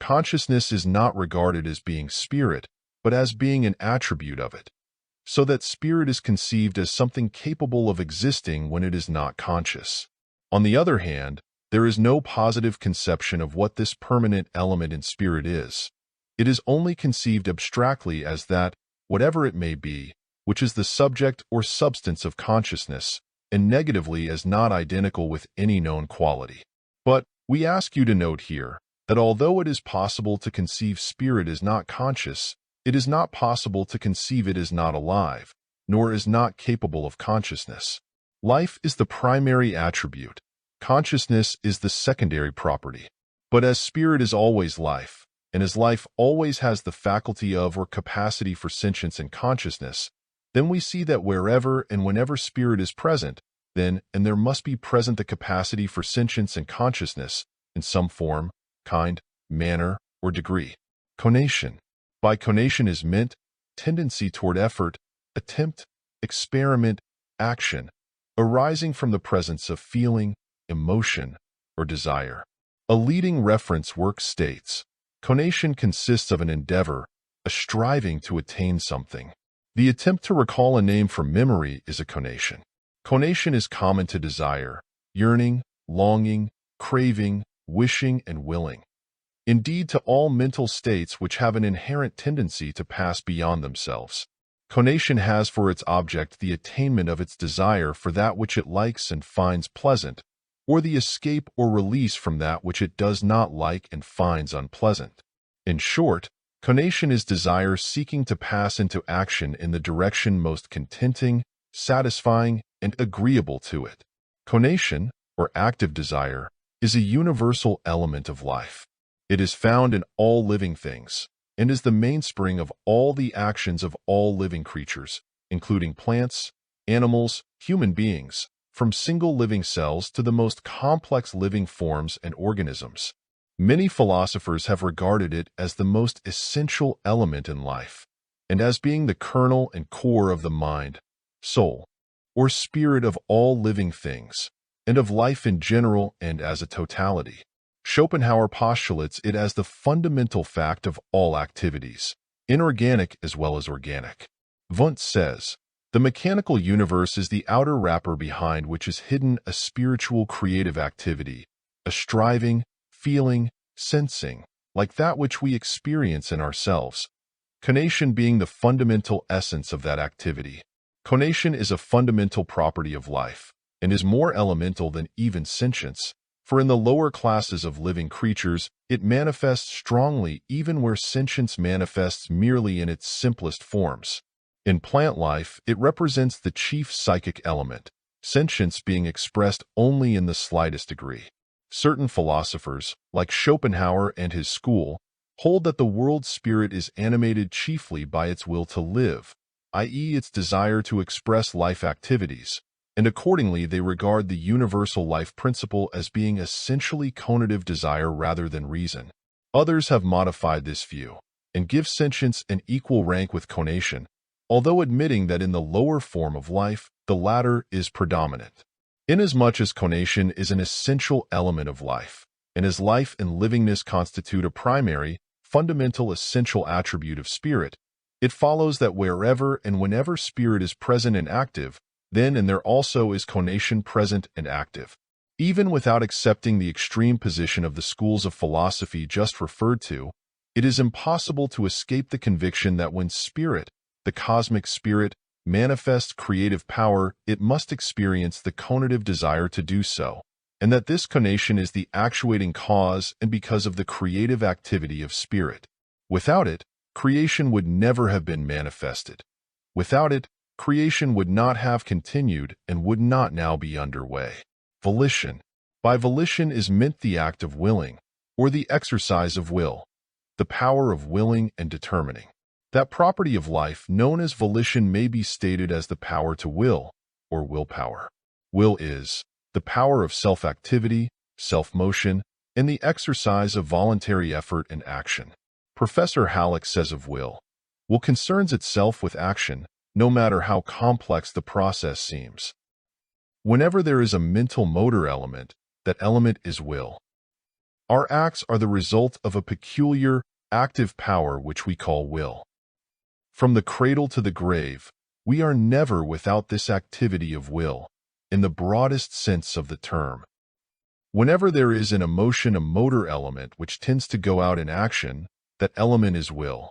Consciousness is not regarded as being spirit, but as being an attribute of it, so that spirit is conceived as something capable of existing when it is not conscious. On the other hand, there is no positive conception of what this permanent element in spirit is. It is only conceived abstractly as that, whatever it may be, which is the subject or substance of consciousness, and negatively as not identical with any known quality. But we ask you to note here that although it is possible to conceive spirit as not conscious, it is not possible to conceive it as not alive, nor as not capable of consciousness. Life is the primary attribute. Consciousness is the secondary property. But as spirit is always life, and as life always has the faculty of or capacity for sentience and consciousness, then we see that wherever and whenever spirit is present, then and there must be present the capacity for sentience and consciousness in some form, kind, manner, or degree. Conation. By conation is meant tendency toward effort, attempt, experiment, action, arising from the presence of feeling, emotion, or desire. A leading reference work states, conation consists of an endeavor, a striving to attain something. The attempt to recall a name from memory is a conation. Conation is common to desire, yearning, longing, craving, wishing, and willing. Indeed, to all mental states which have an inherent tendency to pass beyond themselves. Conation has for its object the attainment of its desire for that which it likes and finds pleasant, or the escape or release from that which it does not like and finds unpleasant. In short, conation is desire seeking to pass into action in the direction most contenting, satisfying, and agreeable to it. Conation, or active desire, is a universal element of life. It is found in all living things, and is the mainspring of all the actions of all living creatures, including plants, animals, human beings, from single living cells to the most complex living forms and organisms. Many philosophers have regarded it as the most essential element in life, and as being the kernel and core of the mind, soul, or spirit of all living things, and of life in general and as a totality. Schopenhauer postulates it as the fundamental fact of all activities, inorganic as well as organic. Wundt says, the mechanical universe is the outer wrapper behind which is hidden a spiritual creative activity, a striving, feeling, sensing, like that which we experience in ourselves, conation being the fundamental essence of that activity. Conation is a fundamental property of life, and is more elemental than even sentience, for in the lower classes of living creatures it manifests strongly even where sentience manifests merely in its simplest forms. In plant life, it represents the chief psychic element, sentience being expressed only in the slightest degree. Certain philosophers, like Schopenhauer and his school, hold that the world spirit is animated chiefly by its will to live, i.e. its desire to express life activities, and accordingly they regard the universal life principle as being essentially conative desire rather than reason. Others have modified this view, and give sentience an equal rank with conation, although admitting that in the lower form of life, the latter is predominant. Inasmuch as conation is an essential element of life, and as life and livingness constitute a primary, fundamental essential attribute of spirit, it follows that wherever and whenever spirit is present and active, then and there also is conation present and active. Even without accepting the extreme position of the schools of philosophy just referred to, it is impossible to escape the conviction that when spirit, the cosmic spirit, manifests creative power, it must experience the conative desire to do so, and that this conation is the actuating cause and because of the creative activity of spirit. Without it, creation would never have been manifested. Without it, creation would not have continued and would not now be underway. Volition. By volition is meant the act of willing, or the exercise of will, the power of willing and determining. That property of life known as volition may be stated as the power to will, or willpower. Will is the power of self-activity, self-motion, and the exercise of voluntary effort and action. Professor Halleck says of will concerns itself with action, no matter how complex the process seems. Whenever there is a mental motor element, that element is will. Our acts are the result of a peculiar, active power which we call will. From the cradle to the grave, we are never without this activity of will, in the broadest sense of the term. Whenever there is in a motion a motor element which tends to go out in action, that element is will.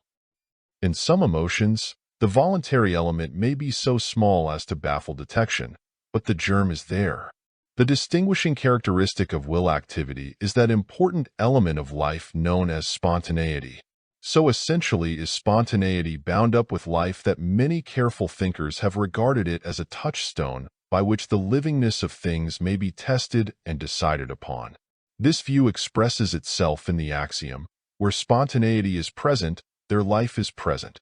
In some emotions, the voluntary element may be so small as to baffle detection, but the germ is there. The distinguishing characteristic of will activity is that important element of life known as spontaneity. So essentially is spontaneity bound up with life that many careful thinkers have regarded it as a touchstone by which the livingness of things may be tested and decided upon. This view expresses itself in the axiom, where spontaneity is present, their life is present.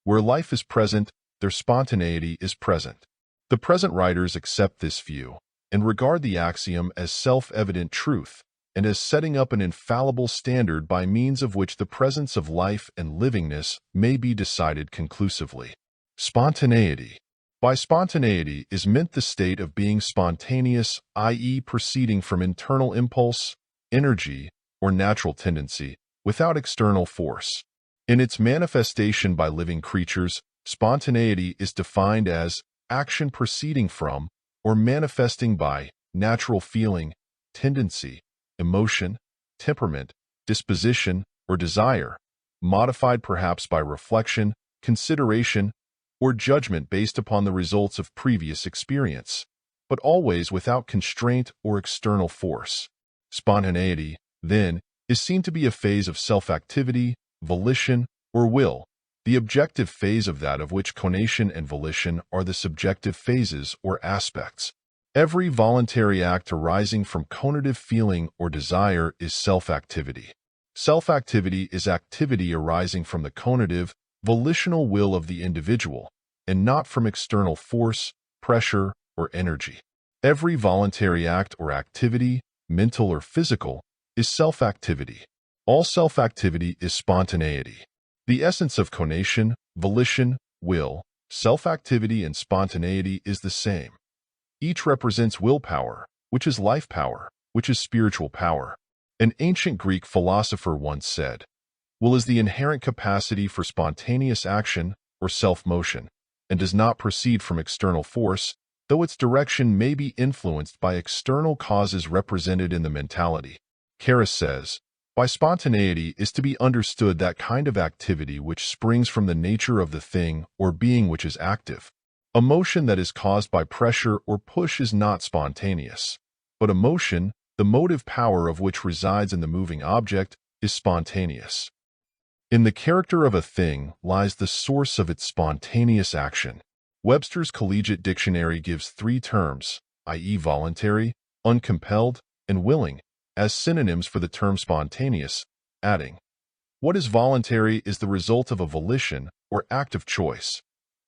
Where life is present, their spontaneity is present. The present writers accept this view and regard the axiom as self-evident truth and as setting up an infallible standard by means of which the presence of life and livingness may be decided conclusively. Spontaneity. By spontaneity is meant the state of being spontaneous, i.e. proceeding from internal impulse, energy, or natural tendency, without external force. In its manifestation by living creatures, spontaneity is defined as action proceeding from, or manifesting by, natural feeling, tendency, emotion, temperament, disposition, or desire, modified perhaps by reflection, consideration, or judgment based upon the results of previous experience, but always without constraint or external force. Spontaneity, then, is seen to be a phase of self-activity, volition, or will, the objective phase of that of which conation and volition are the subjective phases or aspects. Every voluntary act arising from conative feeling or desire is self-activity. Self-activity is activity arising from the conative, volitional will of the individual, and not from external force, pressure, or energy. Every voluntary act or activity, mental or physical, is self-activity. All self-activity is spontaneity. The essence of conation, volition, will, self-activity, and spontaneity is the same. Each represents willpower, which is life power, which is spiritual power. An ancient Greek philosopher once said, "Will is the inherent capacity for spontaneous action or self-motion, and does not proceed from external force, though its direction may be influenced by external causes represented in the mentality." Karras says, "By spontaneity is to be understood that kind of activity which springs from the nature of the thing or being which is active. A motion that is caused by pressure or push is not spontaneous, but a motion, the motive power of which resides in the moving object, is spontaneous. In the character of a thing lies the source of its spontaneous action." Webster's Collegiate Dictionary gives 3 terms, i.e. voluntary, uncompelled, and willing, as synonyms for the term spontaneous, adding, "What is voluntary is the result of a volition or act of choice.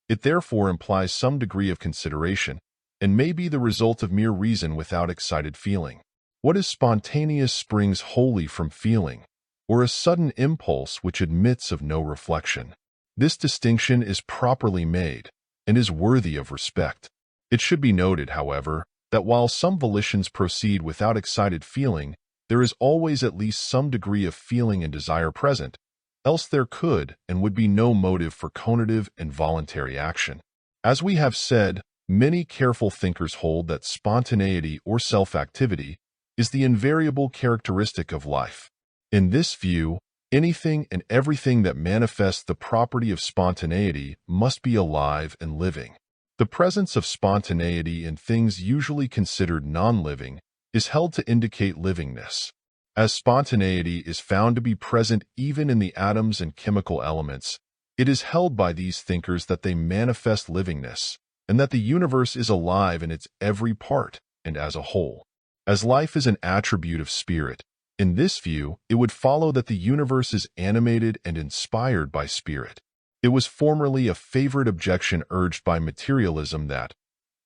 It therefore implies some degree of consideration, and may be the result of mere reason without excited feeling. What is spontaneous springs wholly from feeling, or a sudden impulse which admits of no reflection. This distinction is properly made, and is worthy of respect. It should be noted, however, that while some volitions proceed without excited feeling, there is always at least some degree of feeling and desire present, else there could and would be no motive for conative and voluntary action. As we have said, many careful thinkers hold that spontaneity or self-activity is the invariable characteristic of life. In this view, anything and everything that manifests the property of spontaneity must be alive and living. The presence of spontaneity in things usually considered non-living is held to indicate livingness. As spontaneity is found to be present even in the atoms and chemical elements, it is held by these thinkers that they manifest livingness, and that the universe is alive in its every part and as a whole. As life is an attribute of spirit, in this view, it would follow that the universe is animated and inspired by spirit. It was formerly a favorite objection urged by materialism that,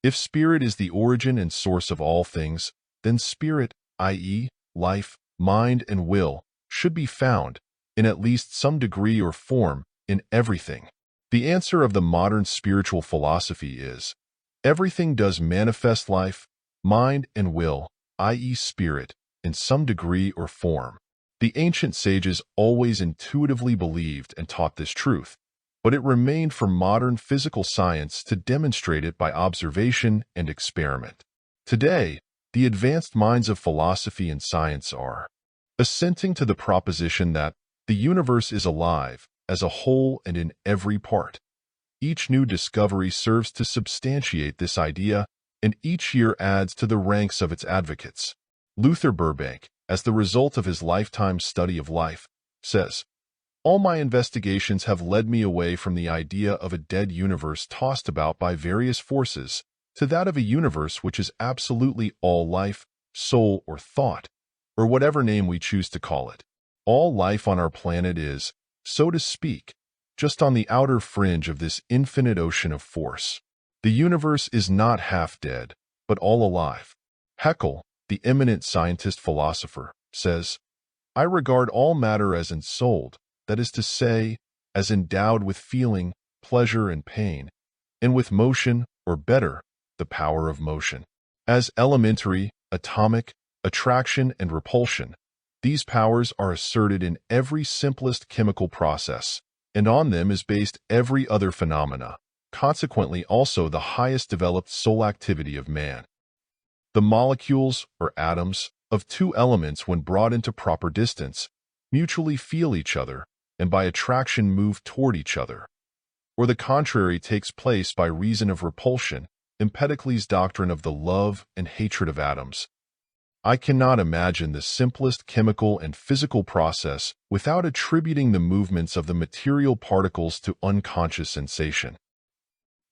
if spirit is the origin and source of all things, then spirit, i.e., life, mind, and will, should be found, in at least some degree or form, in everything. The answer of the modern spiritual philosophy is, everything does manifest life, mind and will, i.e. spirit, in some degree or form. The ancient sages always intuitively believed and taught this truth, but it remained for modern physical science to demonstrate it by observation and experiment. Today, the advanced minds of philosophy and science are assenting to the proposition that the universe is alive as a whole and in every part. Each new discovery serves to substantiate this idea, and each year adds to the ranks of its advocates. Luther Burbank, as the result of his lifetime study of life, says, "All my investigations have led me away from the idea of a dead universe tossed about by various forces to that of a universe which is absolutely all life, soul, or thought, or whatever name we choose to call it. All life on our planet is, so to speak, just on the outer fringe of this infinite ocean of force. The universe is not half dead, but all alive." Haeckel, the eminent scientist-philosopher, says, "I regard all matter as ensouled, that is to say, as endowed with feeling, pleasure, and pain, and with motion, or better, the power of motion. As elementary, atomic, attraction, and repulsion, these powers are asserted in every simplest chemical process, and on them is based every other phenomena, consequently also the highest developed soul activity of man. The molecules, or atoms, of two elements when brought into proper distance, mutually feel each other, and by attraction move toward each other. Or the contrary takes place by reason of repulsion, Empedocles' doctrine of the love and hatred of atoms. I cannot imagine the simplest chemical and physical process without attributing the movements of the material particles to unconscious sensation.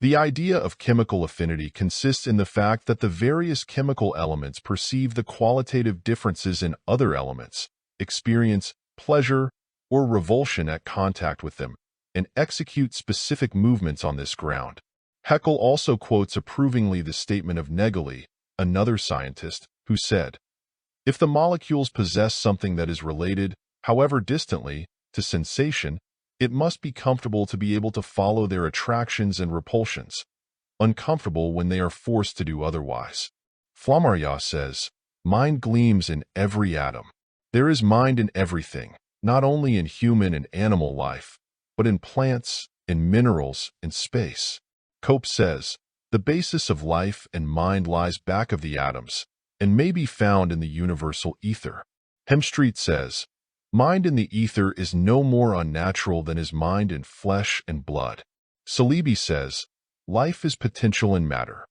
The idea of chemical affinity consists in the fact that the various chemical elements perceive the qualitative differences in other elements, experience pleasure or revulsion at contact with them, and execute specific movements on this ground. Haeckel also quotes approvingly the statement of Nägeli, another scientist, who said, "If the molecules possess something that is related, however distantly, to sensation, it must be comfortable to be able to follow their attractions and repulsions, uncomfortable when they are forced to do otherwise." Flammarion says, "Mind gleams in every atom. There is mind in everything, not only in human and animal life, but in plants, in minerals, in space." Cope says, "The basis of life and mind lies back of the atoms, and may be found in the universal ether." Hemstreet says, "Mind in the ether is no more unnatural than is mind in flesh and blood." Saleeby says, "Life is potential in matter.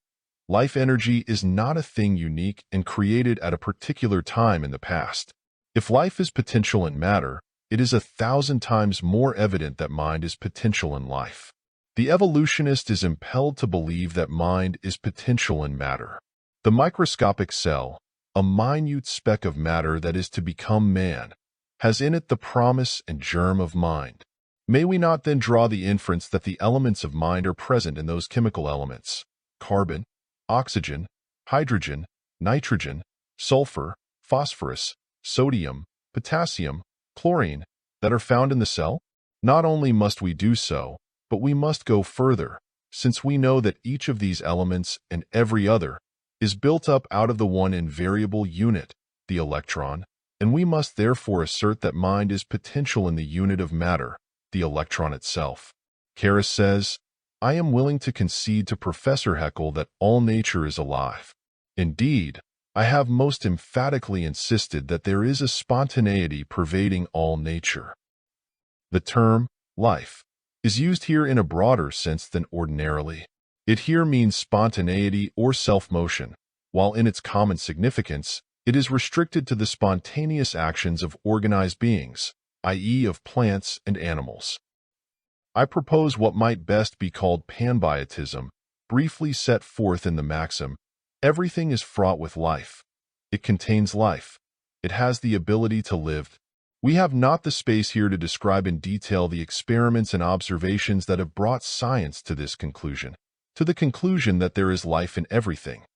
Life energy is not a thing unique and created at a particular time in the past. If life is potential in matter, it is 1,000 times more evident that mind is potential in life. The evolutionist is impelled to believe that mind is potential in matter. The microscopic cell, a minute speck of matter that is to become man, has in it the promise and germ of mind. May we not then draw the inference that the elements of mind are present in those chemical elements, carbon, oxygen, hydrogen, nitrogen, sulfur, phosphorus, sodium, potassium, chlorine, that are found in the cell? Not only must we do so, but we must go further, since we know that each of these elements and every other is built up out of the one invariable unit, the electron, and we must therefore assert that mind is potential in the unit of matter, the electron itself." Karras says, "I am willing to concede to Professor Haeckel that all nature is alive. Indeed, I have most emphatically insisted that there is a spontaneity pervading all nature." The term life is used here in a broader sense than ordinarily. It here means spontaneity or self-motion, while in its common significance, it is restricted to the spontaneous actions of organized beings, i.e. of plants and animals. I propose what might best be called panbiotism, briefly set forth in the maxim, "Everything is fraught with life. It contains life. It has the ability to live." We have not the space here to describe in detail the experiments and observations that have brought science to this conclusion, to the conclusion that there is life in everything.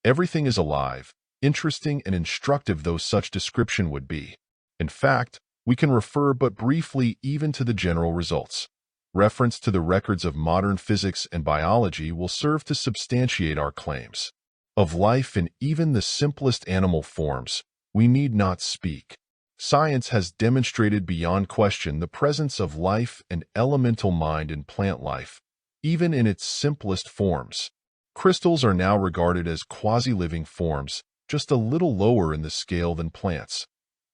Everything is alive, interesting and instructive though such description would be. In fact, we can refer but briefly even to the general results. Reference to the records of modern physics and biology will serve to substantiate our claims. Of life in even the simplest animal forms, we need not speak. Science has demonstrated beyond question the presence of life and elemental mind in plant life, even in its simplest forms. Crystals are now regarded as quasi-living forms, just a little lower in the scale than plants.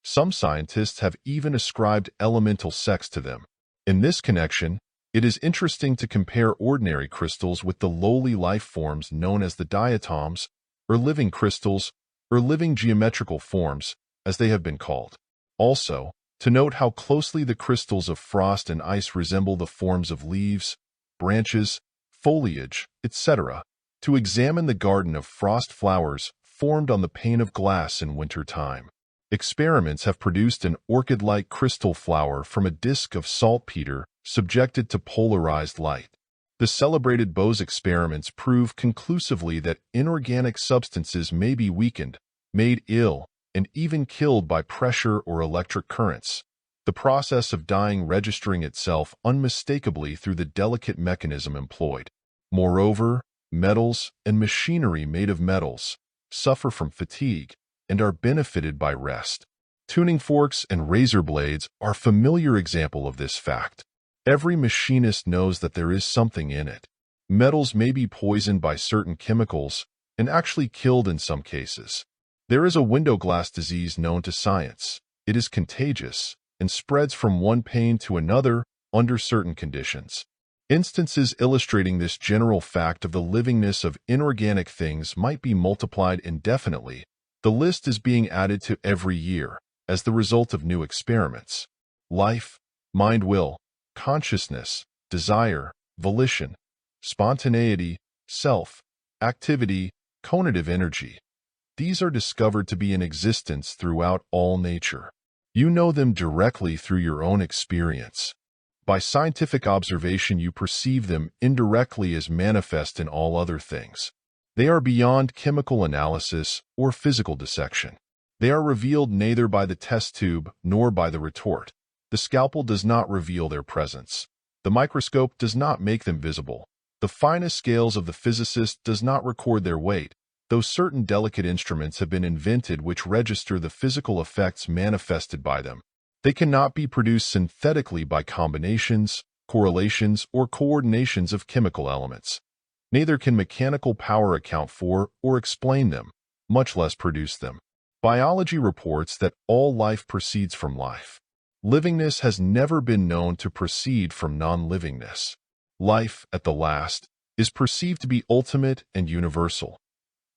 Some scientists have even ascribed elemental sex to them. In this connection, it is interesting to compare ordinary crystals with the lowly life forms known as the diatoms, or living crystals, or living geometrical forms, as they have been called. Also, to note how closely the crystals of frost and ice resemble the forms of leaves, branches, foliage, etc., to examine the garden of frost flowers formed on the pane of glass in winter time. Experiments have produced an orchid-like crystal flower from a disk of saltpeter subjected to polarized light. The celebrated Bose experiments prove conclusively that inorganic substances may be weakened, made ill, and even killed by pressure or electric currents, the process of dying registering itself unmistakably through the delicate mechanism employed. Moreover, metals and machinery made of metals suffer from fatigue and are benefited by rest. Tuning forks and razor blades are a familiar example of this fact. Every machinist knows that there is something in it. Metals may be poisoned by certain chemicals and actually killed in some cases. There is a window glass disease known to science. It is contagious and spreads from one pane to another under certain conditions. Instances illustrating this general fact of the livingness of inorganic things might be multiplied indefinitely. The list is being added to every year as the result of new experiments. Life, mind-will, consciousness, desire, volition, spontaneity, self, activity, conative energy. These are discovered to be in existence throughout all nature. You know them directly through your own experience. By scientific observation, you perceive them indirectly as manifest in all other things. They are beyond chemical analysis or physical dissection. They are revealed neither by the test tube nor by the retort. The scalpel does not reveal their presence. The microscope does not make them visible. The finest scales of the physicist does not record their weight, though certain delicate instruments have been invented which register the physical effects manifested by them. They cannot be produced synthetically by combinations, correlations, or coordinations of chemical elements. Neither can mechanical power account for or explain them, much less produce them. Biology reports that all life proceeds from life. Livingness has never been known to proceed from non-livingness. Life, at the last, is perceived to be ultimate and universal.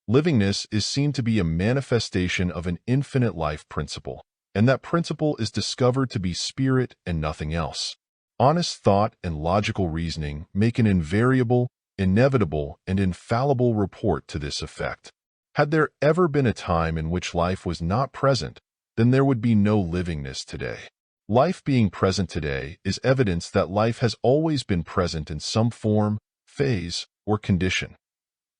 Livingness is seen to be a manifestation of an infinite life principle, and that principle is discovered to be spirit and nothing else. Honest thought and logical reasoning make an invariable, inevitable, and infallible report to this effect. Had there ever been a time in which life was not present, then there would be no livingness today. Life being present today is evidence that life has always been present in some form, phase, or condition.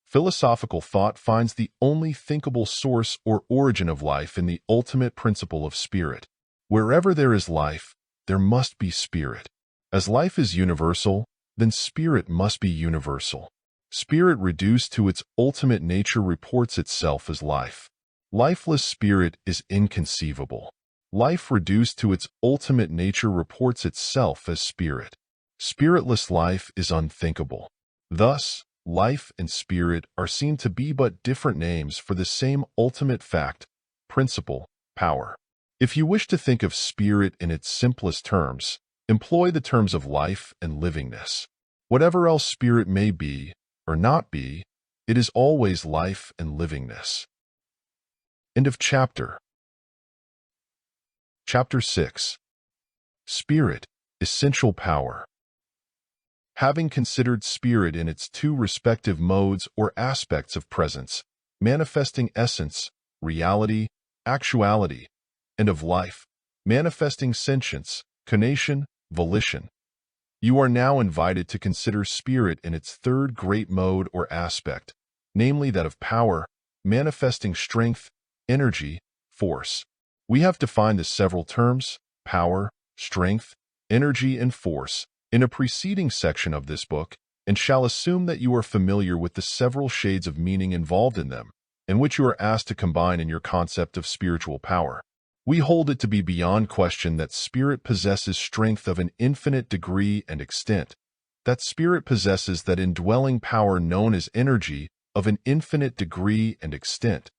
Philosophical thought finds the only thinkable source or origin of life in the ultimate principle of spirit. Wherever there is life, there must be spirit. As life is universal, then spirit must be universal. Spirit reduced to its ultimate nature reports itself as life. Lifeless spirit is inconceivable. Life reduced to its ultimate nature reports itself as spirit. Spiritless life is unthinkable. Thus, life and spirit are seen to be but different names for the same ultimate fact, principle, power. If you wish to think of spirit in its simplest terms, employ the terms of life and livingness. Whatever else spirit may be or not be, it is always life and livingness. End of chapter. Chapter 6. Spirit, Essential Power. Having considered spirit in its two respective modes or aspects of presence, manifesting essence, reality, actuality, and of life, manifesting sentience, conation, volition, you are now invited to consider spirit in its third great mode or aspect, namely that of power, manifesting strength, energy, force. We have defined the several terms, power, strength, energy, and force, in a preceding section of this book, and shall assume that you are familiar with the several shades of meaning involved in them. and which you are asked to combine in your concept of spiritual power. We hold it to be beyond question that spirit possesses strength of an infinite degree and extent, that spirit possesses that indwelling power known as energy of an infinite degree and extent,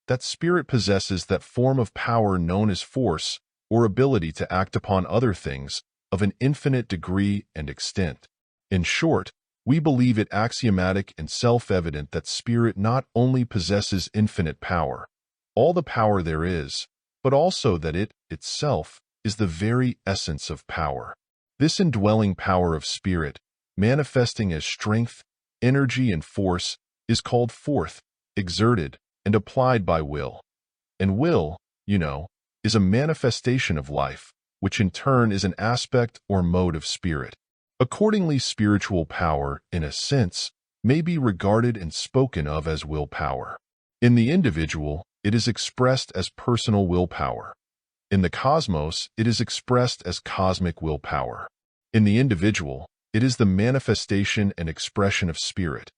that spirit possesses that form of power known as force or ability to act upon other things of an infinite degree and extent. In short, we believe it axiomatic and self-evident that spirit not only possesses infinite power, all the power there is, but also that it itself is the very essence of power. This indwelling power of spirit, manifesting as strength, energy, and force, is called forth, exerted, and applied by will. And will, is a manifestation of life, which in turn is an aspect or mode of spirit. Accordingly, spiritual power, in a sense, may be regarded and spoken of as willpower. In the individual, it is expressed as personal willpower. In the cosmos, it is expressed as cosmic willpower. In the individual, it is the manifestation and expression of spirit.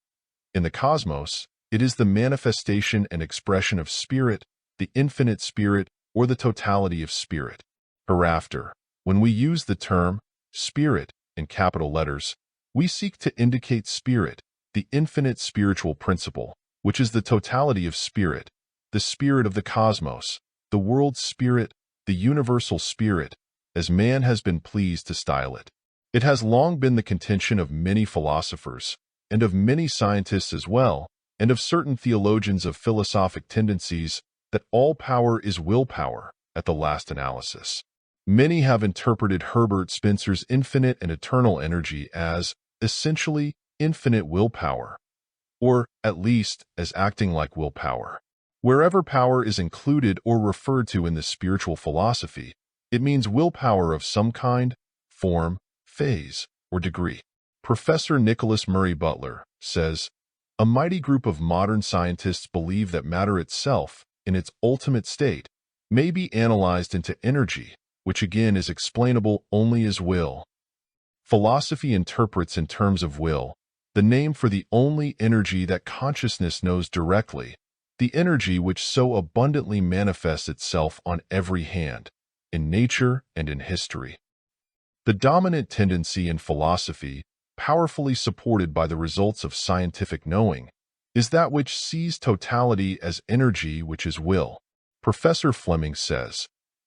In the cosmos, it is the manifestation and expression of spirit, the infinite spirit, or the totality of spirit. Hereafter, when we use the term spirit in capital letters, we seek to indicate spirit, the infinite spiritual principle, which is the totality of spirit, the spirit of the cosmos, the world spirit, the universal spirit, as man has been pleased to style it. It has long been the contention of many philosophers, and of many scientists as well, and of certain theologians of philosophic tendencies, that all power is willpower at the last analysis. Many have interpreted Herbert Spencer's infinite and eternal energy as essentially infinite willpower, or at least as acting like willpower. Wherever power is included or referred to in the spiritual philosophy, it means willpower of some kind, form, phase, or degree. Professor Nicholas Murray Butler says, "A mighty group of modern scientists believe that matter itself, in its ultimate state, may be analyzed into energy, which again is explainable only as will. Philosophy interprets in terms of will, the name for the only energy that consciousness knows directly, the energy which so abundantly manifests itself on every hand, in nature and in history. The dominant tendency in philosophy, powerfully supported by the results of scientific knowing, is that which sees totality as energy which is will." Professor Fleming says,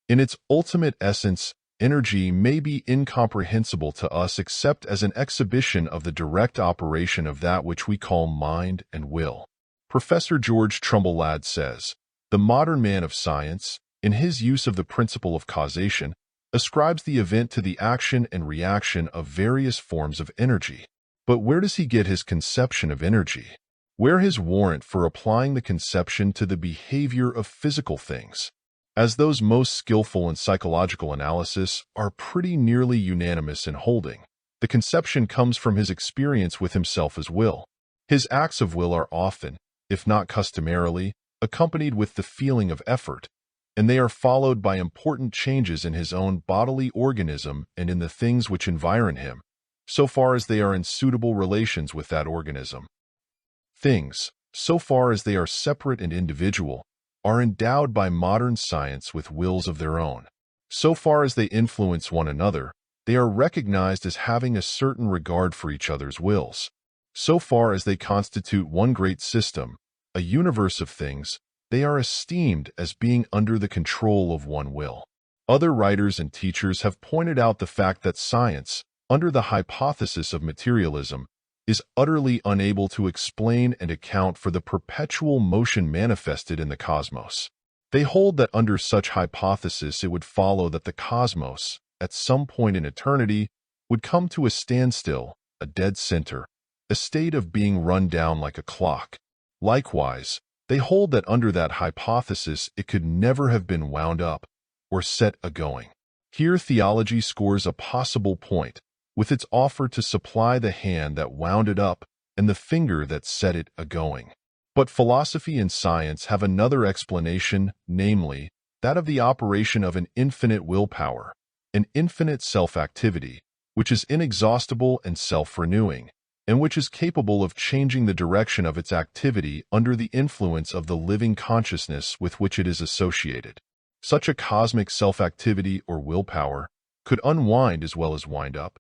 "In its ultimate essence, energy may be incomprehensible to us except as an exhibition of the direct operation of that which we call mind and will." Professor George Trumbull Ladd says, "The modern man of science, in his use of the principle of causation, ascribes the event to the action and reaction of various forms of energy. But where does he get his conception of energy? Where his warrant for applying the conception to the behavior of physical things? As those most skillful in psychological analysis are pretty nearly unanimous in holding, the conception comes from his experience with himself as will. His acts of will are often, if not customarily, accompanied with the feeling of effort, and they are followed by important changes in his own bodily organism and in the things which environ him, so far as they are in suitable relations with that organism. Things, so far as they are separate and individual, are endowed by modern science with wills of their own. So far as they influence one another, they are recognized as having a certain regard for each other's wills. So far as they constitute one great system, a universe of things, they are esteemed as being under the control of one will." Other writers and teachers have pointed out the fact that science, under the hypothesis of materialism, is utterly unable to explain and account for the perpetual motion manifested in the cosmos. They hold that under such hypothesis it would follow that the cosmos, at some point in eternity, would come to a standstill, a dead center, a state of being run down like a clock. Likewise, they hold that under that hypothesis it could never have been wound up or set a-going. Here theology scores a possible point, with its offer to supply the hand that wound it up and the finger that set it a-going. But philosophy and science have another explanation, namely, that of the operation of an infinite willpower, an infinite self-activity, which is inexhaustible and self-renewing, and which is capable of changing the direction of its activity under the influence of the living consciousness with which it is associated. Such a cosmic self-activity or willpower could unwind as well as wind up.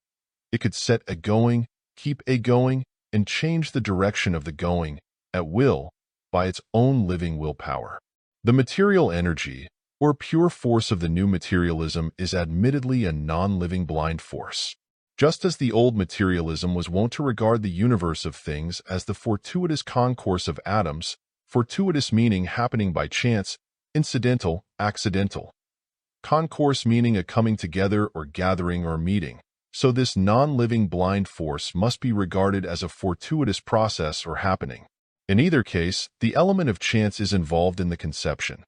It could set a going, keep a going, and change the direction of the going, at will, by its own living willpower. The material energy, or pure force of the new materialism, is admittedly a non-living blind force. Just as the old materialism was wont to regard the universe of things as the fortuitous concourse of atoms, fortuitous meaning happening by chance, incidental, accidental. Concourse meaning a coming together or gathering or meeting. So this non-living blind force must be regarded as a fortuitous process or happening. In either case, the element of chance is involved in the conception.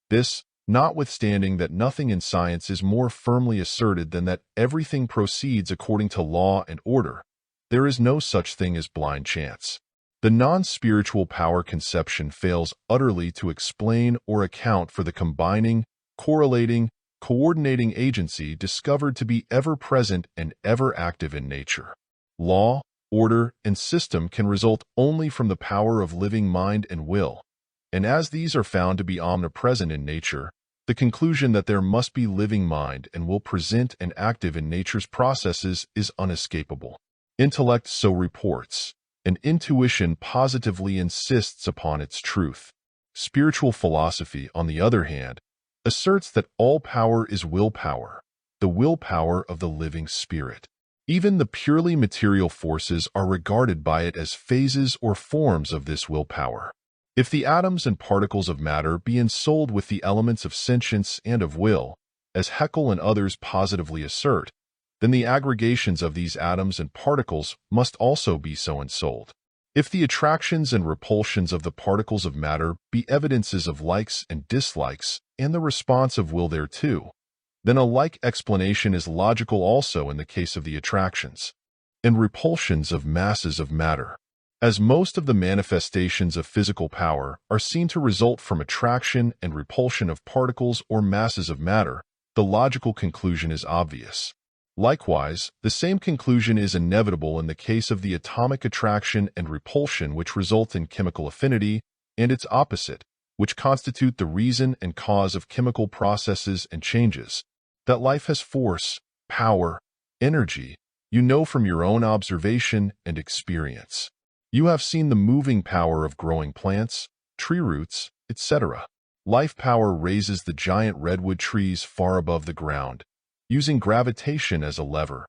This, notwithstanding that nothing in science is more firmly asserted than that everything proceeds according to law and order, there is no such thing as blind chance. The non-spiritual power conception fails utterly to explain or account for the combining, correlating, coordinating agency discovered to be ever-present and ever-active in nature. Law, order, and system can result only from the power of living mind and will, and as these are found to be omnipresent in nature, the conclusion that there must be living mind and will present and active in nature's processes is unescapable. Intellect so reports, and intuition positively insists upon its truth. Spiritual philosophy, on the other hand, asserts that all power is willpower, the willpower of the living spirit. Even the purely material forces are regarded by it as phases or forms of this willpower. If the atoms and particles of matter be ensouled with the elements of sentience and of will, as Haeckel and others positively assert, then the aggregations of these atoms and particles must also be so ensouled. If the attractions and repulsions of the particles of matter be evidences of likes and dislikes, and the response of will thereto, then a like explanation is logical also in the case of the attractions and repulsions of masses of matter. As most of the manifestations of physical power are seen to result from attraction and repulsion of particles or masses of matter, the logical conclusion is obvious. Likewise, the same conclusion is inevitable in the case of the atomic attraction and repulsion which result in chemical affinity, and its opposite, which constitute the reason and cause of chemical processes and changes. That life has force, power, energy, you know from your own observation and experience. You have seen the moving power of growing plants, tree roots, etc. Life power raises the giant redwood trees far above the ground, using gravitation as a lever,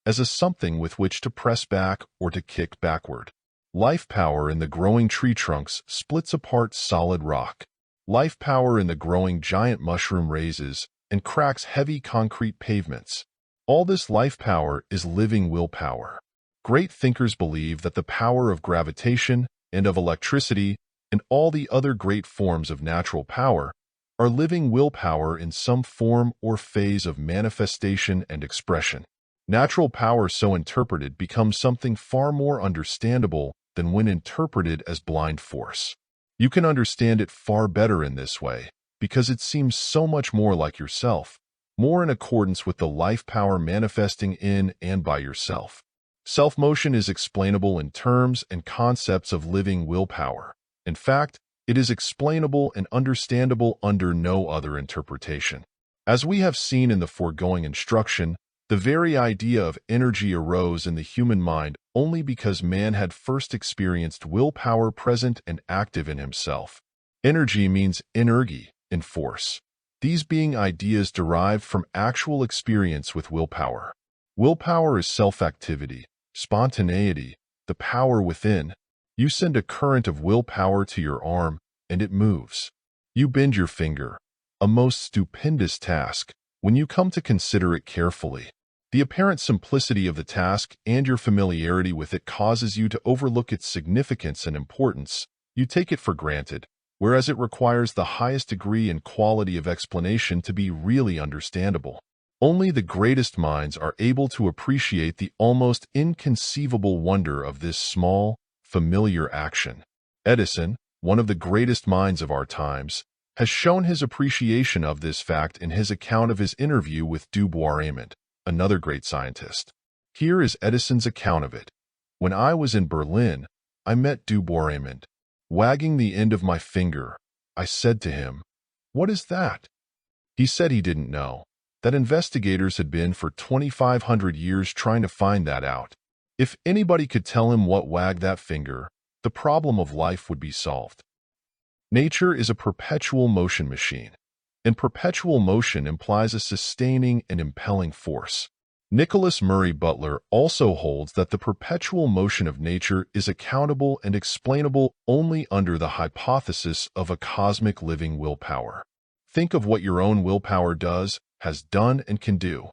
as a something with which to press back or to kick backward. Life power in the growing tree trunks splits apart solid rock. Life power in the growing giant mushroom raises and cracks heavy concrete pavements. All this life power is living willpower. Great thinkers believe that the power of gravitation and of electricity and all the other great forms of natural power are living willpower in some form or phase of manifestation and expression. Natural power so interpreted becomes something far more understandable than when interpreted as blind force. You can understand it far better in this way, because it seems so much more like yourself, more in accordance with the life power manifesting in and by yourself. Self-motion is explainable in terms and concepts of living willpower. In fact, it is explainable and understandable under no other interpretation. As we have seen in the foregoing instruction, the very idea of energy arose in the human mind only because man had first experienced willpower present and active in himself. Energy means energy, in force. These being ideas derived from actual experience with willpower. Willpower is self-activity, spontaneity, the power within. You send a current of willpower to your arm, and it moves. You bend your finger, a most stupendous task, when you come to consider it carefully. The apparent simplicity of the task and your familiarity with it causes you to overlook its significance and importance. You take it for granted, whereas it requires the highest degree and quality of explanation to be really understandable. Only the greatest minds are able to appreciate the almost inconceivable wonder of this small, familiar action. Edison, one of the greatest minds of our times, has shown his appreciation of this fact in his account of his interview with Du Bois-Reymond, another great scientist. Here is Edison's account of it. When I was in Berlin, I met Du Bois. Wagging the end of my finger, I said to him, "What is that?" He said he didn't know, that investigators had been for 2,500 years trying to find that out. If anybody could tell him what wagged that finger, the problem of life would be solved. Nature is a perpetual motion machine, and perpetual motion implies a sustaining and impelling force. Nicholas Murray Butler also holds that the perpetual motion of nature is accountable and explainable only under the hypothesis of a cosmic living willpower. Think of what your own willpower does, has done, and can do.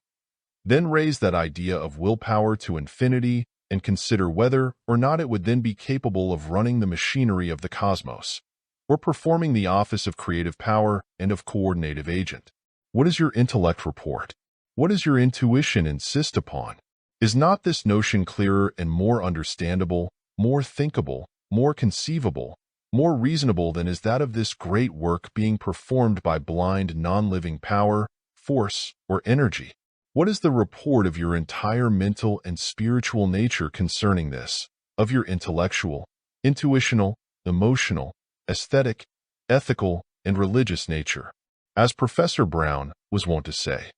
Then raise that idea of willpower to infinity and consider whether or not it would then be capable of running the machinery of the cosmos, or performing the office of creative power and of coordinative agent. What does your intellect report? What does your intuition insist upon? Is not this notion clearer and more understandable, more thinkable, more conceivable, more reasonable than is that of this great work being performed by blind, non-living power, force, or energy? What is the report of your entire mental and spiritual nature concerning this, of your intellectual, intuitional, emotional, aesthetic, ethical, and religious nature? As Professor Brown was wont to say,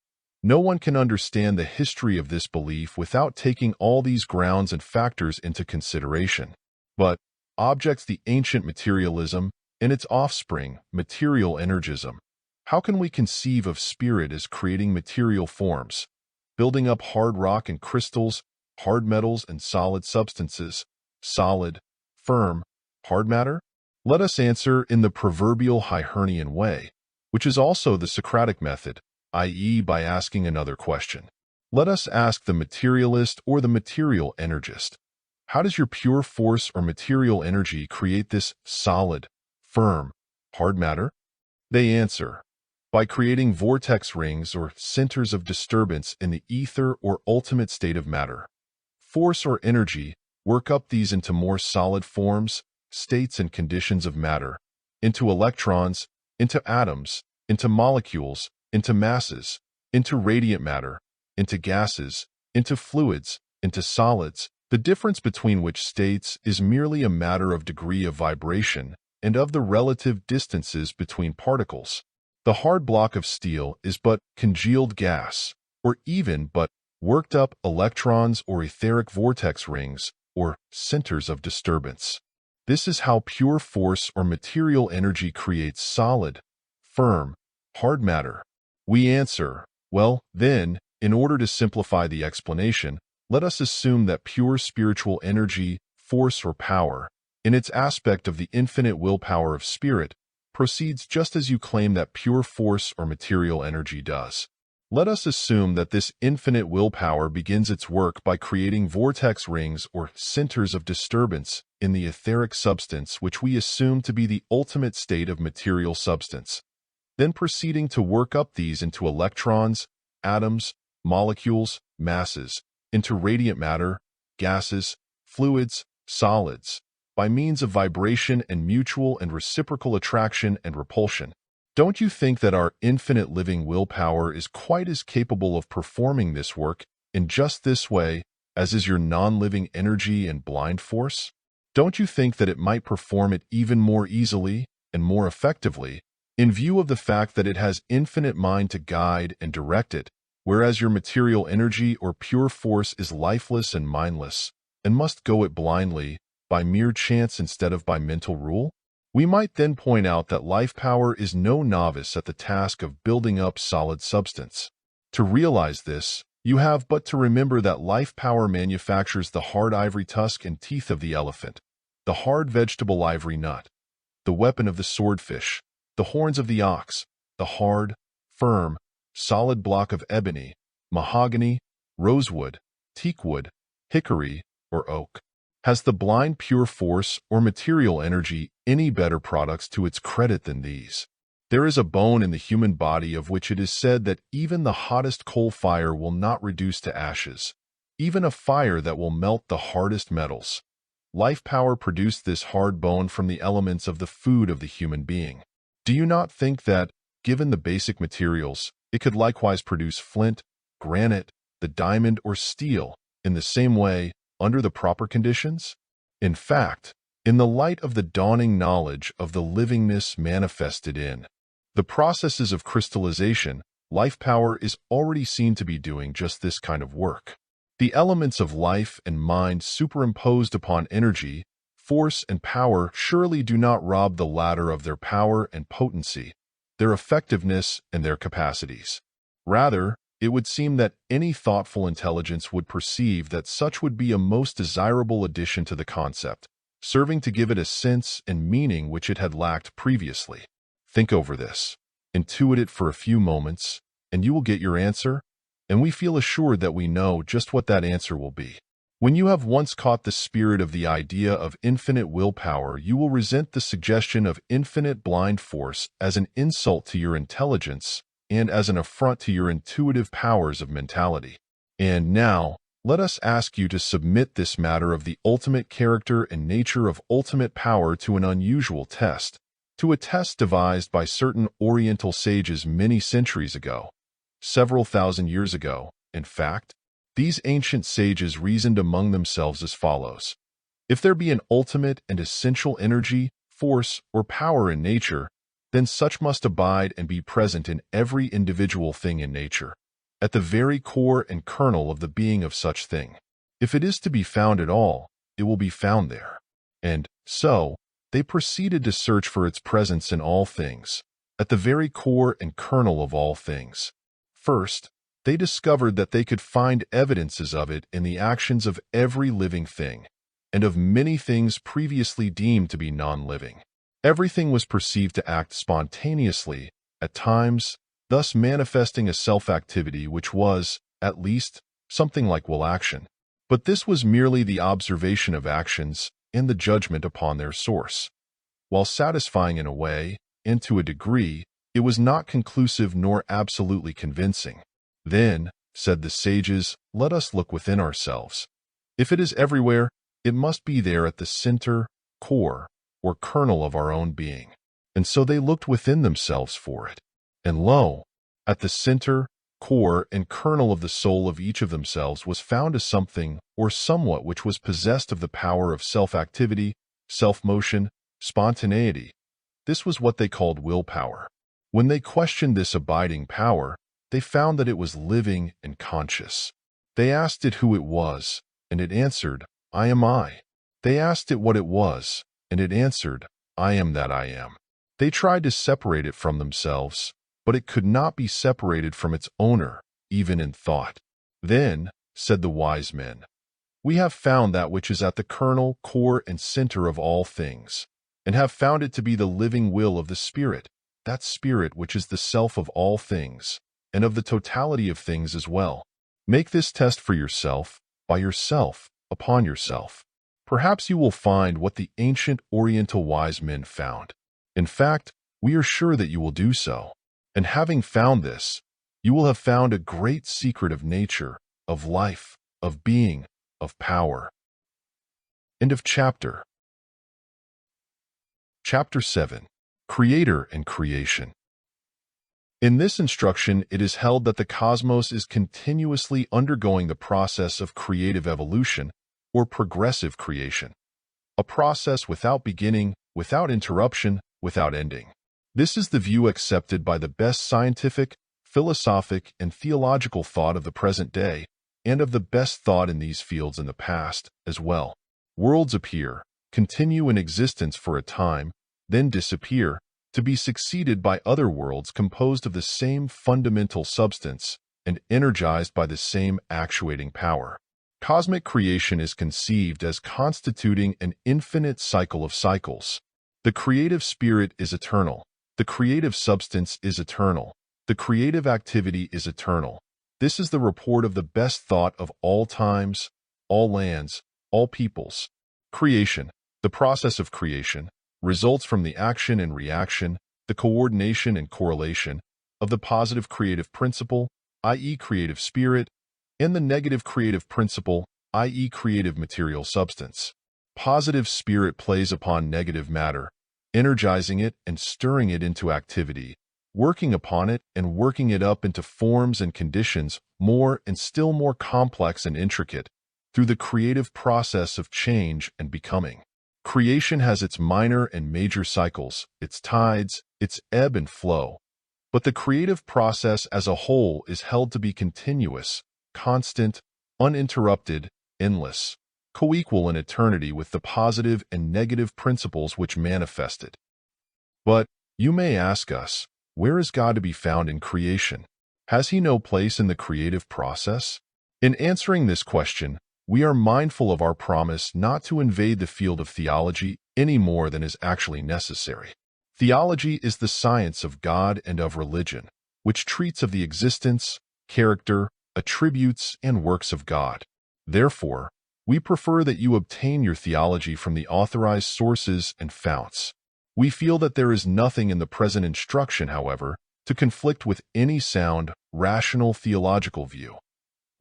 no one can understand the history of this belief without taking all these grounds and factors into consideration. But objects the ancient materialism and its offspring, material energism. How can we conceive of spirit as creating material forms, building up hard rock and crystals, hard metals and solid substances, solid, firm, hard matter? Let us answer in the proverbial Hibernian way, which is also the Socratic method, i.e., by asking another question. Let us ask the materialist or the material energist, how does your pure force or material energy create this solid, firm, hard matter? They answer, by creating vortex rings or centers of disturbance in the ether or ultimate state of matter. Force or energy work up these into more solid forms, states and conditions of matter, into electrons, into atoms, into molecules, into masses, into radiant matter, into gases, into fluids, into solids, the difference between which states is merely a matter of degree of vibration and of the relative distances between particles. The hard block of steel is but congealed gas, or even but worked up electrons or etheric vortex rings, or centers of disturbance. This is how pure force or material energy creates solid, firm, hard matter. We answer, well, then, in order to simplify the explanation, let us assume that pure spiritual energy, force or power, in its aspect of the infinite willpower of spirit, proceeds just as you claim that pure force or material energy does. Let us assume that this infinite willpower begins its work by creating vortex rings or centers of disturbance in the etheric substance which we assume to be the ultimate state of material substance, then proceeding to work up these into electrons, atoms, molecules, masses, into radiant matter, gases, fluids, solids, by means of vibration and mutual and reciprocal attraction and repulsion. Don't you think that our infinite living willpower is quite as capable of performing this work in just this way as is your non-living energy and blind force? Don't you think that it might perform it even more easily and more effectively, in view of the fact that it has infinite mind to guide and direct it, whereas your material energy or pure force is lifeless and mindless, and must go it blindly, by mere chance instead of by mental rule? We might then point out that life power is no novice at the task of building up solid substance. To realize this, you have but to remember that life power manufactures the hard ivory tusk and teeth of the elephant, the hard vegetable ivory nut, the weapon of the swordfish, the horns of the ox, the hard, firm, solid block of ebony, mahogany, rosewood, teakwood, hickory, or oak. Has the blind pure force or material energy any better products to its credit than these? There is a bone in the human body of which it is said that even the hottest coal fire will not reduce to ashes, even a fire that will melt the hardest metals. Life power produced this hard bone from the elements of the food of the human being. Do you not think that, given the basic materials, it could likewise produce flint, granite, the diamond, or steel, in the same way, under the proper conditions? In fact, in the light of the dawning knowledge of the livingness manifested in the processes of crystallization, life power is already seen to be doing just this kind of work. The elements of life and mind superimposed upon energy, force, and power surely do not rob the latter of their power and potency, their effectiveness and their capacities. Rather, it would seem that any thoughtful intelligence would perceive that such would be a most desirable addition to the concept, serving to give it a sense and meaning which it had lacked previously. Think over this, intuit it for a few moments, and you will get your answer, and we feel assured that we know just what that answer will be. When you have once caught the spirit of the idea of infinite willpower, you will resent the suggestion of infinite blind force as an insult to your intelligence and as an affront to your intuitive powers of mentality. And now, let us ask you to submit this matter of the ultimate character and nature of ultimate power to an unusual test, to a test devised by certain Oriental sages many centuries ago, several thousand years ago. In fact, these ancient sages reasoned among themselves as follows. If there be an ultimate and essential energy, force, or power in nature, then such must abide and be present in every individual thing in nature, at the very core and kernel of the being of such thing. If it is to be found at all, it will be found there. And so, they proceeded to search for its presence in all things, at the very core and kernel of all things. First, they discovered that they could find evidences of it in the actions of every living thing, and of many things previously deemed to be non-living. Everything was perceived to act spontaneously, at times, thus manifesting a self-activity which was, at least, something like will action. But this was merely the observation of actions and the judgment upon their source. While satisfying in a way, and to a degree, it was not conclusive nor absolutely convincing. Then, said the sages, let us look within ourselves. If it is everywhere, it must be there at the center, core, or kernel of our own being. And so they looked within themselves for it. And lo, at the center, core, and kernel of the soul of each of themselves was found a something or somewhat which was possessed of the power of self-activity, self-motion, spontaneity. This was what they called willpower. When they questioned this abiding power, they found that it was living and conscious. They asked it who it was, and it answered, I am I. They asked it what it was, and it answered, I am that I am. They tried to separate it from themselves, but it could not be separated from its owner, even in thought. Then, said the wise men, we have found that which is at the kernel, core, and center of all things, and have found it to be the living will of the Spirit, that Spirit which is the self of all things, and of the totality of things as well. Make this test for yourself, by yourself, upon yourself. Perhaps you will find what the ancient Oriental wise men found. In fact, we are sure that you will do so. And having found this, you will have found a great secret of nature, of life, of being, of power. End of chapter. Chapter 7. Creator and Creation. In this instruction, it is held that the cosmos is continuously undergoing the process of creative evolution, or progressive creation, a process without beginning, without interruption, without ending. This is the view accepted by the best scientific, philosophic, and theological thought of the present day, and of the best thought in these fields in the past as well. Worlds appear, continue in existence for a time, then disappear, to be succeeded by other worlds composed of the same fundamental substance and energized by the same actuating power. Cosmic creation is conceived as constituting an infinite cycle of cycles. The creative spirit is eternal. The creative substance is eternal. The creative activity is eternal. This is the report of the best thought of all times, all lands, all peoples. Creation, the process of creation, results from the action and reaction, the coordination and correlation of the positive creative principle, i.e. creative spirit, and the negative creative principle, i.e. creative material substance. Positive spirit plays upon negative matter, energizing it and stirring it into activity, working upon it and working it up into forms and conditions more and still more complex and intricate, through the creative process of change and becoming. Creation has its minor and major cycles, its tides, its ebb and flow, but the creative process as a whole is held to be continuous, constant, uninterrupted, endless, co-equal in eternity with the positive and negative principles which manifest it. But you may ask us, where is God to be found in creation? Has he no place in the creative process? In answering this question, we are mindful of our promise not to invade the field of theology any more than is actually necessary. Theology is the science of God and of religion, which treats of the existence, character, attributes, and works of God. Therefore, we prefer that you obtain your theology from the authorized sources and founts. We feel that there is nothing in the present instruction, however, to conflict with any sound, rational theological view.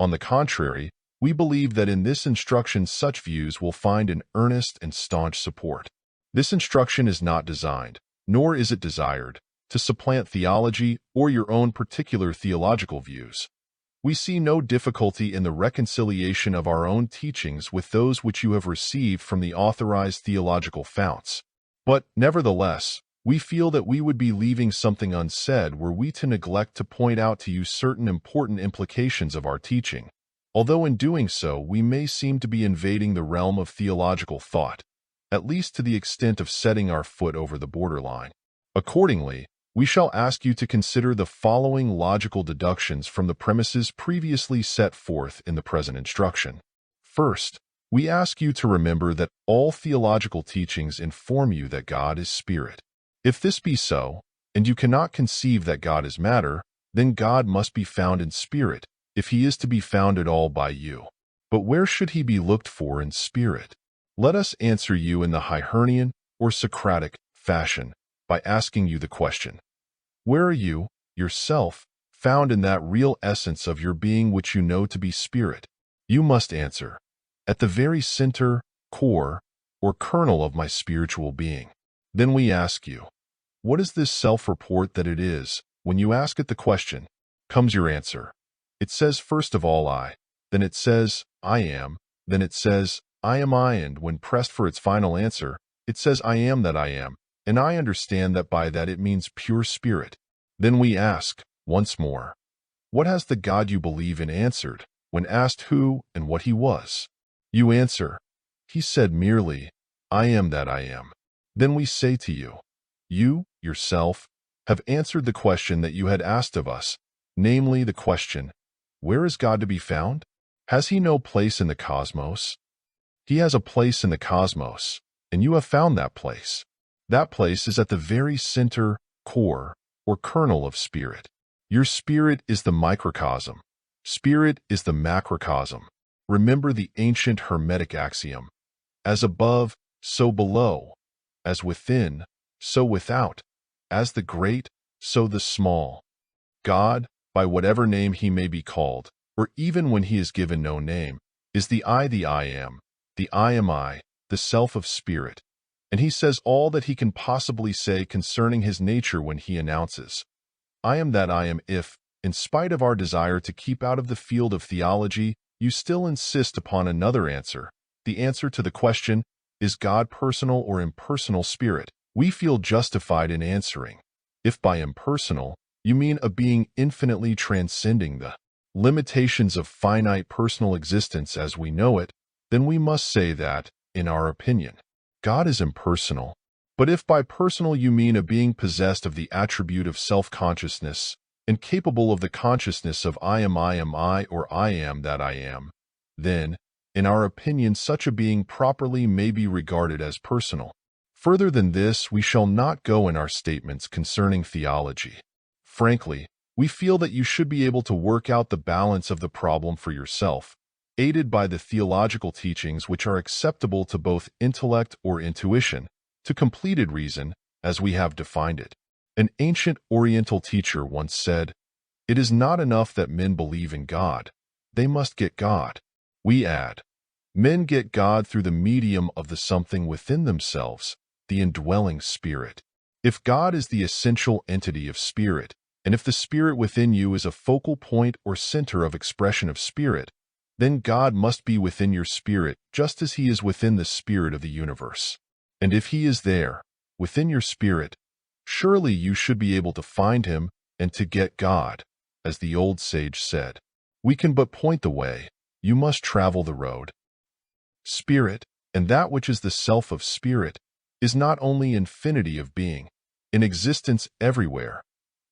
On the contrary, we believe that in this instruction such views will find an earnest and staunch support. This instruction is not designed, nor is it desired, to supplant theology or your own particular theological views. We see no difficulty in the reconciliation of our own teachings with those which you have received from the authorized theological founts. But, nevertheless, we feel that we would be leaving something unsaid were we to neglect to point out to you certain important implications of our teaching, although in doing so we may seem to be invading the realm of theological thought, at least to the extent of setting our foot over the borderline. Accordingly, we shall ask you to consider the following logical deductions from the premises previously set forth in the present instruction. First, we ask you to remember that all theological teachings inform you that God is spirit. If this be so, and you cannot conceive that God is matter, then God must be found in spirit, if he is to be found at all by you. But where should he be looked for in spirit? Let us answer you in the Hibernian or Socratic fashion by asking you the question: where are you, yourself, found in that real essence of your being which you know to be spirit? You must answer, at the very center, core, or kernel of my spiritual being. Then we ask you, what is this self-report that it is? When you ask it the question, comes your answer. It says first of all I, then it says I am, then it says I am I, and when pressed for its final answer, it says I am that I am, and I understand that by that it means pure spirit. Then we ask, once more, what has the God you believe in answered when asked who and what he was? You answer, he said merely, I am that I am. Then we say to you, you, yourself, have answered the question that you had asked of us, namely the question, where is God to be found? Has he no place in the cosmos? He has a place in the cosmos, and you have found that place. That place is at the very center, core, or kernel of spirit. Your spirit is the microcosm. Spirit is the macrocosm. Remember the ancient Hermetic axiom, as above, so below, as within, so without, as the great, so the small. God, by whatever name he may be called, or even when he is given no name, is the I am, the self of spirit, and he says all that he can possibly say concerning his nature when he announces, I am that I am. If, in spite of our desire to keep out of the field of theology, you still insist upon another answer, the answer to the question, is God personal or impersonal spirit? We feel justified in answering, if by impersonal, you mean a being infinitely transcending the limitations of finite personal existence as we know it, then we must say that, in our opinion, God is impersonal. But if by personal you mean a being possessed of the attribute of self-consciousness, and capable of the consciousness of I am I, or I am that I am, then, in our opinion, such a being properly may be regarded as personal. Further than this, we shall not go in our statements concerning theology. Frankly, we feel that you should be able to work out the balance of the problem for yourself, aided by the theological teachings which are acceptable to both intellect or intuition, to completed reason, as we have defined it. An ancient Oriental teacher once said, "It is not enough that men believe in God. They must get God." We add, men get God through the medium of the something within themselves, the indwelling spirit. If God is the essential entity of spirit, and if the spirit within you is a focal point or center of expression of spirit, then God must be within your spirit just as he is within the spirit of the universe. And if he is there, within your spirit, surely you should be able to find him and to get God, as the old sage said. We can but point the way, you must travel the road. Spirit, and that which is the self of spirit, is not only infinity of being, in existence everywhere,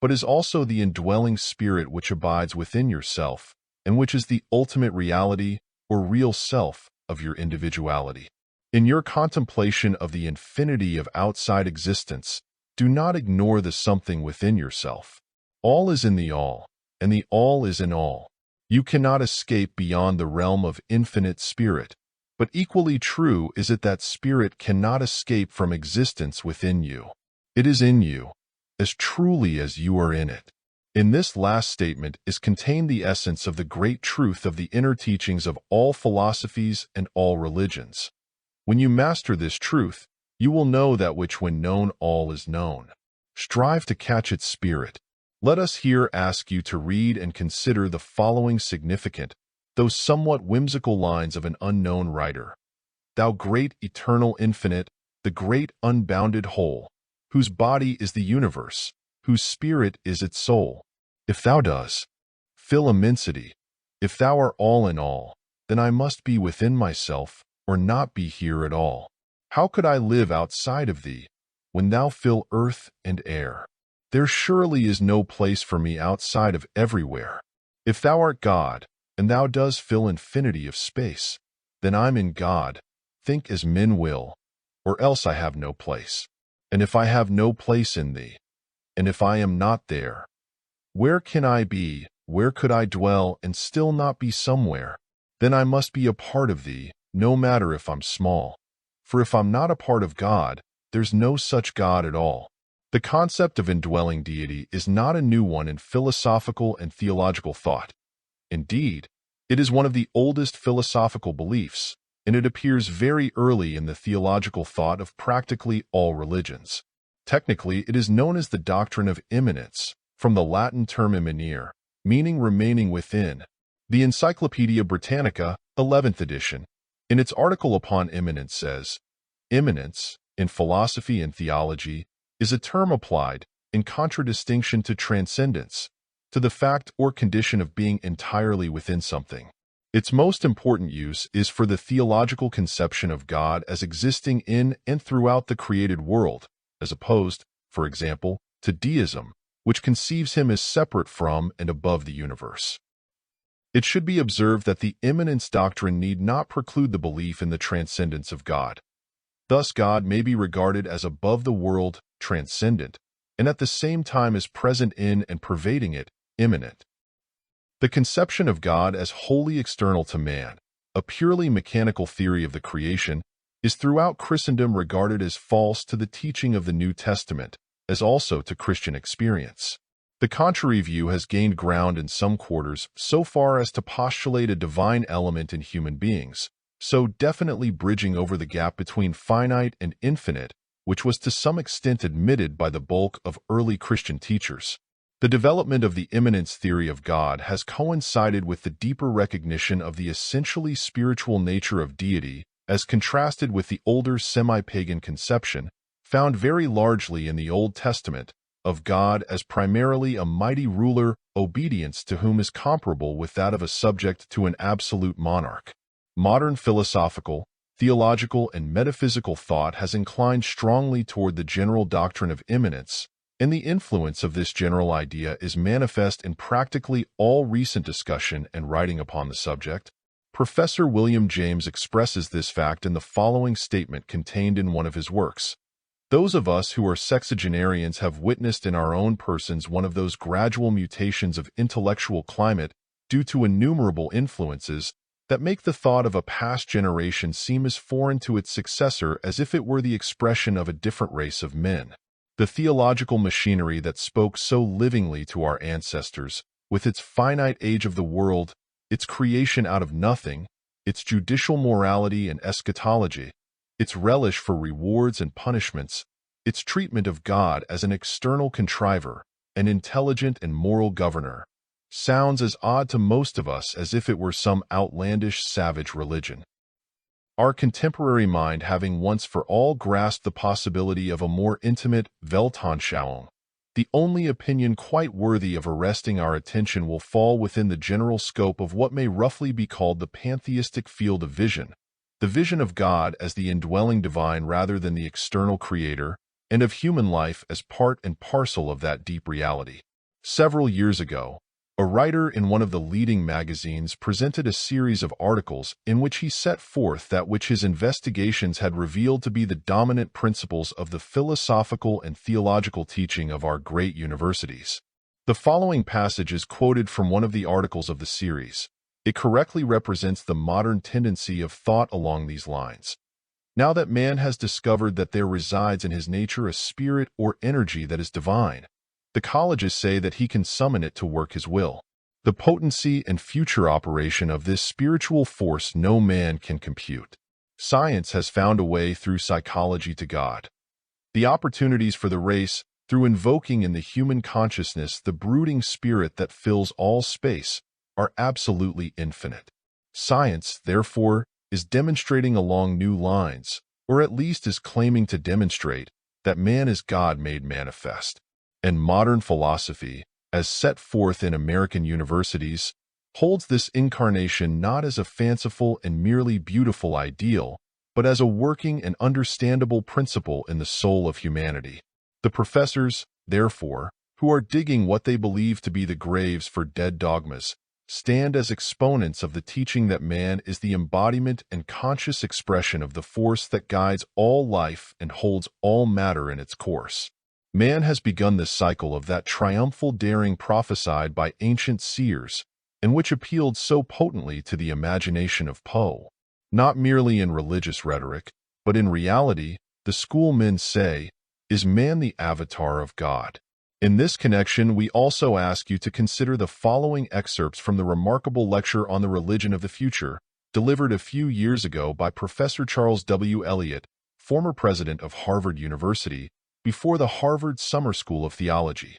but is also the indwelling spirit which abides within yourself, and which is the ultimate reality or real self of your individuality. In your contemplation of the infinity of outside existence, do not ignore the something within yourself. All is in the all, and the all is in all. You cannot escape beyond the realm of infinite spirit, but equally true is it that spirit cannot escape from existence within you. It is in you, as truly as you are in it. In this last statement is contained the essence of the great truth of the inner teachings of all philosophies and all religions. When you master this truth, you will know that which when known all is known. Strive to catch its spirit. Let us here ask you to read and consider the following significant, though somewhat whimsical lines of an unknown writer. Thou great eternal infinite, the great unbounded whole, whose body is the universe, whose spirit is its soul. If thou does fill immensity, if thou art all in all, then I must be within myself or not be here at all. How could I live outside of thee, when thou fill earth and air? There surely is no place for me outside of everywhere. If thou art God, and thou does fill infinity of space, then I'm in God, think as men will, or else I have no place. And if I have no place in thee, and if I am not there, where can I be, where could I dwell and still not be somewhere? Then I must be a part of thee, no matter if I'm small. For if I'm not a part of God, there's no such God at all. The concept of indwelling deity is not a new one in philosophical and theological thought. Indeed, it is one of the oldest philosophical beliefs, and it appears very early in the theological thought of practically all religions. Technically, it is known as the doctrine of immanence, from the Latin term immanere, meaning remaining within. The Encyclopaedia Britannica, 11th edition, in its article upon immanence says, immanence, in philosophy and theology, is a term applied, in contradistinction to transcendence, to the fact or condition of being entirely within something. Its most important use is for the theological conception of God as existing in and throughout the created world, as opposed, for example, to deism, which conceives him as separate from and above the universe. It should be observed that the immanence doctrine need not preclude the belief in the transcendence of God. Thus, God may be regarded as above the world, transcendent, and at the same time as present in and pervading it, immanent. The conception of God as wholly external to man, a purely mechanical theory of the creation, is throughout Christendom regarded as false to the teaching of the New Testament, as also to Christian experience. The contrary view has gained ground in some quarters so far as to postulate a divine element in human beings, so definitely bridging over the gap between finite and infinite, which was to some extent admitted by the bulk of early Christian teachers. The development of the immanence theory of God has coincided with the deeper recognition of the essentially spiritual nature of deity as contrasted with the older semi-pagan conception, found very largely in the Old Testament, of God as primarily a mighty ruler, obedience to whom is comparable with that of a subject to an absolute monarch. Modern philosophical, theological, and metaphysical thought has inclined strongly toward the general doctrine of immanence, and the influence of this general idea is manifest in practically all recent discussion and writing upon the subject. Professor William James expresses this fact in the following statement contained in one of his works. Those of us who are sexagenarians have witnessed in our own persons one of those gradual mutations of intellectual climate due to innumerable influences that make the thought of a past generation seem as foreign to its successor as if it were the expression of a different race of men. The theological machinery that spoke so livingly to our ancestors, with its finite age of the world, its creation out of nothing, its judicial morality and eschatology, its relish for rewards and punishments, its treatment of God as an external contriver, an intelligent and moral governor, sounds as odd to most of us as if it were some outlandish, savage religion. Our contemporary mind having once for all grasped the possibility of a more intimate Weltanschauung, the only opinion quite worthy of arresting our attention will fall within the general scope of what may roughly be called the pantheistic field of vision, the vision of God as the indwelling divine rather than the external creator, and of human life as part and parcel of that deep reality. Several years ago, a writer in one of the leading magazines presented a series of articles in which he set forth that which his investigations had revealed to be the dominant principles of the philosophical and theological teaching of our great universities. The following passage is quoted from one of the articles of the series. It correctly represents the modern tendency of thought along these lines. Now that man has discovered that there resides in his nature a spirit or energy that is divine, the colleges say that he can summon it to work his will. The potency and future operation of this spiritual force no man can compute. Science has found a way through psychology to God. The opportunities for the race, through invoking in the human consciousness the brooding spirit that fills all space, are absolutely infinite. Science, therefore, is demonstrating along new lines, or at least is claiming to demonstrate, that man is God made manifest. And modern philosophy, as set forth in American universities, holds this incarnation not as a fanciful and merely beautiful ideal, but as a working and understandable principle in the soul of humanity. The professors, therefore, who are digging what they believe to be the graves for dead dogmas, stand as exponents of the teaching that man is the embodiment and conscious expression of the force that guides all life and holds all matter in its course. Man has begun the cycle of that triumphal daring prophesied by ancient seers, and which appealed so potently to the imagination of Poe. Not merely in religious rhetoric, but in reality, the schoolmen say, is man the avatar of God? In this connection, we also ask you to consider the following excerpts from the remarkable lecture on the religion of the future, delivered a few years ago by Professor Charles W. Eliot, former president of Harvard University, before the Harvard Summer School of Theology.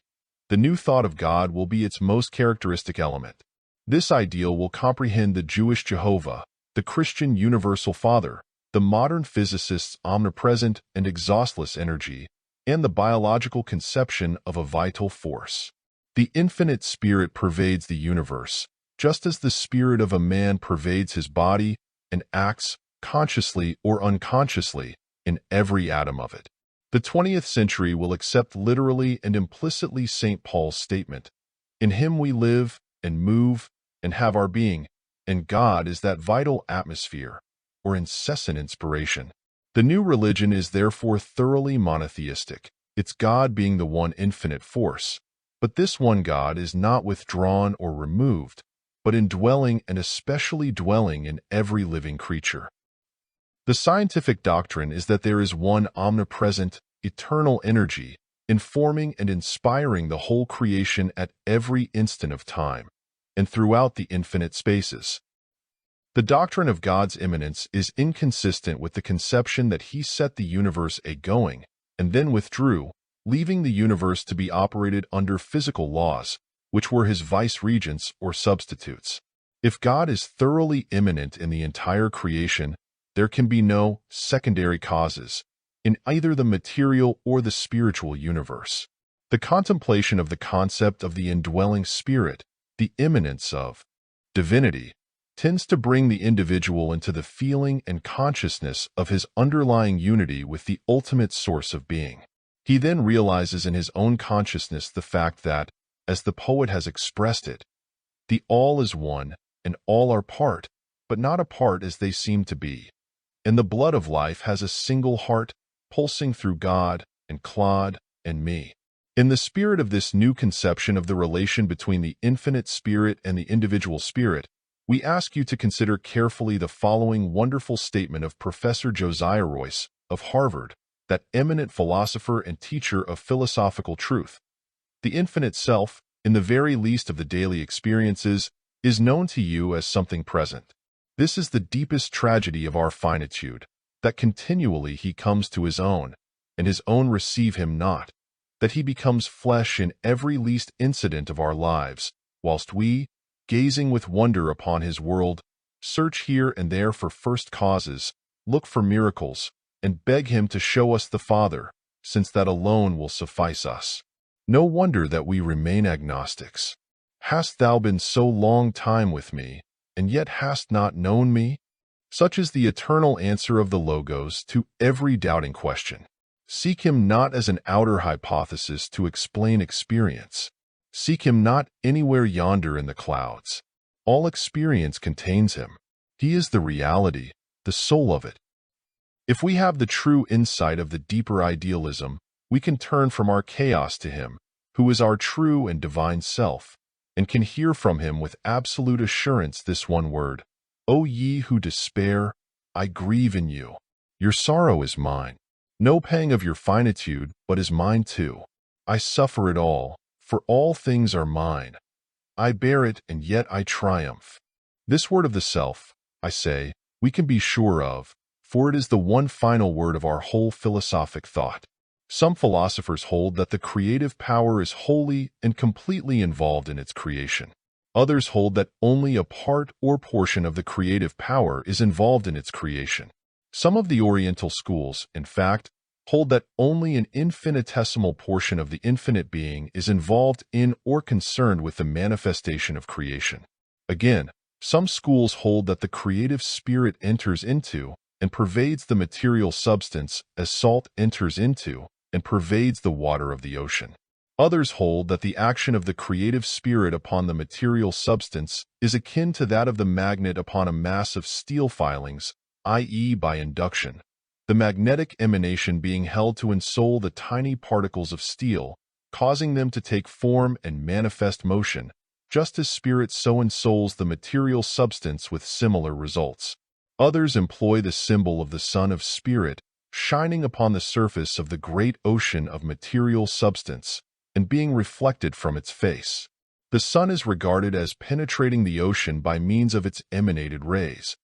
The new thought of God will be its most characteristic element. This ideal will comprehend the Jewish Jehovah, the Christian Universal Father, the modern physicist's omnipresent and exhaustless energy, and the biological conception of a vital force. The infinite spirit pervades the universe, just as the spirit of a man pervades his body and acts, consciously or unconsciously, in every atom of it. The 20th century will accept literally and implicitly St. Paul's statement, "In him we live and move and have our being, and God is that vital atmosphere, or incessant inspiration." The new religion is therefore thoroughly monotheistic, its God being the one infinite force. But this one God is not withdrawn or removed, but indwelling and especially dwelling in every living creature. The scientific doctrine is that there is one omnipresent, eternal energy, informing and inspiring the whole creation at every instant of time, and throughout the infinite spaces. The doctrine of God's immanence is inconsistent with the conception that he set the universe a-going, and then withdrew, leaving the universe to be operated under physical laws, which were his vice-regents or substitutes. If God is thoroughly immanent in the entire creation, there can be no secondary causes in either the material or the spiritual universe. The contemplation of the concept of the indwelling spirit, the immanence of divinity, tends to bring the individual into the feeling and consciousness of his underlying unity with the ultimate source of being. He then realizes in his own consciousness the fact that, as the poet has expressed it, the all is one and all are part, but not apart as they seem to be. And the blood of life has a single heart, pulsing through God and Claude and me. In the spirit of this new conception of the relation between the infinite spirit and the individual spirit, we ask you to consider carefully the following wonderful statement of Professor Josiah Royce of Harvard, that eminent philosopher and teacher of philosophical truth. The infinite self, in the very least of the daily experiences, is known to you as something present. This is the deepest tragedy of our finitude, that continually he comes to his own, and his own receive him not, that he becomes flesh in every least incident of our lives, whilst we, gazing with wonder upon his world, search here and there for first causes, look for miracles, and beg him to show us the Father, since that alone will suffice us. No wonder that we remain agnostics. Hast thou been so long time with me, and yet hast not known me? Such is the eternal answer of the Logos to every doubting question. Seek him not as an outer hypothesis to explain experience. Seek him not anywhere yonder in the clouds. All experience contains him. He is the reality, the soul of it. If we have the true insight of the deeper idealism, we can turn from our chaos to him, who is our true and divine self, and can hear from him with absolute assurance this one word: O ye who despair, I grieve in you. Your sorrow is mine. No pang of your finitude, but is mine too. I suffer it all, for all things are mine. I bear it, and yet I triumph. This word of the self, I say, we can be sure of, for it is the one final word of our whole philosophic thought. Some philosophers hold that the creative power is wholly and completely involved in its creation. Others hold that only a part or portion of the creative power is involved in its creation. Some of the Oriental schools, in fact, hold that only an infinitesimal portion of the infinite being is involved in or concerned with the manifestation of creation. Again, some schools hold that the creative spirit enters into and pervades the material substance as salt enters into and pervades the water of the ocean. Others hold that the action of the creative spirit upon the material substance is akin to that of the magnet upon a mass of steel filings, i.e. by induction, the magnetic emanation being held to ensoul the tiny particles of steel, causing them to take form and manifest motion, just as spirit so ensouls the material substance with similar results. Others employ the symbol of the sun of spirit, shining upon the surface of the great ocean of material substance, and being reflected from its face. The sun is regarded as penetrating the ocean by means of its emanated rays,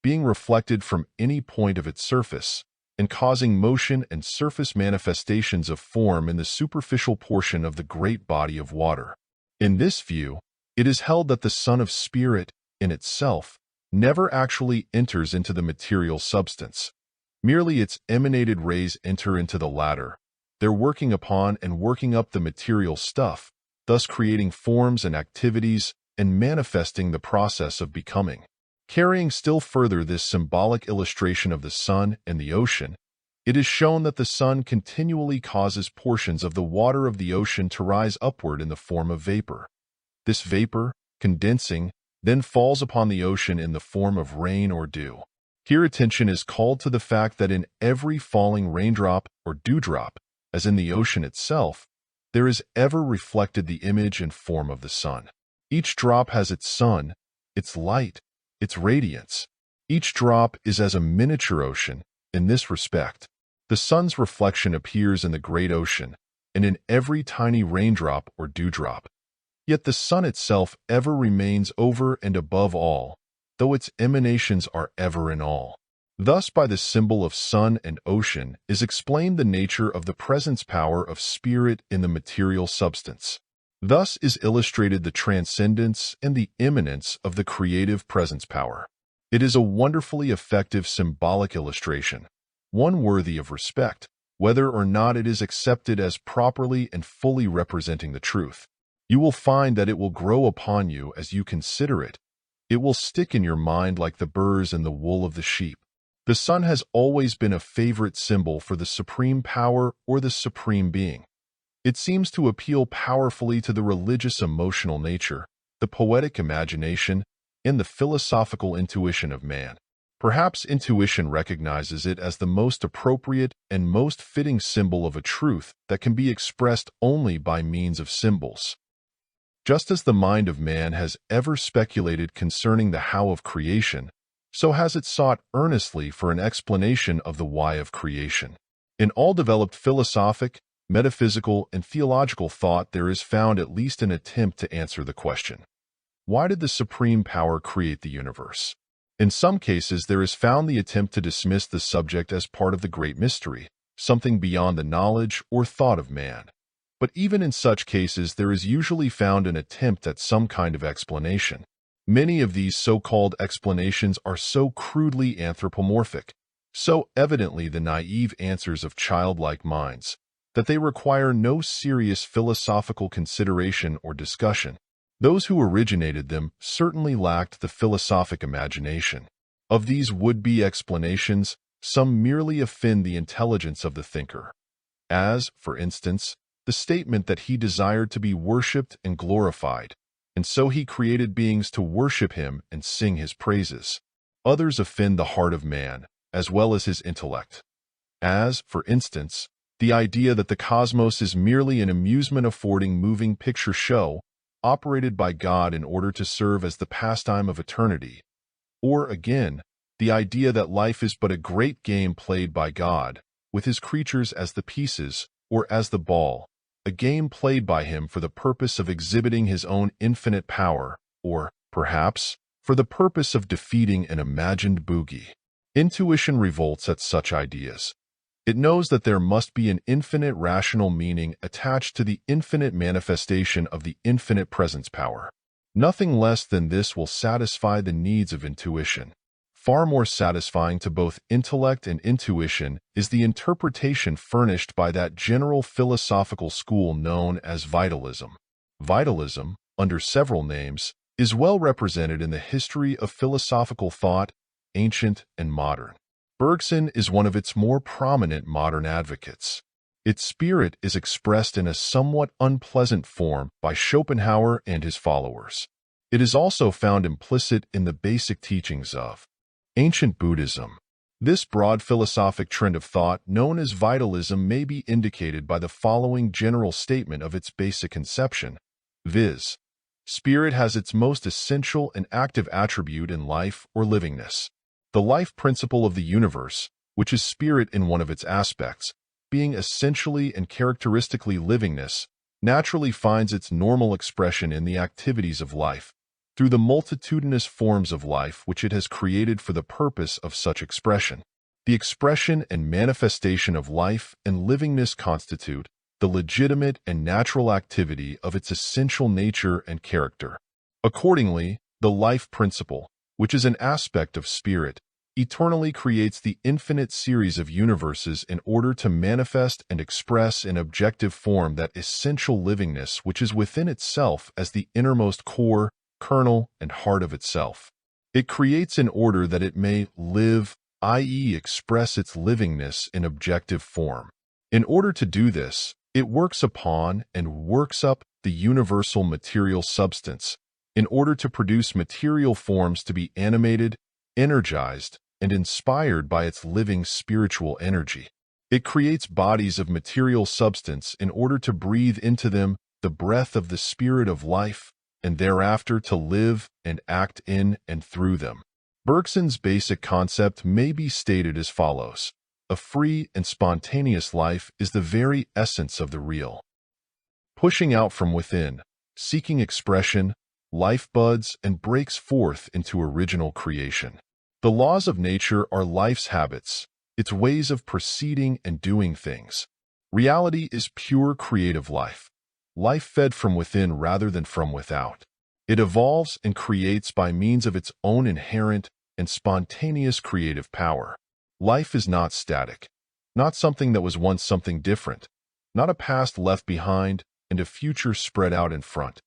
being reflected from any point of its surface, and causing motion and surface manifestations of form in the superficial portion of the great body of water. In this view, it is held that the sun of spirit, in itself, never actually enters into the material substance. Merely its emanated rays enter into the latter, they're working upon and working up the material stuff, thus creating forms and activities and manifesting the process of becoming. Carrying still further this symbolic illustration of the sun and the ocean, it is shown that the sun continually causes portions of the water of the ocean to rise upward in the form of vapor. This vapor, condensing, then falls upon the ocean in the form of rain or dew. Here attention is called to the fact that in every falling raindrop or dewdrop, as in the ocean itself, there is ever reflected the image and form of the sun. Each drop has its sun, its light, its radiance. Each drop is as a miniature ocean in this respect. The sun's reflection appears in the great ocean and in every tiny raindrop or dewdrop. Yet the sun itself ever remains over and above all, though its emanations are ever in all. Thus, by the symbol of sun and ocean is explained the nature of the presence power of spirit in the material substance. Thus is illustrated the transcendence and the immanence of the creative presence power. It is a wonderfully effective symbolic illustration, one worthy of respect, whether or not it is accepted as properly and fully representing the truth. You will find that it will grow upon you as you consider it. It will stick in your mind like the burrs in the wool of the sheep. The sun has always been a favorite symbol for the supreme power or the supreme being. It seems to appeal powerfully to the religious emotional nature, the poetic imagination, and the philosophical intuition of man. Perhaps intuition recognizes it as the most appropriate and most fitting symbol of a truth that can be expressed only by means of symbols. Just as the mind of man has ever speculated concerning the how of creation, so has it sought earnestly for an explanation of the why of creation. In all developed philosophic, metaphysical, and theological thought there is found at least an attempt to answer the question: why did the supreme power create the universe? In some cases there is found the attempt to dismiss the subject as part of the great mystery, something beyond the knowledge or thought of man. But even in such cases, there is usually found an attempt at some kind of explanation. Many of these so-called explanations are so crudely anthropomorphic, so evidently the naive answers of childlike minds, that they require no serious philosophical consideration or discussion. Those who originated them certainly lacked the philosophic imagination. Of these would-be explanations, some merely offend the intelligence of the thinker, as, for instance, the statement that he desired to be worshipped and glorified, and so he created beings to worship him and sing his praises. Others offend the heart of man, as well as his intellect, as, for instance, the idea that the cosmos is merely an amusement-affording moving picture show operated by God in order to serve as the pastime of eternity, or, again, the idea that life is but a great game played by God, with his creatures as the pieces, or as the ball, a game played by him for the purpose of exhibiting his own infinite power, or, perhaps, for the purpose of defeating an imagined boogie. Intuition revolts at such ideas. It knows that there must be an infinite rational meaning attached to the infinite manifestation of the infinite presence power. Nothing less than this will satisfy the needs of intuition. Far more satisfying to both intellect and intuition is the interpretation furnished by that general philosophical school known as vitalism. Vitalism, under several names, is well represented in the history of philosophical thought, ancient and modern. Bergson is one of its more prominent modern advocates. Its spirit is expressed in a somewhat unpleasant form by Schopenhauer and his followers. It is also found implicit in the basic teachings of ancient Buddhism. This broad philosophic trend of thought known as vitalism may be indicated by the following general statement of its basic conception, viz. Spirit has its most essential and active attribute in life or livingness. The life principle of the universe, which is spirit in one of its aspects, being essentially and characteristically livingness, naturally finds its normal expression in the activities of life, through the multitudinous forms of life which it has created for the purpose of such expression. The expression and manifestation of life and livingness constitute the legitimate and natural activity of its essential nature and character. Accordingly, the life principle, which is an aspect of spirit, eternally creates the infinite series of universes in order to manifest and express in objective form that essential livingness which is within itself as the innermost core, kernel, and heart of itself. It creates in order that it may live, i.e., express its livingness in objective form. In order to do this, it works upon and works up the universal material substance, in order to produce material forms to be animated, energized, and inspired by its living spiritual energy. It creates bodies of material substance in order to breathe into them the breath of the spirit of life, and thereafter to live and act in and through them. Bergson's basic concept may be stated as follows. A free and spontaneous life is the very essence of the real. Pushing out from within, seeking expression, life buds and breaks forth into original creation. The laws of nature are life's habits, its ways of proceeding and doing things. Reality is pure creative life, life fed from within rather than from without. It evolves and creates by means of its own inherent and spontaneous creative power. Life is not static, not something that was once something different, not a past left behind and a future spread out in front.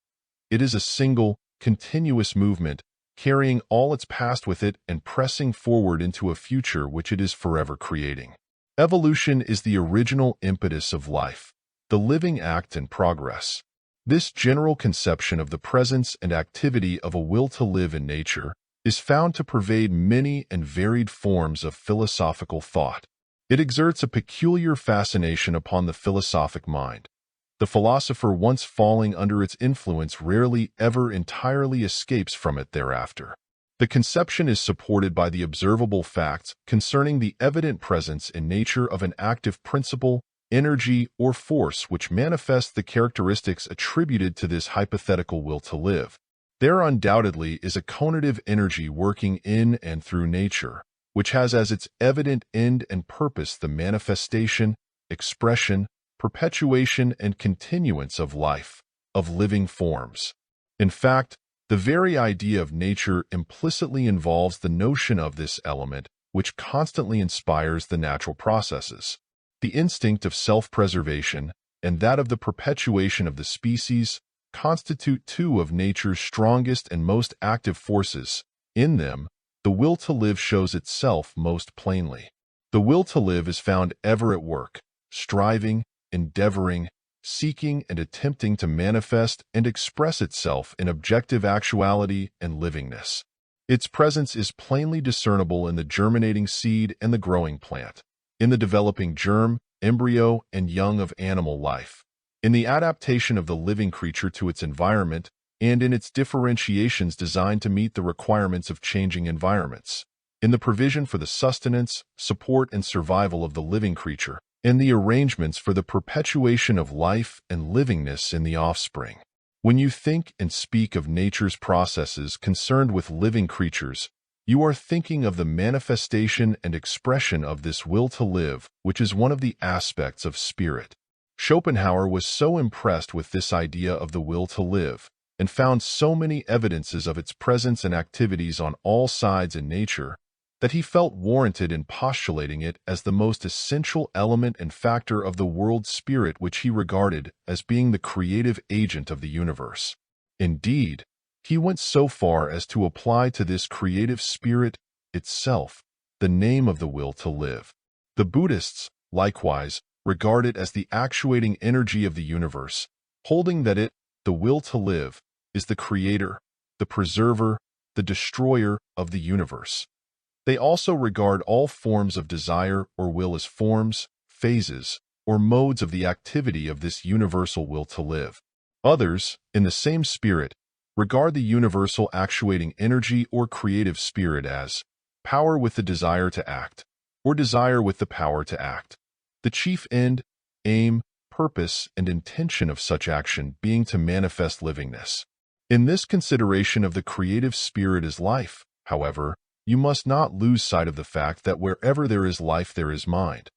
It is a single, continuous movement, carrying all its past with it and pressing forward into a future which it is forever creating. Evolution is the original impetus of life, the living act and progress. This general conception of the presence and activity of a will to live in nature is found to pervade many and varied forms of philosophical thought. It exerts a peculiar fascination upon the philosophic mind. The philosopher once falling under its influence rarely ever entirely escapes from it thereafter. The conception is supported by the observable facts concerning the evident presence in nature of an active principle, energy, or force which manifests the characteristics attributed to this hypothetical will to live. There undoubtedly is a conative energy working in and through nature, which has as its evident end and purpose the manifestation, expression, perpetuation and continuance of life, of living forms. In fact, the very idea of nature implicitly involves the notion of this element, which constantly inspires the natural processes. The instinct of self-preservation and that of the perpetuation of the species constitute two of nature's strongest and most active forces. In them, the will to live shows itself most plainly. The will to live is found ever at work, striving, endeavoring, seeking and attempting to manifest and express itself in objective actuality and livingness. Its presence is plainly discernible in the germinating seed and the growing plant, in the developing germ, embryo, and young of animal life, in the adaptation of the living creature to its environment, and in its differentiations designed to meet the requirements of changing environments, in the provision for the sustenance, support, and survival of the living creature, and the arrangements for the perpetuation of life and livingness in the offspring. When you think and speak of nature's processes concerned with living creatures, you are thinking of the manifestation and expression of this will to live, which is one of the aspects of spirit. Schopenhauer was so impressed with this idea of the will to live, and found so many evidences of its presence and activities on all sides in nature, that he felt warranted in postulating it as the most essential element and factor of the world spirit, which he regarded as being the creative agent of the universe. Indeed, he went so far as to apply to this creative spirit itself the name of the will to live. The Buddhists, likewise, regard it as the actuating energy of the universe, holding that it, the will to live, is the creator, the preserver, the destroyer of the universe. They also regard all forms of desire or will as forms, phases, or modes of the activity of this universal will to live. Others, in the same spirit, regard the universal actuating energy or creative spirit as power with the desire to act, or desire with the power to act, the chief end, aim, purpose, and intention of such action being to manifest livingness. In this consideration of the creative spirit as life, however, you must not lose sight of the fact that wherever there is life there is mind.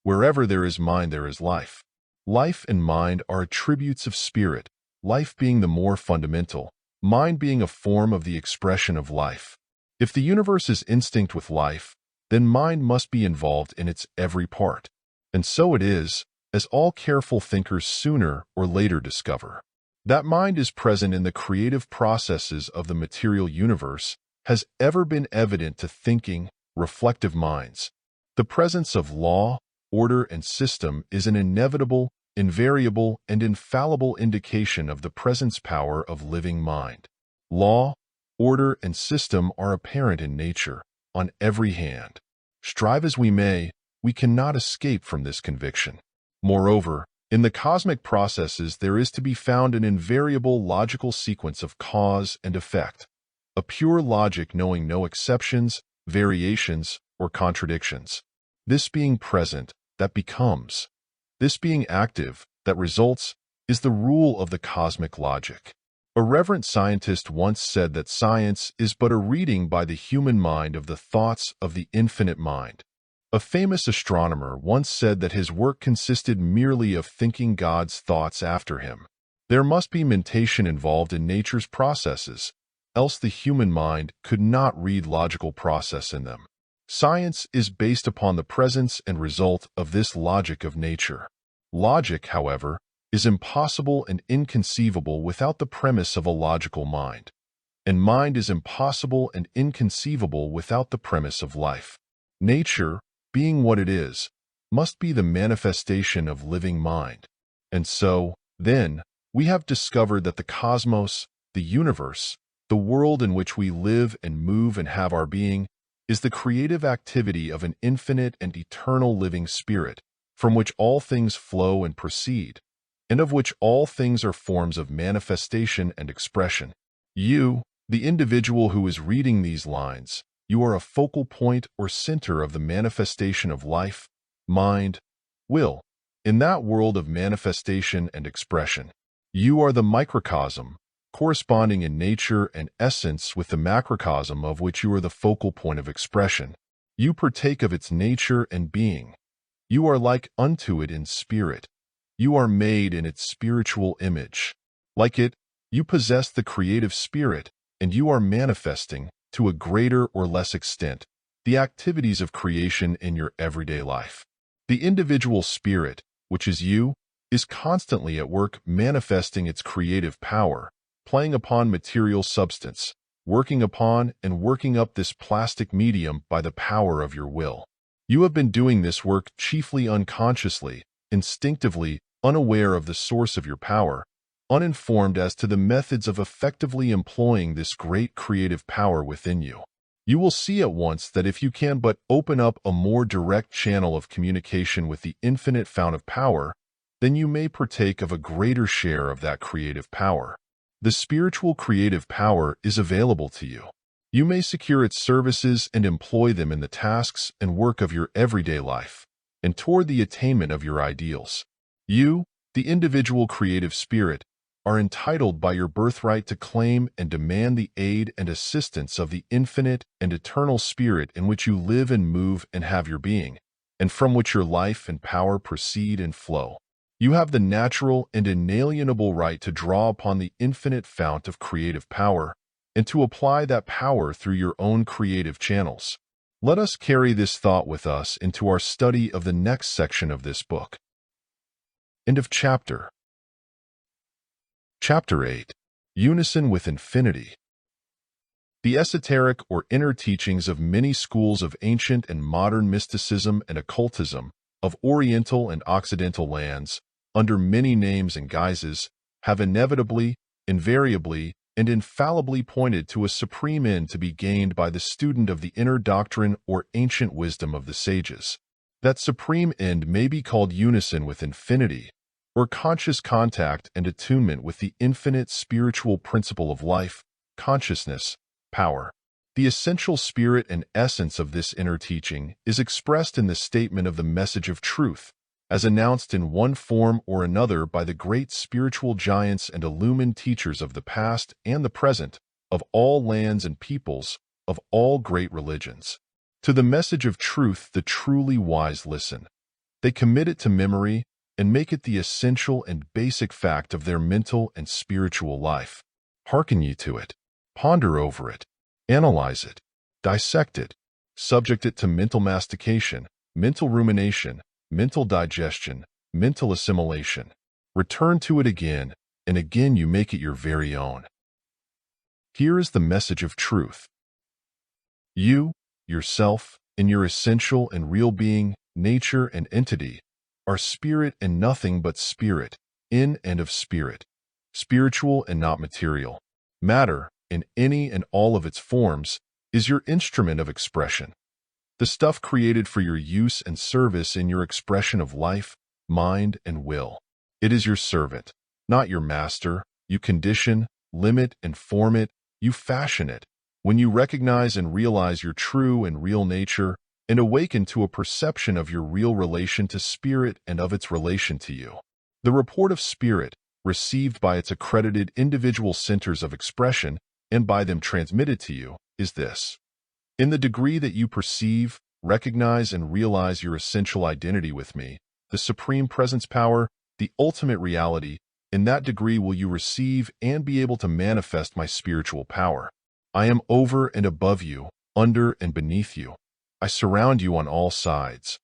Wherever there is mind there is life. Life and mind are attributes of spirit, life being the more fundamental, mind being a form of the expression of life. If the universe is instinct with life, then mind must be involved in its every part. And so it is, as all careful thinkers sooner or later discover. That mind is present in the creative processes of the material universe has ever been evident to thinking, reflective minds. The presence of law, order, and system is an inevitable, invariable, and infallible indication of the presence power of living mind. Law, order, and system are apparent in nature, on every hand. Strive as we may, we cannot escape from this conviction. Moreover, in the cosmic processes there is to be found an invariable logical sequence of cause and effect, a pure logic knowing no exceptions, variations, or contradictions. This being present, that becomes. This being active, that results, is the rule of the cosmic logic. A reverent scientist once said that science is but a reading by the human mind of the thoughts of the infinite mind. A famous astronomer once said that his work consisted merely of thinking God's thoughts after him. There must be mentation involved in nature's processes, else the human mind could not read logical process in them. Science is based upon the presence and result of this logic of nature. Logic, however, is impossible and inconceivable without the premise of a logical mind, and mind is impossible and inconceivable without the premise of life. Nature, being what it is, must be the manifestation of living mind. And so, then, we have discovered that the cosmos, the universe, the world in which we live and move and have our being, is the creative activity of an infinite and eternal living spirit, from which all things flow and proceed, and of which all things are forms of manifestation and expression. You, the individual who is reading these lines, you are a focal point or center of the manifestation of life, mind, will, in that world of manifestation and expression. You are the microcosm, corresponding in nature and essence with the macrocosm of which you are the focal point of expression. You partake of its nature and being. You are like unto it in spirit. You are made in its spiritual image. Like it, you possess the creative spirit, and you are manifesting, to a greater or less extent, the activities of creation in your everyday life. The individual spirit, which is you, is constantly at work manifesting its creative power, playing upon material substance, working upon and working up this plastic medium by the power of your will. You have been doing this work chiefly unconsciously, instinctively, unaware of the source of your power, uninformed as to the methods of effectively employing this great creative power within you. You will see at once that if you can but open up a more direct channel of communication with the infinite fount of power, then you may partake of a greater share of that creative power. The spiritual creative power is available to you. You may secure its services and employ them in the tasks and work of your everyday life, and toward the attainment of your ideals. You, the individual creative spirit, are entitled by your birthright to claim and demand the aid and assistance of the infinite and eternal spirit in which you live and move and have your being, and from which your life and power proceed and flow. You have the natural and inalienable right to draw upon the infinite fount of creative power and to apply that power through your own creative channels. Let us carry this thought with us into our study of the next section of this book. End of chapter. Chapter 8. Unison with Infinity. The esoteric or inner teachings of many schools of ancient and modern mysticism and occultism, of Oriental and Occidental lands, under many names and guises, have inevitably, invariably, and infallibly pointed to a supreme end to be gained by the student of the inner doctrine or ancient wisdom of the sages. That supreme end may be called unison with infinity, or conscious contact and attunement with the infinite spiritual principle of life, consciousness, power. The essential spirit and essence of this inner teaching is expressed in the statement of the message of truth, as announced in one form or another by the great spiritual giants and illumined teachers of the past and the present, of all lands and peoples, of all great religions. To the message of truth the truly wise listen. They commit it to memory and make it the essential and basic fact of their mental and spiritual life. Hearken ye to it. Ponder over it. Analyze it. Dissect it. Subject it to mental mastication, mental rumination, mental digestion, mental assimilation. Return to it again, and again you make it your very own. Here is the message of truth. You, yourself, in your essential and real being, nature and entity, are spirit and nothing but spirit, in and of spirit, spiritual and not material. Matter, in any and all of its forms, is your instrument of expression, the stuff created for your use and service in your expression of life, mind, and will. It is your servant, not your master. You condition, limit, and form it. You fashion it. When you recognize and realize your true and real nature, and awaken to a perception of your real relation to spirit and of its relation to you. The report of spirit, received by its accredited individual centers of expression and by them transmitted to you, is this. In the degree that you perceive, recognize, and realize your essential identity with me, the supreme presence power, the ultimate reality, in that degree will you receive and be able to manifest my spiritual power. I am over and above you, under and beneath you. I surround you on all sides.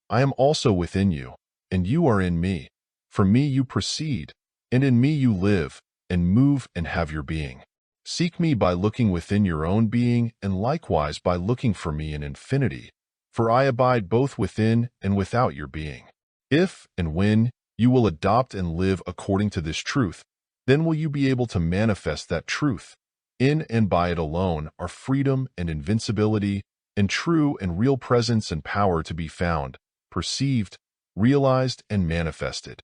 I am also within you, and you are in me. From me you proceed, and in me you live, and move and have your being. Seek me by looking within your own being, and likewise by looking for me in infinity, for I abide both within and without your being. If and when you will adopt and live according to this truth, then will you be able to manifest that truth. In and by it alone are freedom and invincibility, and true and real presence and power to be found, perceived, realized, and manifested.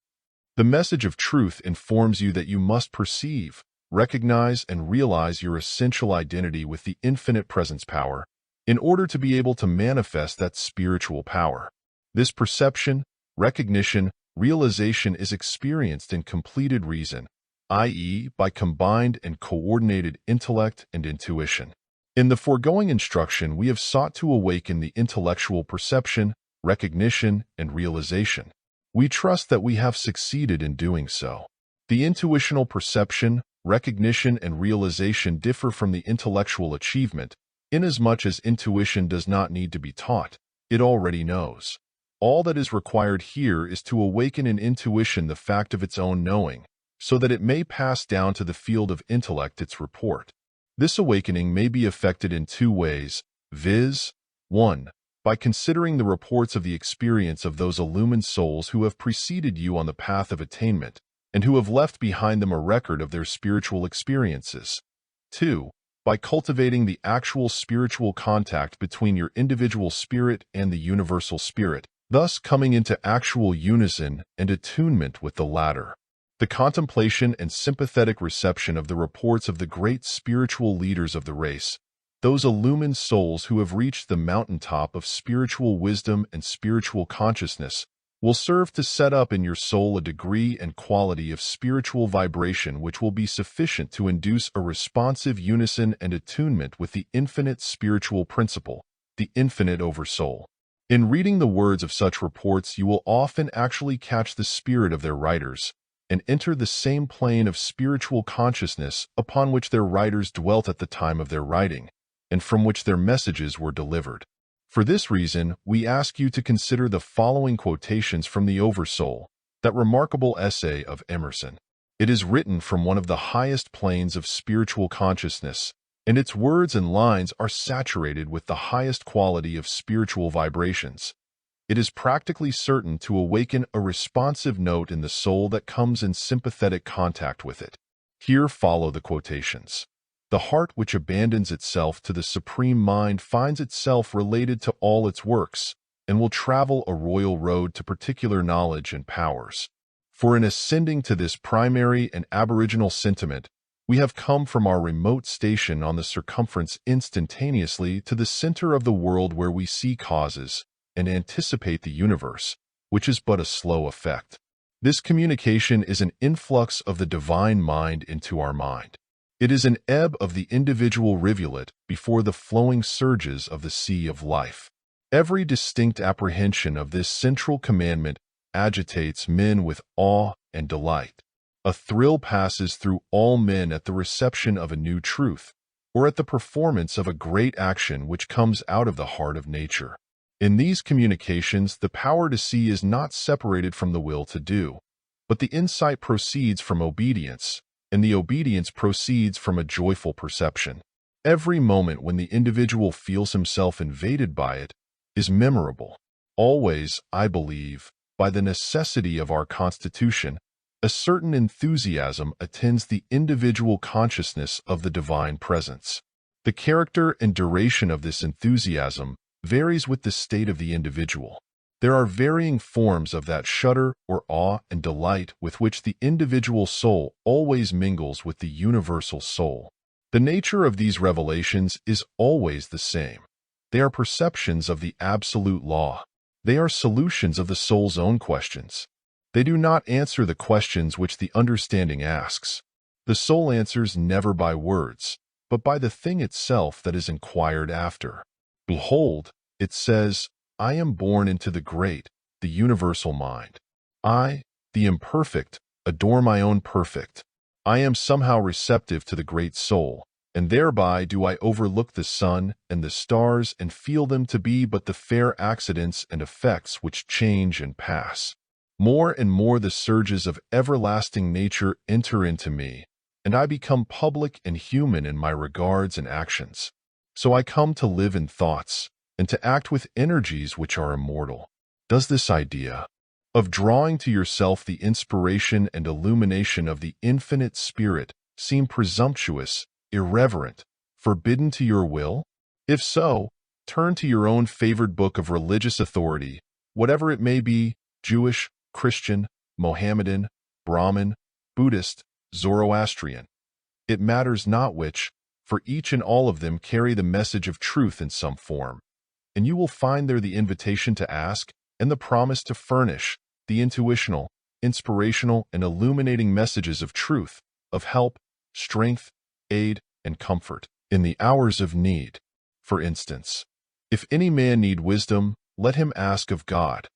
The message of truth informs you that you must perceive, recognize, and realize your essential identity with the infinite presence power in order to be able to manifest that spiritual power. This perception, recognition, realization is experienced in completed reason, i.e., by combined and coordinated intellect and intuition. In the foregoing instruction, we have sought to awaken the intellectual perception, recognition, and realization. We trust that we have succeeded in doing so. The intuitional perception, recognition, and realization differ from the intellectual achievement, inasmuch as intuition does not need to be taught. It already knows. All that is required here is to awaken in intuition the fact of its own knowing, so that it may pass down to the field of intellect its report. This awakening may be effected in two ways, viz. 1. By considering the reports of the experience of those illumined souls who have preceded you on the path of attainment, and who have left behind them a record of their spiritual experiences. 2. By cultivating the actual spiritual contact between your individual spirit and the universal spirit, thus coming into actual unison and attunement with the latter. The contemplation and sympathetic reception of the reports of the great spiritual leaders of the race, those illumined souls who have reached the mountaintop of spiritual wisdom and spiritual consciousness, will serve to set up in your soul a degree and quality of spiritual vibration which will be sufficient to induce a responsive unison and attunement with the infinite spiritual principle, the infinite Oversoul. In reading the words of such reports, you will often actually catch the spirit of their writers and enter the same plane of spiritual consciousness upon which their writers dwelt at the time of their writing, and from which their messages were delivered. For this reason, we ask you to consider the following quotations from the Oversoul, that remarkable essay of Emerson. It is written from one of the highest planes of spiritual consciousness, and its words and lines are saturated with the highest quality of spiritual vibrations. It is practically certain to awaken a responsive note in the soul that comes in sympathetic contact with it. Here follow the quotations. The heart which abandons itself to the Supreme Mind finds itself related to all its works, and will travel a royal road to particular knowledge and powers. For in ascending to this primary and aboriginal sentiment, we have come from our remote station on the circumference instantaneously to the center of the world where we see causes and anticipate the universe, which is but a slow effect. This communication is an influx of the divine mind into our mind. It is an ebb of the individual rivulet before the flowing surges of the sea of life. Every distinct apprehension of this central commandment agitates men with awe and delight. A thrill passes through all men at the reception of a new truth, or at the performance of a great action which comes out of the heart of nature. In these communications, the power to see is not separated from the will to do, but the insight proceeds from obedience, and the obedience proceeds from a joyful perception. Every moment when the individual feels himself invaded by it is memorable. Always, I believe, by the necessity of our constitution, a certain enthusiasm attends the individual consciousness of the divine presence. The character and duration of this enthusiasm varies with the state of the individual. There are varying forms of that shudder or awe and delight with which the individual soul always mingles with the universal soul. The nature of these revelations is always the same. They are perceptions of the absolute law. They are solutions of the soul's own questions. They do not answer the questions which the understanding asks. The soul answers never by words, but by the thing itself that is inquired after. Behold, it says, I am born into the great, the universal mind. I, the imperfect, adore my own perfect. I am somehow receptive to the great soul, and thereby do I overlook the sun and the stars and feel them to be but the fair accidents and effects which change and pass. More and more the surges of everlasting nature enter into me, and I become public and human in my regards and actions. So I come to live in thoughts, and to act with energies which are immortal. Does this idea of drawing to yourself the inspiration and illumination of the Infinite Spirit seem presumptuous, irreverent, forbidden to your will? If so, turn to your own favored book of religious authority, whatever it may be, Jewish, Christian, Mohammedan, Brahmin, Buddhist, Zoroastrian. It matters not which, for each and all of them carry the message of truth in some form, and you will find there the invitation to ask and the promise to furnish the intuitional, inspirational, and illuminating messages of truth, of help, strength, aid, and comfort in the hours of need. For instance, if any man need wisdom, let him ask of God.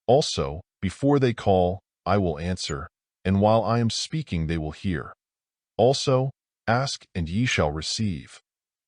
Also, Before they call, I will answer, and while I am speaking they will hear. Also, ask, and ye shall receive,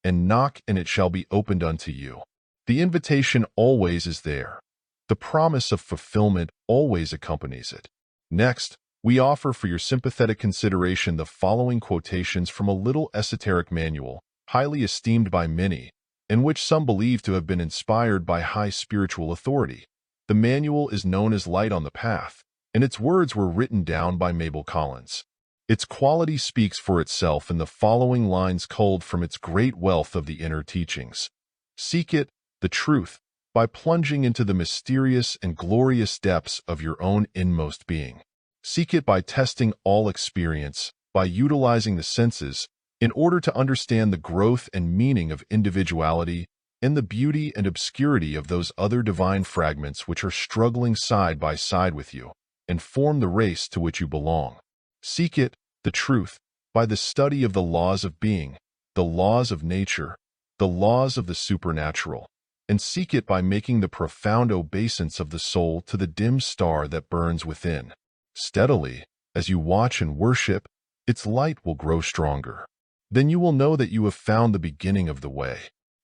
and knock, and it shall be opened unto you. The invitation always is there. The promise of fulfillment always accompanies it. Next, we offer for your sympathetic consideration the following quotations from a little esoteric manual, highly esteemed by many, and which some believe to have been inspired by high spiritual authority. The manual is known as Light on the Path, and its words were written down by Mabel Collins. Its quality speaks for itself in the following lines culled from its great wealth of the inner teachings. Seek it, the truth, by plunging into the mysterious and glorious depths of your own inmost being. Seek it by testing all experience, by utilizing the senses, in order to understand the growth and meaning of individuality and the beauty and obscurity of those other divine fragments which are struggling side by side with you and form the race to which you belong. Seek it, the truth, by the study of the laws of being, the laws of nature, the laws of the supernatural, and seek it by making the profound obeisance of the soul to the dim star that burns within. Steadily, as you watch and worship, its light will grow stronger. Then you will know that you have found the beginning of the way,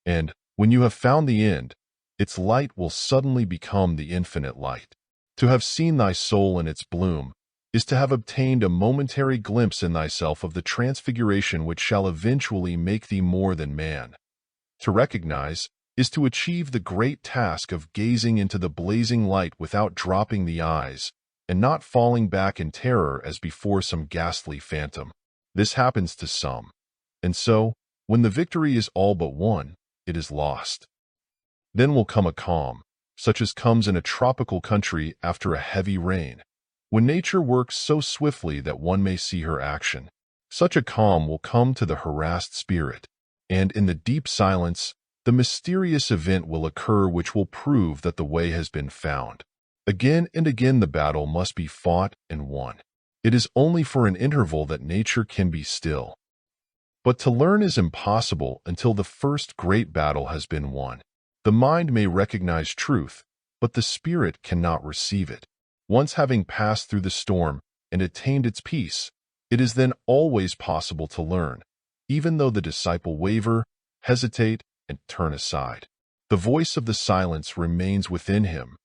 and, when you have found the end, its light will suddenly become the infinite light. To have seen thy soul in its bloom is to have obtained a momentary glimpse in thyself of the transfiguration which shall eventually make thee more than man. To recognize is to achieve the great task of gazing into the blazing light without dropping the eyes and not falling back in terror as before some ghastly phantom. This happens to some, and so, when the victory is all but won, it is lost. Then will come a calm, such as comes in a tropical country after a heavy rain, when nature works so swiftly that one may see her action. Such a calm will come to the harassed spirit, and in the deep silence, the mysterious event will occur which will prove that the way has been found. Again and again the battle must be fought and won. It is only for an interval that nature can be still. But to learn is impossible until the first great battle has been won. The mind may recognize truth, but the spirit cannot receive it. Once having passed through the storm and attained its peace, it is then always possible to learn, even though the disciple waver, hesitate, and turn aside. The voice of the silence remains within him,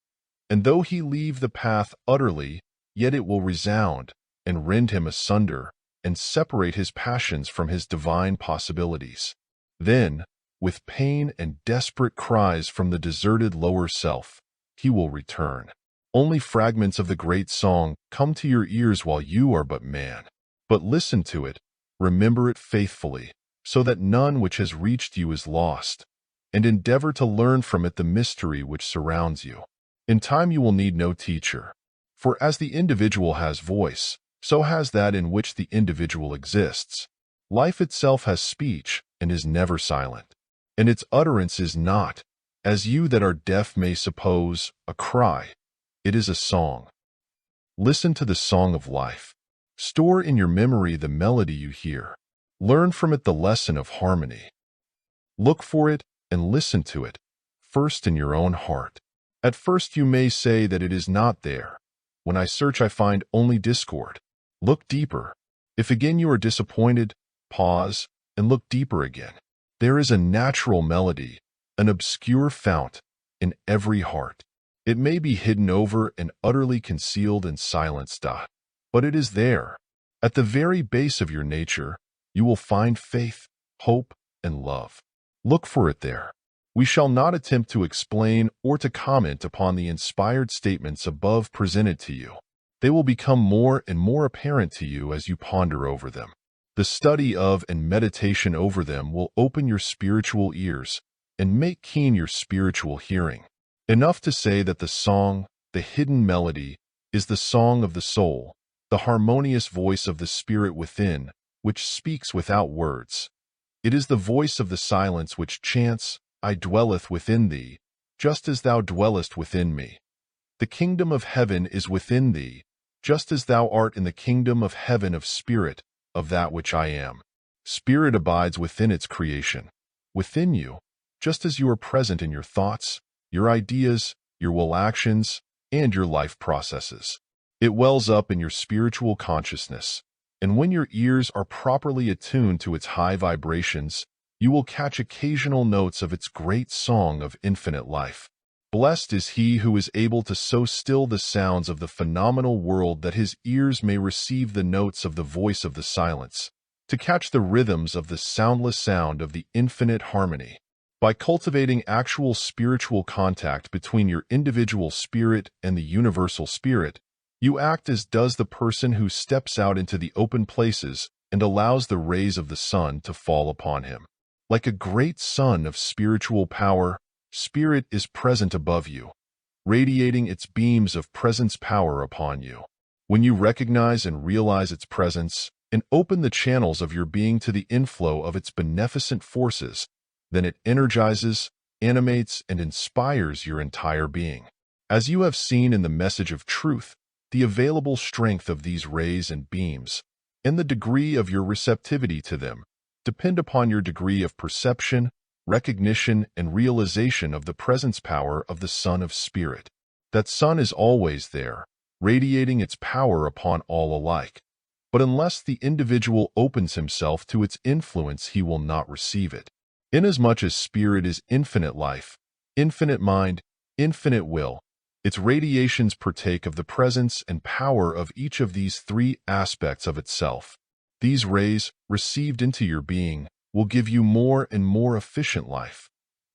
and though he leave the path utterly, yet it will resound and rend him asunder and separate his passions from his divine possibilities. Then, with pain and desperate cries from the deserted lower self, he will return. Only fragments of the great song come to your ears while you are but man. But listen to it, remember it faithfully, so that none which has reached you is lost, and endeavor to learn from it the mystery which surrounds you. In time you will need no teacher, for as the individual has voice, so has that in which the individual exists. Life itself has speech and is never silent, and its utterance is not, as you that are deaf may suppose, a cry. It is a song. Listen to the song of life. Store in your memory the melody you hear. Learn from it the lesson of harmony. Look for it and listen to it, first in your own heart. At first you may say that it is not there. When I search I find only discord. Look deeper. If again you are disappointed, pause and look deeper again. There is a natural melody, an obscure fount, in every heart. It may be hidden over and utterly concealed and silenced, but it is there. At the very base of your nature, you will find faith, hope, and love. Look for it there. We shall not attempt to explain or to comment upon the inspired statements above presented to you. They will become more and more apparent to you as you ponder over them. The study of and meditation over them will open your spiritual ears and make keen your spiritual hearing. Enough to say that the song, the hidden melody, is the song of the soul, the harmonious voice of the spirit within, which speaks without words. It is the voice of the silence which chants, I dwelleth within thee, just as thou dwellest within me. The kingdom of heaven is within thee, just as thou art in the kingdom of heaven of spirit, of that which I am. Spirit abides within its creation, within you, just as you are present in your thoughts, your ideas, your will actions, and your life processes. It wells up in your spiritual consciousness, and when your ears are properly attuned to its high vibrations, you will catch occasional notes of its great song of infinite life. Blessed is he who is able to so still the sounds of the phenomenal world that his ears may receive the notes of the voice of the silence, to catch the rhythms of the soundless sound of the infinite harmony. By cultivating actual spiritual contact between your individual spirit and the universal spirit, you act as does the person who steps out into the open places and allows the rays of the sun to fall upon him. Like a great sun of spiritual power, Spirit is present above you, radiating its beams of presence power upon you. When you recognize and realize its presence and open the channels of your being to the inflow of its beneficent forces, then it energizes, animates, and inspires your entire being. As you have seen in the message of truth, the available strength of these rays and beams, and the degree of your receptivity to them, depend upon your degree of perception, recognition, and realization of the presence power of the Sun of Spirit. That Sun is always there, radiating its power upon all alike. But unless the individual opens himself to its influence, he will not receive it. Inasmuch as Spirit is infinite life, infinite mind, infinite will, its radiations partake of the presence and power of each of these three aspects of itself. These rays, received into your being, will give you more and more efficient life,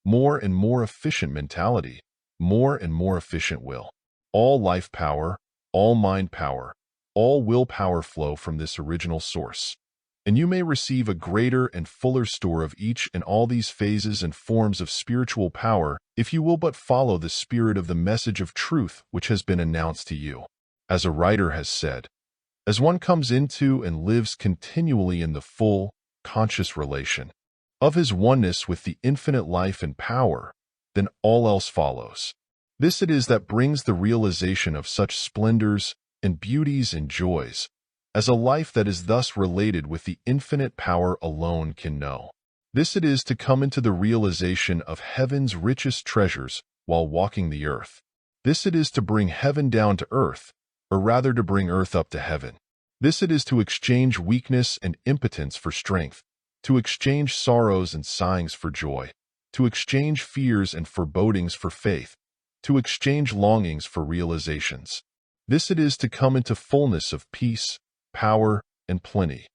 more and more efficient mentality, more and more efficient will. All life power, all mind power, all willpower flow from this original source, and you may receive a greater and fuller store of each and all these phases and forms of spiritual power if you will but follow the spirit of the message of truth which has been announced to you. As a writer has said, as one comes into and lives continually in the full, conscious relation of his oneness with the infinite life and power, then all else follows. This it is that brings the realization of such splendors and beauties and joys, as a life that is thus related with the infinite power alone can know. This it is to come into the realization of heaven's richest treasures while walking the earth. This it is to bring heaven down to earth, or rather to bring earth up to heaven. This it is to exchange weakness and impotence for strength, to exchange sorrows and sighings for joy, to exchange fears and forebodings for faith, to exchange longings for realizations. This it is to come into fullness of peace, power, and plenty.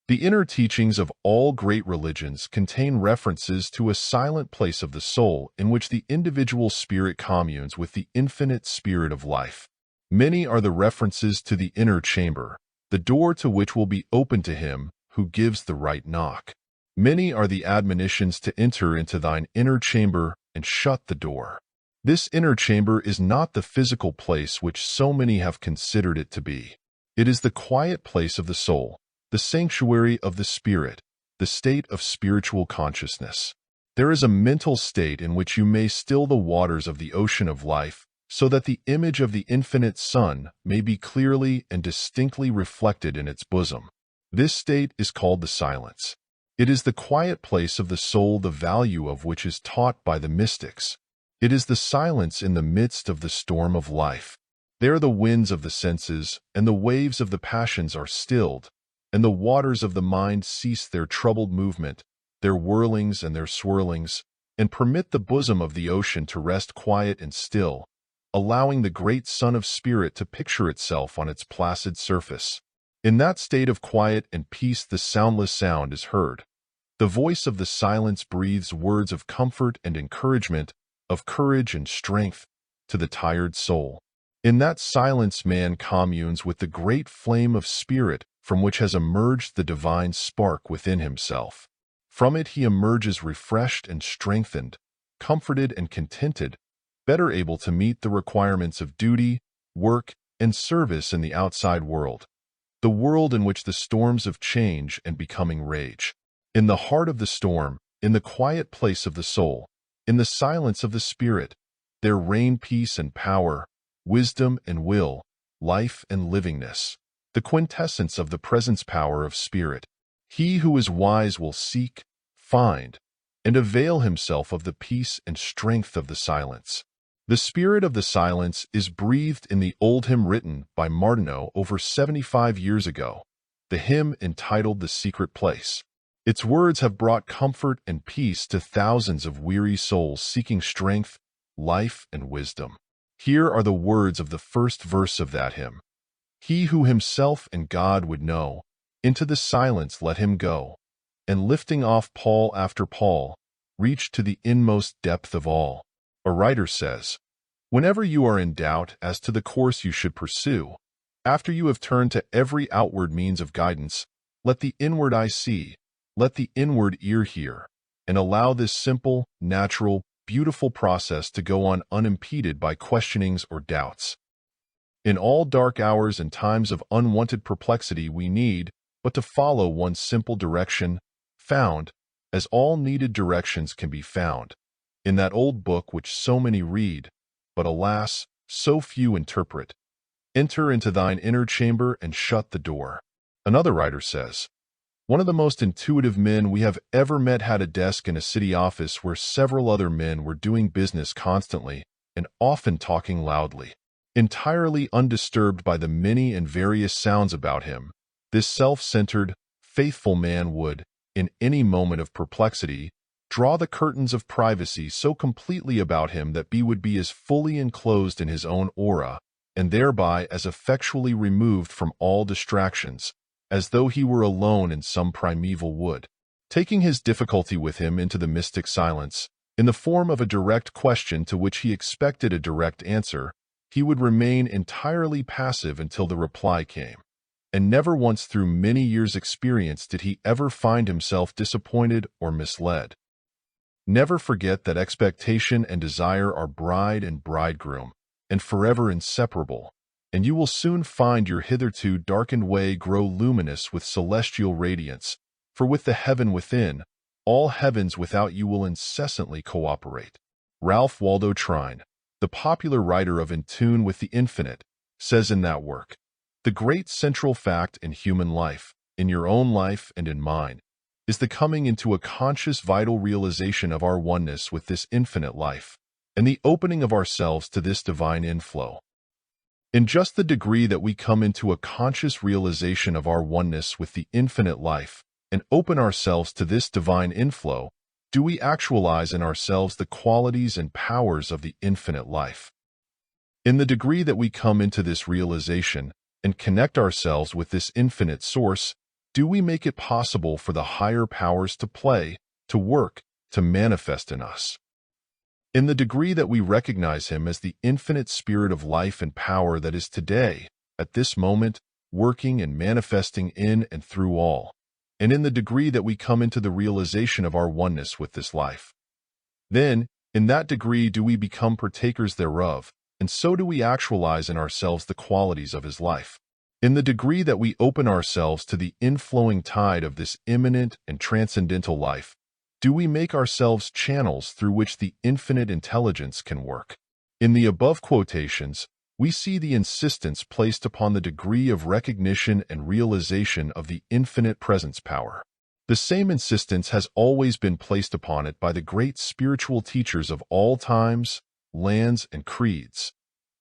The inner teachings of all great religions contain references to a silent place of the soul in which the individual spirit communes with the infinite spirit of life. Many are the references to the inner chamber, the door to which will be open to him who gives the right knock. Many are the admonitions to enter into thine inner chamber and shut the door. This inner chamber is not the physical place which so many have considered it to be. It is the quiet place of the soul, the sanctuary of the spirit, the state of spiritual consciousness. There is a mental state in which you may still the waters of the ocean of life, so that the image of the infinite sun may be clearly and distinctly reflected in its bosom. This state is called the silence. It is the quiet place of the soul, the value of which is taught by the mystics. It is the silence in the midst of the storm of life. There the winds of the senses and the waves of the passions are stilled, and the waters of the mind cease their troubled movement, their whirlings and their swirlings, and permit the bosom of the ocean to rest quiet and still, allowing the great sun of spirit to picture itself on its placid surface. In that state of quiet and peace the soundless sound is heard. The voice of the silence breathes words of comfort and encouragement, of courage and strength, to the tired soul. In that silence man communes with the great flame of spirit from which has emerged the divine spark within himself. From it he emerges refreshed and strengthened, comforted and contented, better able to meet the requirements of duty, work, and service in the outside world, the world in which the storms of change and becoming rage. In the heart of the storm, in the quiet place of the soul, in the silence of the spirit, there reign peace and power, wisdom and will, life and livingness, the quintessence of the presence power of spirit. He who is wise will seek, find, and avail himself of the peace and strength of the silence. The spirit of the silence is breathed in the old hymn written by Martineau over 75 years ago, the hymn entitled The Secret Place. Its words have brought comfort and peace to thousands of weary souls seeking strength, life, and wisdom. Here are the words of the first verse of that hymn. He who himself and God would know, into the silence let him go, and lifting off pall after pall, reach to the inmost depth of all. A writer says, whenever you are in doubt as to the course you should pursue, after you have turned to every outward means of guidance, let the inward eye see, let the inward ear hear, and allow this simple, natural, beautiful process to go on unimpeded by questionings or doubts. In all dark hours and times of unwanted perplexity, we need but to follow one simple direction, found, as all needed directions can be found, in that old book which so many read, but alas, so few interpret. Enter into thine inner chamber and shut the door. Another writer says, one of the most intuitive men we have ever met had a desk in a city office where several other men were doing business constantly and often talking loudly. Entirely undisturbed by the many and various sounds about him, this self-centered, faithful man would, in any moment of perplexity, draw the curtains of privacy so completely about him that he would be as fully enclosed in his own aura, and thereby as effectually removed from all distractions, as though he were alone in some primeval wood. Taking his difficulty with him into the mystic silence, in the form of a direct question to which he expected a direct answer, he would remain entirely passive until the reply came. And never once through many years' experience did he ever find himself disappointed or misled. Never forget that expectation and desire are bride and bridegroom, and forever inseparable, and you will soon find your hitherto darkened way grow luminous with celestial radiance, for with the heaven within, all heavens without you will incessantly cooperate. Ralph Waldo Trine, the popular writer of In Tune with the Infinite, says in that work, the great central fact in human life, in your own life and in mine, is the coming into a conscious vital realization of our oneness with this infinite life, and the opening of ourselves to this divine inflow. In just the degree that we come into a conscious realization of our oneness with the infinite life and open ourselves to this divine inflow, do we actualize in ourselves the qualities and powers of the infinite life. In the degree that we come into this realization and connect ourselves with this infinite source, do we make it possible for the higher powers to play, to work, to manifest in us. In the degree that we recognize him as the infinite spirit of life and power that is today, at this moment, working and manifesting in and through all, and in the degree that we come into the realization of our oneness with this life, then, in that degree do we become partakers thereof, and so do we actualize in ourselves the qualities of his life. In the degree that we open ourselves to the inflowing tide of this immanent and transcendental life, do we make ourselves channels through which the infinite intelligence can work. In the above quotations, we see the insistence placed upon the degree of recognition and realization of the infinite presence power. The same insistence has always been placed upon it by the great spiritual teachers of all times, lands, and creeds.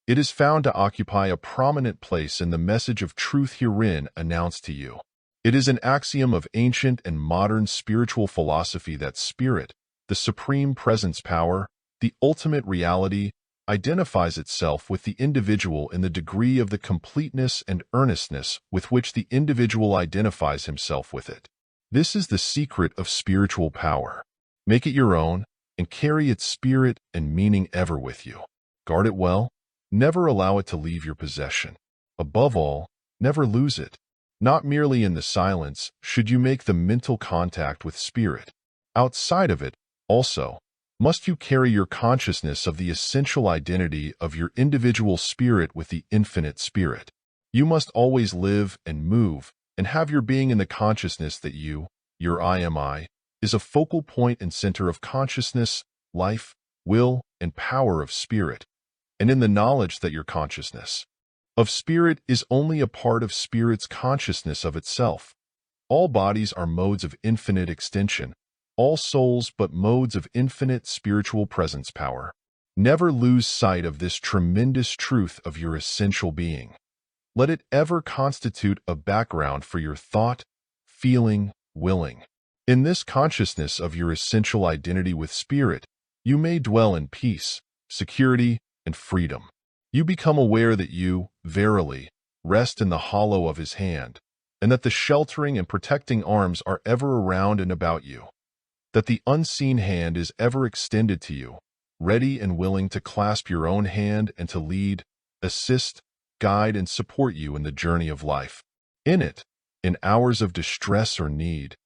It is found to occupy a prominent place in the message of truth herein announced to you. It is an axiom of ancient and modern spiritual philosophy that spirit, the supreme presence power, the ultimate reality, identifies itself with the individual in the degree of the completeness and earnestness with which the individual identifies himself with it. This is the secret of spiritual power. Make it your own, and carry its spirit and meaning ever with you. Guard it well. Never allow it to leave your possession. Above all, never lose it. Not merely in the silence should you make the mental contact with spirit. Outside of it, also, must you carry your consciousness of the essential identity of your individual spirit with the infinite spirit. You must always live and move and have your being in the consciousness that you, your I am I, is a focal point and center of consciousness, life, will, and power of spirit, and in the knowledge that your consciousness of spirit is only a part of spirit's consciousness of itself. All bodies are modes of infinite extension, all souls but modes of infinite spiritual presence power. Never lose sight of this tremendous truth of your essential being. Let it ever constitute a background for your thought, feeling, willing. In this consciousness of your essential identity with Spirit, you may dwell in peace, security, and freedom. You become aware that you, verily, rest in the hollow of His hand, and that the sheltering and protecting arms are ever around and about you. That the unseen hand is ever extended to you, ready and willing to clasp your own hand and to lead, assist, guide, and support you in the journey of life. In it, in hours of distress or need,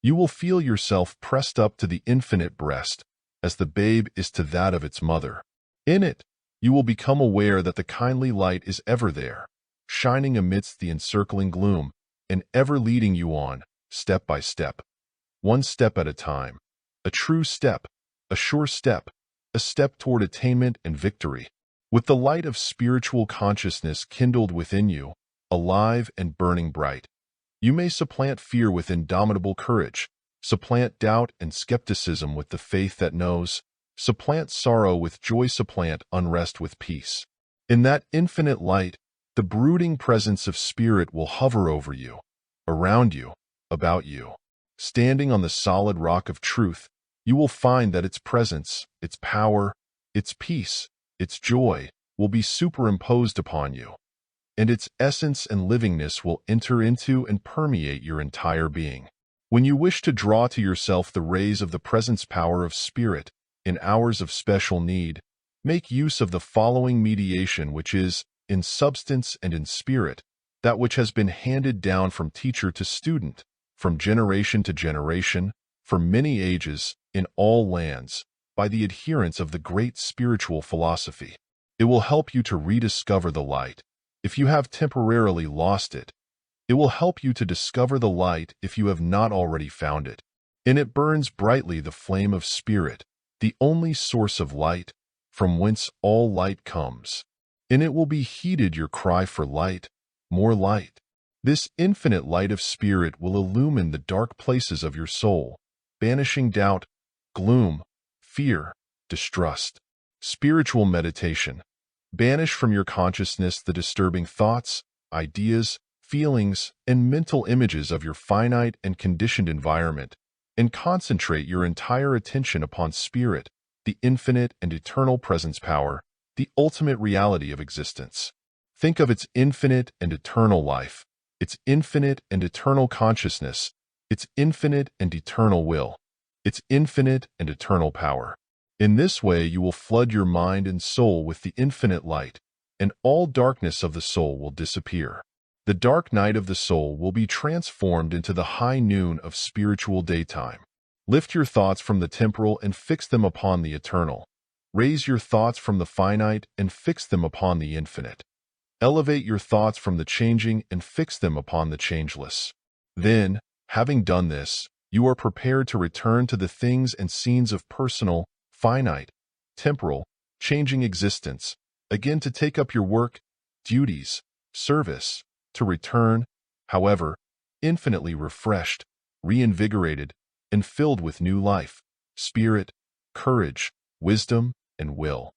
you will feel yourself pressed up to the infinite breast, as the babe is to that of its mother. In it, you will become aware that the kindly light is ever there, shining amidst the encircling gloom, and ever leading you on, step by step, one step at a time, a true step, a sure step, a step toward attainment and victory. With the light of spiritual consciousness kindled within you, alive and burning bright, you may supplant fear with indomitable courage, supplant doubt and skepticism with the faith that knows, supplant sorrow with joy, supplant unrest with peace. In that infinite light, the brooding presence of Spirit will hover over you, around you, about you. Standing on the solid rock of truth, you will find that its presence, its power, its peace, its joy will be superimposed upon you, and its essence and livingness will enter into and permeate your entire being. When you wish to draw to yourself the rays of the presence power of Spirit in hours of special need, make use of the following mediation, which is, in substance and in spirit, that which has been handed down from teacher to student, from generation to generation, for many ages, in all lands, by the adherents of the great spiritual philosophy. It will help you to rediscover the light, if you have temporarily lost it. It will help you to discover the light if you have not already found it. In it burns brightly the flame of Spirit, the only source of light, from whence all light comes. In it will be heeded your cry for light, more light. This infinite light of Spirit will illumine the dark places of your soul, banishing doubt, gloom, fear, distrust. Spiritual meditation. Banish from your consciousness the disturbing thoughts, ideas, feelings, and mental images of your finite and conditioned environment, and concentrate your entire attention upon Spirit, the infinite and eternal presence power, the ultimate reality of existence. Think of its infinite and eternal life, its infinite and eternal consciousness, its infinite and eternal will, its infinite and eternal power. In this way you will flood your mind and soul with the infinite light, and all darkness of the soul will disappear. The dark night of the soul will be transformed into the high noon of spiritual daytime. Lift your thoughts from the temporal and fix them upon the eternal. Raise your thoughts from the finite and fix them upon the infinite. Elevate your thoughts from the changing and fix them upon the changeless. Then, having done this, you are prepared to return to the things and scenes of personal, finite, temporal, changing existence, again to take up your work, duties, service, to return, however, infinitely refreshed, reinvigorated, and filled with new life, spirit, courage, wisdom, and will.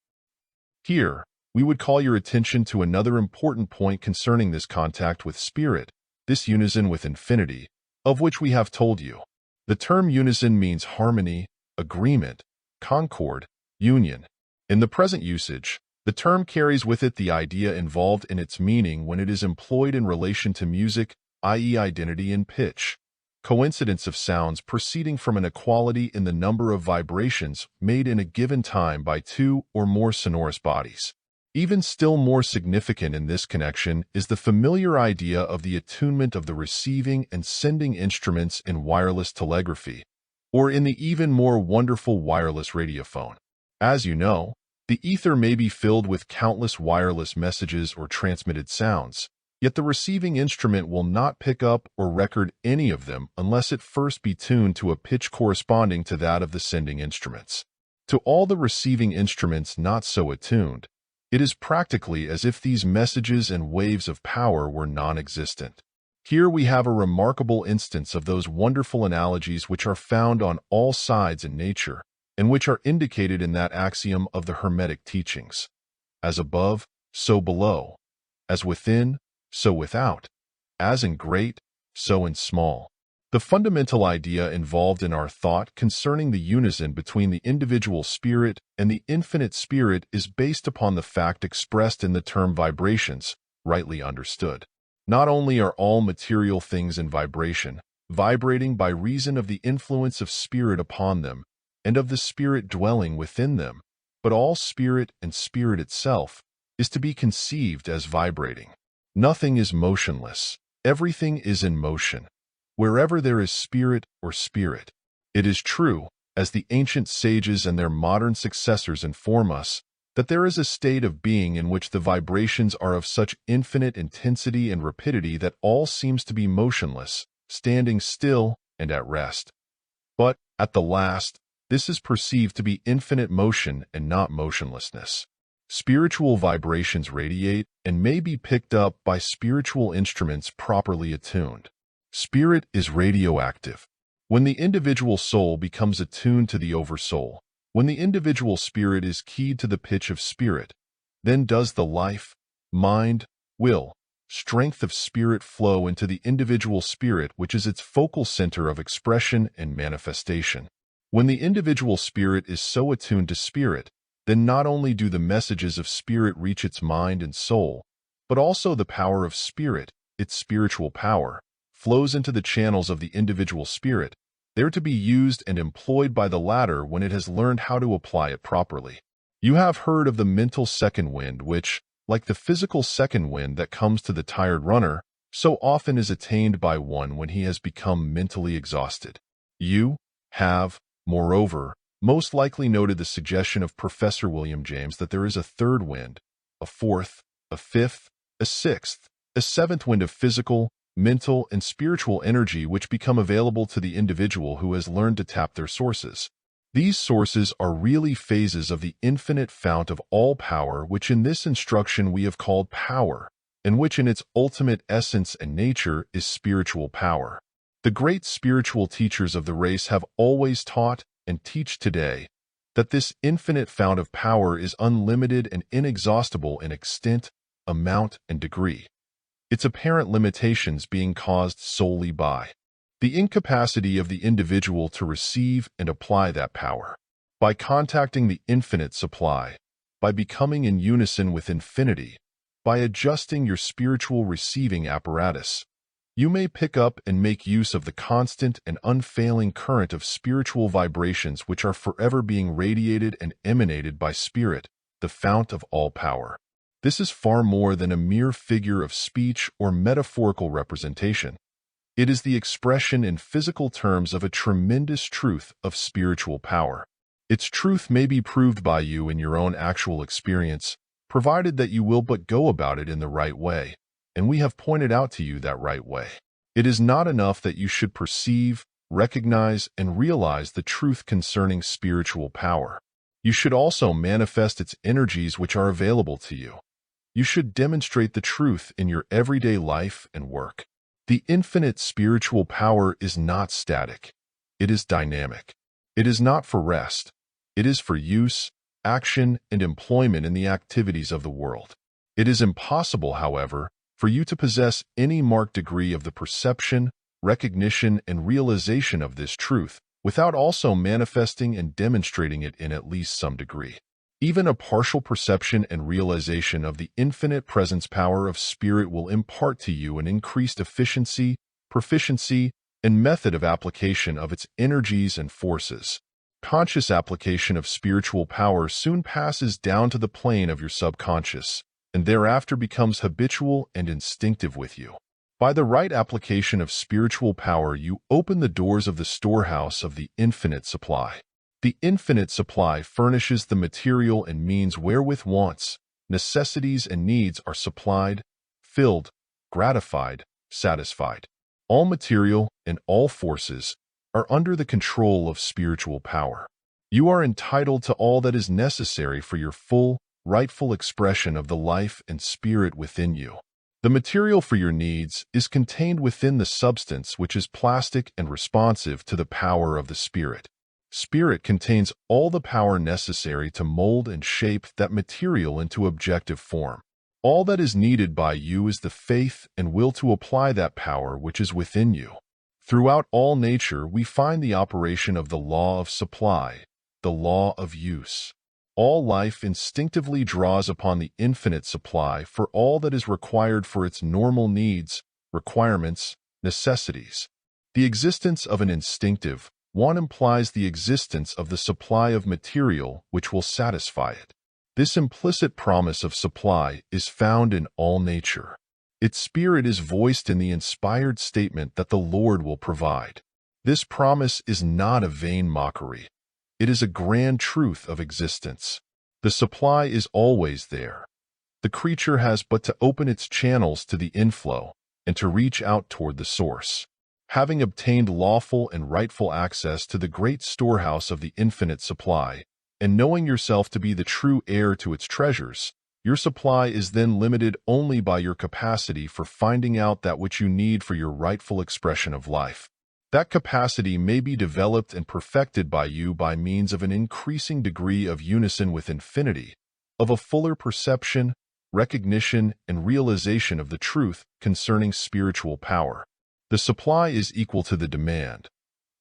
Here, we would call your attention to another important point concerning this contact with Spirit, this unison with infinity, of which we have told you. The term unison means harmony, agreement, concord, union. In the present usage, the term carries with it the idea involved in its meaning when it is employed in relation to music, i.e. identity and pitch, coincidence of sounds proceeding from an equality in the number of vibrations made in a given time by two or more sonorous bodies. Even still more significant in this connection is the familiar idea of the attunement of the receiving and sending instruments in wireless telegraphy, or in the even more wonderful wireless radiophone. As you know, the ether may be filled with countless wireless messages or transmitted sounds, yet the receiving instrument will not pick up or record any of them unless it first be tuned to a pitch corresponding to that of the sending instruments. To all the receiving instruments not so attuned, it is practically as if these messages and waves of power were non-existent. Here we have a remarkable instance of those wonderful analogies which are found on all sides in nature, and which are indicated in that axiom of the Hermetic teachings. As above, so below. As within, so without. As in great, so in small. The fundamental idea involved in our thought concerning the unison between the individual spirit and the infinite spirit is based upon the fact expressed in the term vibrations, rightly understood. Not only are all material things in vibration, vibrating by reason of the influence of spirit upon them and of the spirit dwelling within them, but all spirit and spirit itself is to be conceived as vibrating. Nothing is motionless. Everything is in motion. Wherever there is spirit or spirit, it is true, as the ancient sages and their modern successors inform us, that there is a state of being in which the vibrations are of such infinite intensity and rapidity that all seems to be motionless, standing still and at rest. But, at the last, this is perceived to be infinite motion and not motionlessness. Spiritual vibrations radiate and may be picked up by spiritual instruments properly attuned. Spirit is radioactive. When the individual soul becomes attuned to the oversoul, when the individual spirit is keyed to the pitch of spirit, then does the life, mind, will, strength of spirit flow into the individual spirit, which is its focal center of expression and manifestation. When the individual spirit is so attuned to spirit, then not only do the messages of spirit reach its mind and soul, but also the power of spirit, its spiritual power, flows into the channels of the individual spirit, there to be used and employed by the latter when it has learned how to apply it properly. You have heard of the mental second wind which, like the physical second wind that comes to the tired runner, so often is attained by one when he has become mentally exhausted. You have, moreover, most likely noted the suggestion of Professor William James that there is a third wind, a fourth, a fifth, a sixth, a seventh wind of physical, mental, and spiritual energy which become available to the individual who has learned to tap their sources. These sources are really phases of the infinite fount of all power, which in this instruction we have called power, and which in its ultimate essence and nature is spiritual power. The great spiritual teachers of the race have always taught, and teach today, that this infinite fount of power is unlimited and inexhaustible in extent, amount, and degree, its apparent limitations being caused solely by the incapacity of the individual to receive and apply that power. By contacting the infinite supply, by becoming in unison with infinity, by adjusting your spiritual receiving apparatus, you may pick up and make use of the constant and unfailing current of spiritual vibrations which are forever being radiated and emanated by Spirit, the fount of all power. This is far more than a mere figure of speech or metaphorical representation. It is the expression in physical terms of a tremendous truth of spiritual power. Its truth may be proved by you in your own actual experience, provided that you will but go about it in the right way, and we have pointed out to you that right way. It is not enough that you should perceive, recognize, and realize the truth concerning spiritual power. You should also manifest its energies which are available to you. You should demonstrate the truth in your everyday life and work. The infinite spiritual power is not static. It is dynamic. It is not for rest. It is for use, action, and employment in the activities of the world. It is impossible, however, for you to possess any marked degree of the perception, recognition, and realization of this truth without also manifesting and demonstrating it in at least some degree. Even a partial perception and realization of the infinite presence power of Spirit will impart to you an increased efficiency, proficiency, and method of application of its energies and forces. Conscious application of spiritual power soon passes down to the plane of your subconscious, and thereafter becomes habitual and instinctive with you. By the right application of spiritual power, you open the doors of the storehouse of the infinite supply. The infinite supply furnishes the material and means wherewith wants, necessities, and needs are supplied, filled, gratified, satisfied. All material and all forces are under the control of spiritual power. You are entitled to all that is necessary for your full, rightful expression of the life and spirit within you. The material for your needs is contained within the substance which is plastic and responsive to the power of the Spirit. Spirit contains all the power necessary to mold and shape that material into objective form. All that is needed by you is the faith and will to apply that power which is within you. Throughout all nature, we find the operation of the law of supply, the law of use. All life instinctively draws upon the infinite supply for all that is required for its normal needs, requirements, necessities. The existence of an instinctive one implies the existence of the supply of material which will satisfy it. This implicit promise of supply is found in all nature. Its spirit is voiced in the inspired statement that the Lord will provide. This promise is not a vain mockery. It is a grand truth of existence. The supply is always there. The creature has but to open its channels to the inflow and to reach out toward the source. Having obtained lawful and rightful access to the great storehouse of the infinite supply, and knowing yourself to be the true heir to its treasures, your supply is then limited only by your capacity for finding out that which you need for your rightful expression of life. That capacity may be developed and perfected by you by means of an increasing degree of unison with infinity, of a fuller perception, recognition, and realization of the truth concerning spiritual power. The supply is equal to the demand,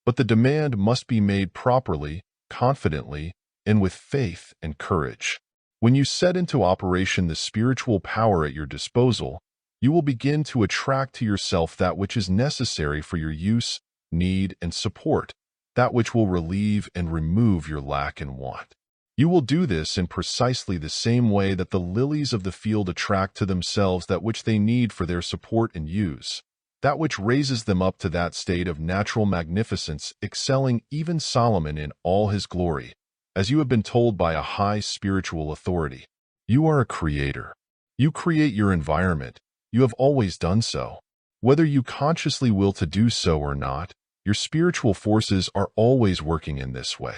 but the demand must be made properly, confidently, and with faith and courage. When you set into operation the spiritual power at your disposal, you will begin to attract to yourself that which is necessary for your use, need, and support, that which will relieve and remove your lack and want. You will do this in precisely the same way that the lilies of the field attract to themselves that which they need for their support and use, that which raises them up to that state of natural magnificence, excelling even Solomon in all his glory, as you have been told by a high spiritual authority. You are a creator. You create your environment. You have always done so. Whether you consciously will to do so or not, your spiritual forces are always working in this way.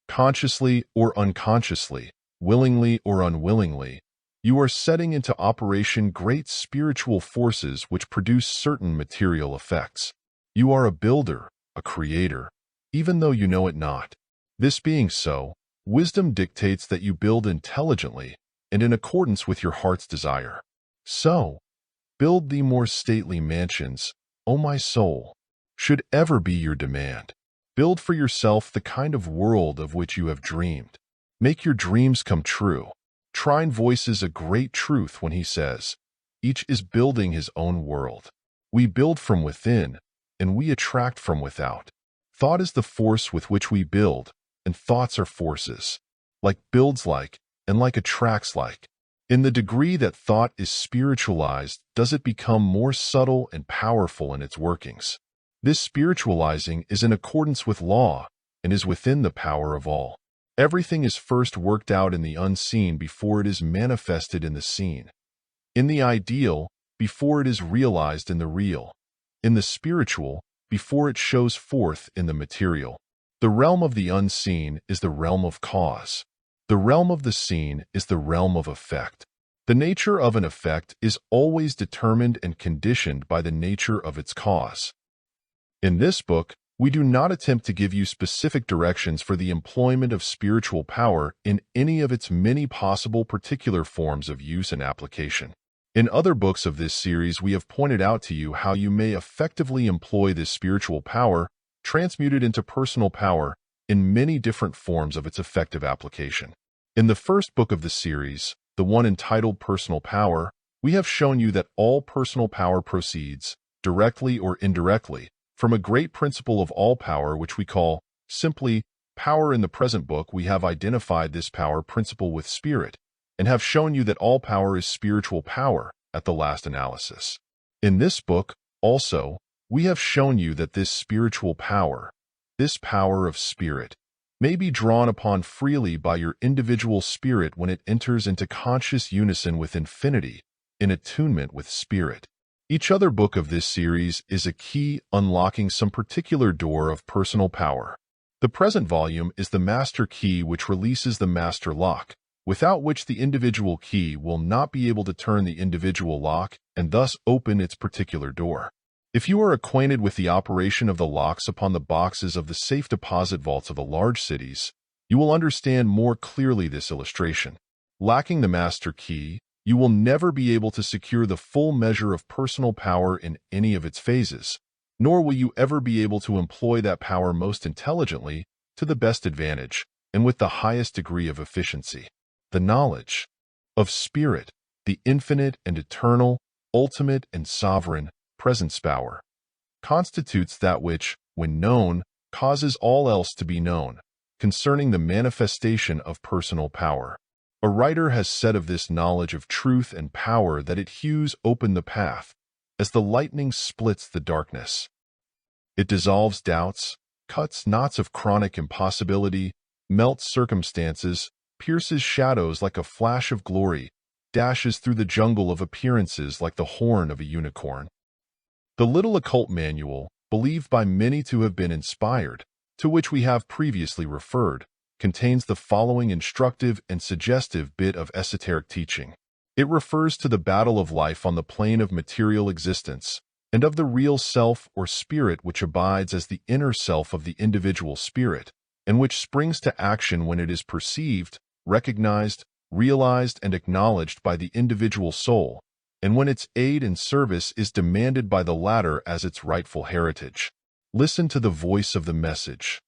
Consciously or unconsciously, willingly or unwillingly, you are setting into operation great spiritual forces which produce certain material effects. You are a builder, a creator, even though you know it not. This being so, wisdom dictates that you build intelligently and in accordance with your heart's desire. So, build thee more stately mansions, O my soul, should ever be your demand. Build for yourself the kind of world of which you have dreamed. Make your dreams come true. Trine voices a great truth when he says, each is building his own world. We build from within, and we attract from without. Thought is the force with which we build, and thoughts are forces. Like builds like, and like attracts like. In the degree that thought is spiritualized, does it become more subtle and powerful in its workings. This spiritualizing is in accordance with law, and is within the power of all. Everything is first worked out in the unseen before it is manifested in the seen. In the ideal, before it is realized in the real. In the spiritual, before it shows forth in the material. The realm of the unseen is the realm of cause. The realm of the seen is the realm of effect. The nature of an effect is always determined and conditioned by the nature of its cause. In this book, we do not attempt to give you specific directions for the employment of spiritual power in any of its many possible particular forms of use and application. In other books of this series, we have pointed out to you how you may effectively employ this spiritual power, transmuted into personal power, in many different forms of its effective application. In the first book of the series, the one entitled Personal Power, we have shown you that all personal power proceeds, directly or indirectly, from a great principle of all power which we call, simply, power. In the present book, we have identified this power principle with spirit, and have shown you that all power is spiritual power at the last analysis. In this book, also, we have shown you that this spiritual power, this power of spirit, may be drawn upon freely by your individual spirit when it enters into conscious unison with infinity, in attunement with spirit. Each other book of this series is a key unlocking some particular door of personal power. The present volume is the master key which releases the master lock, without which the individual key will not be able to turn the individual lock and thus open its particular door. If you are acquainted with the operation of the locks upon the boxes of the safe deposit vaults of the large cities, you will understand more clearly this illustration. Lacking the master key, you will never be able to secure the full measure of personal power in any of its phases, nor will you ever be able to employ that power most intelligently, to the best advantage, and with the highest degree of efficiency. The knowledge of Spirit, the infinite and eternal, ultimate and sovereign presence power, constitutes that which, when known, causes all else to be known, concerning the manifestation of personal power. A writer has said of this knowledge of truth and power that it hews open the path, as the lightning splits the darkness. It dissolves doubts, cuts knots of chronic impossibility, melts circumstances, pierces shadows like a flash of glory, dashes through the jungle of appearances like the horn of a unicorn. The little occult manual, believed by many to have been inspired, to which we have previously referred, contains the following instructive and suggestive bit of esoteric teaching. It refers to the battle of life on the plane of material existence, and of the real self or spirit which abides as the inner self of the individual spirit, and which springs to action when it is perceived, recognized, realized, and acknowledged by the individual soul, and when its aid and service is demanded by the latter as its rightful heritage. Listen to the voice of the message.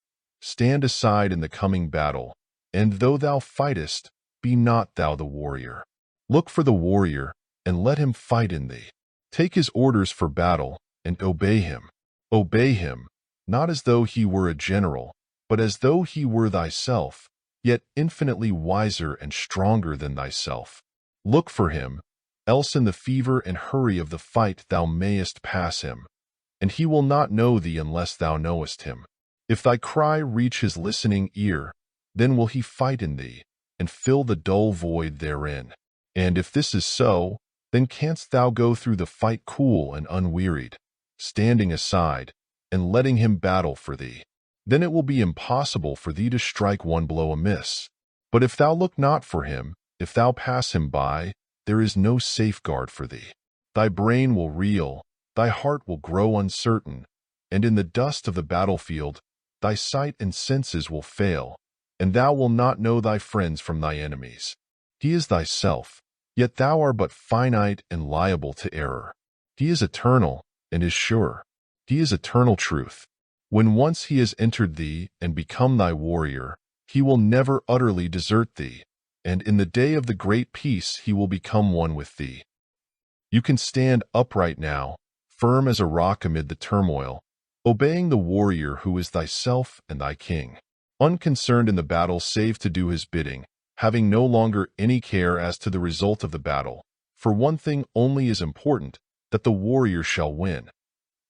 Stand aside in the coming battle, and though thou fightest, be not thou the warrior. Look for the warrior, and let him fight in thee. Take his orders for battle, and obey him. Obey him, not as though he were a general, but as though he were thyself, yet infinitely wiser and stronger than thyself. Look for him, else in the fever and hurry of the fight thou mayest pass him, and he will not know thee unless thou knowest him. If thy cry reach his listening ear, then will he fight in thee, and fill the dull void therein. And if this is so, then canst thou go through the fight cool and unwearied, standing aside, and letting him battle for thee. Then it will be impossible for thee to strike one blow amiss. But if thou look not for him, if thou pass him by, there is no safeguard for thee. Thy brain will reel, thy heart will grow uncertain, and in the dust of the battlefield, thy sight and senses will fail, and thou wilt not know thy friends from thy enemies. He is thyself, yet thou art but finite and liable to error. He is eternal and is sure. He is eternal truth. When once he has entered thee and become thy warrior, he will never utterly desert thee, and in the day of the great peace he will become one with thee. You can stand upright now, firm as a rock amid the turmoil, obeying the warrior who is thyself and thy king, unconcerned in the battle save to do his bidding, having no longer any care as to the result of the battle, for one thing only is important, that the warrior shall win,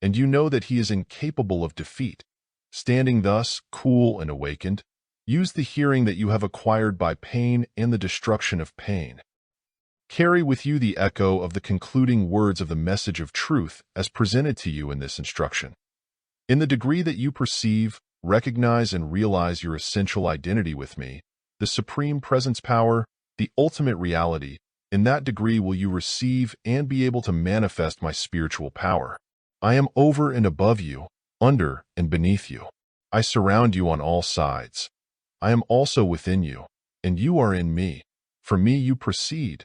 and you know that he is incapable of defeat. Standing thus, cool and awakened, use the hearing that you have acquired by pain and the destruction of pain. Carry with you the echo of the concluding words of the message of truth as presented to you in this instruction. In the degree that you perceive, recognize, and realize your essential identity with me, the supreme presence power, the ultimate reality, in that degree will you receive and be able to manifest my spiritual power. I am over and above you, under and beneath you. I surround you on all sides. I am also within you, and you are in me. From me you proceed,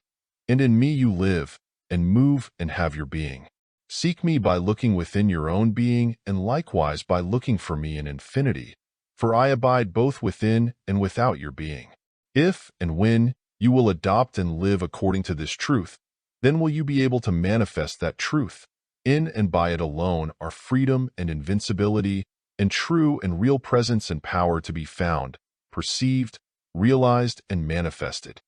and in me you live, and move, and have your being. Seek me by looking within your own being, and likewise by looking for me in infinity, for I abide both within and without your being. If and when you will adopt and live according to this truth, then will you be able to manifest that truth. In and by it alone are freedom and invincibility, and true and real presence and power to be found, perceived, realized, and manifested.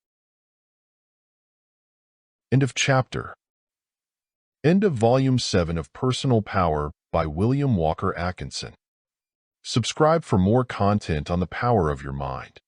End of chapter. End of Volume 7 of Personal Power by William Walker Atkinson. Subscribe for more content on the power of your mind.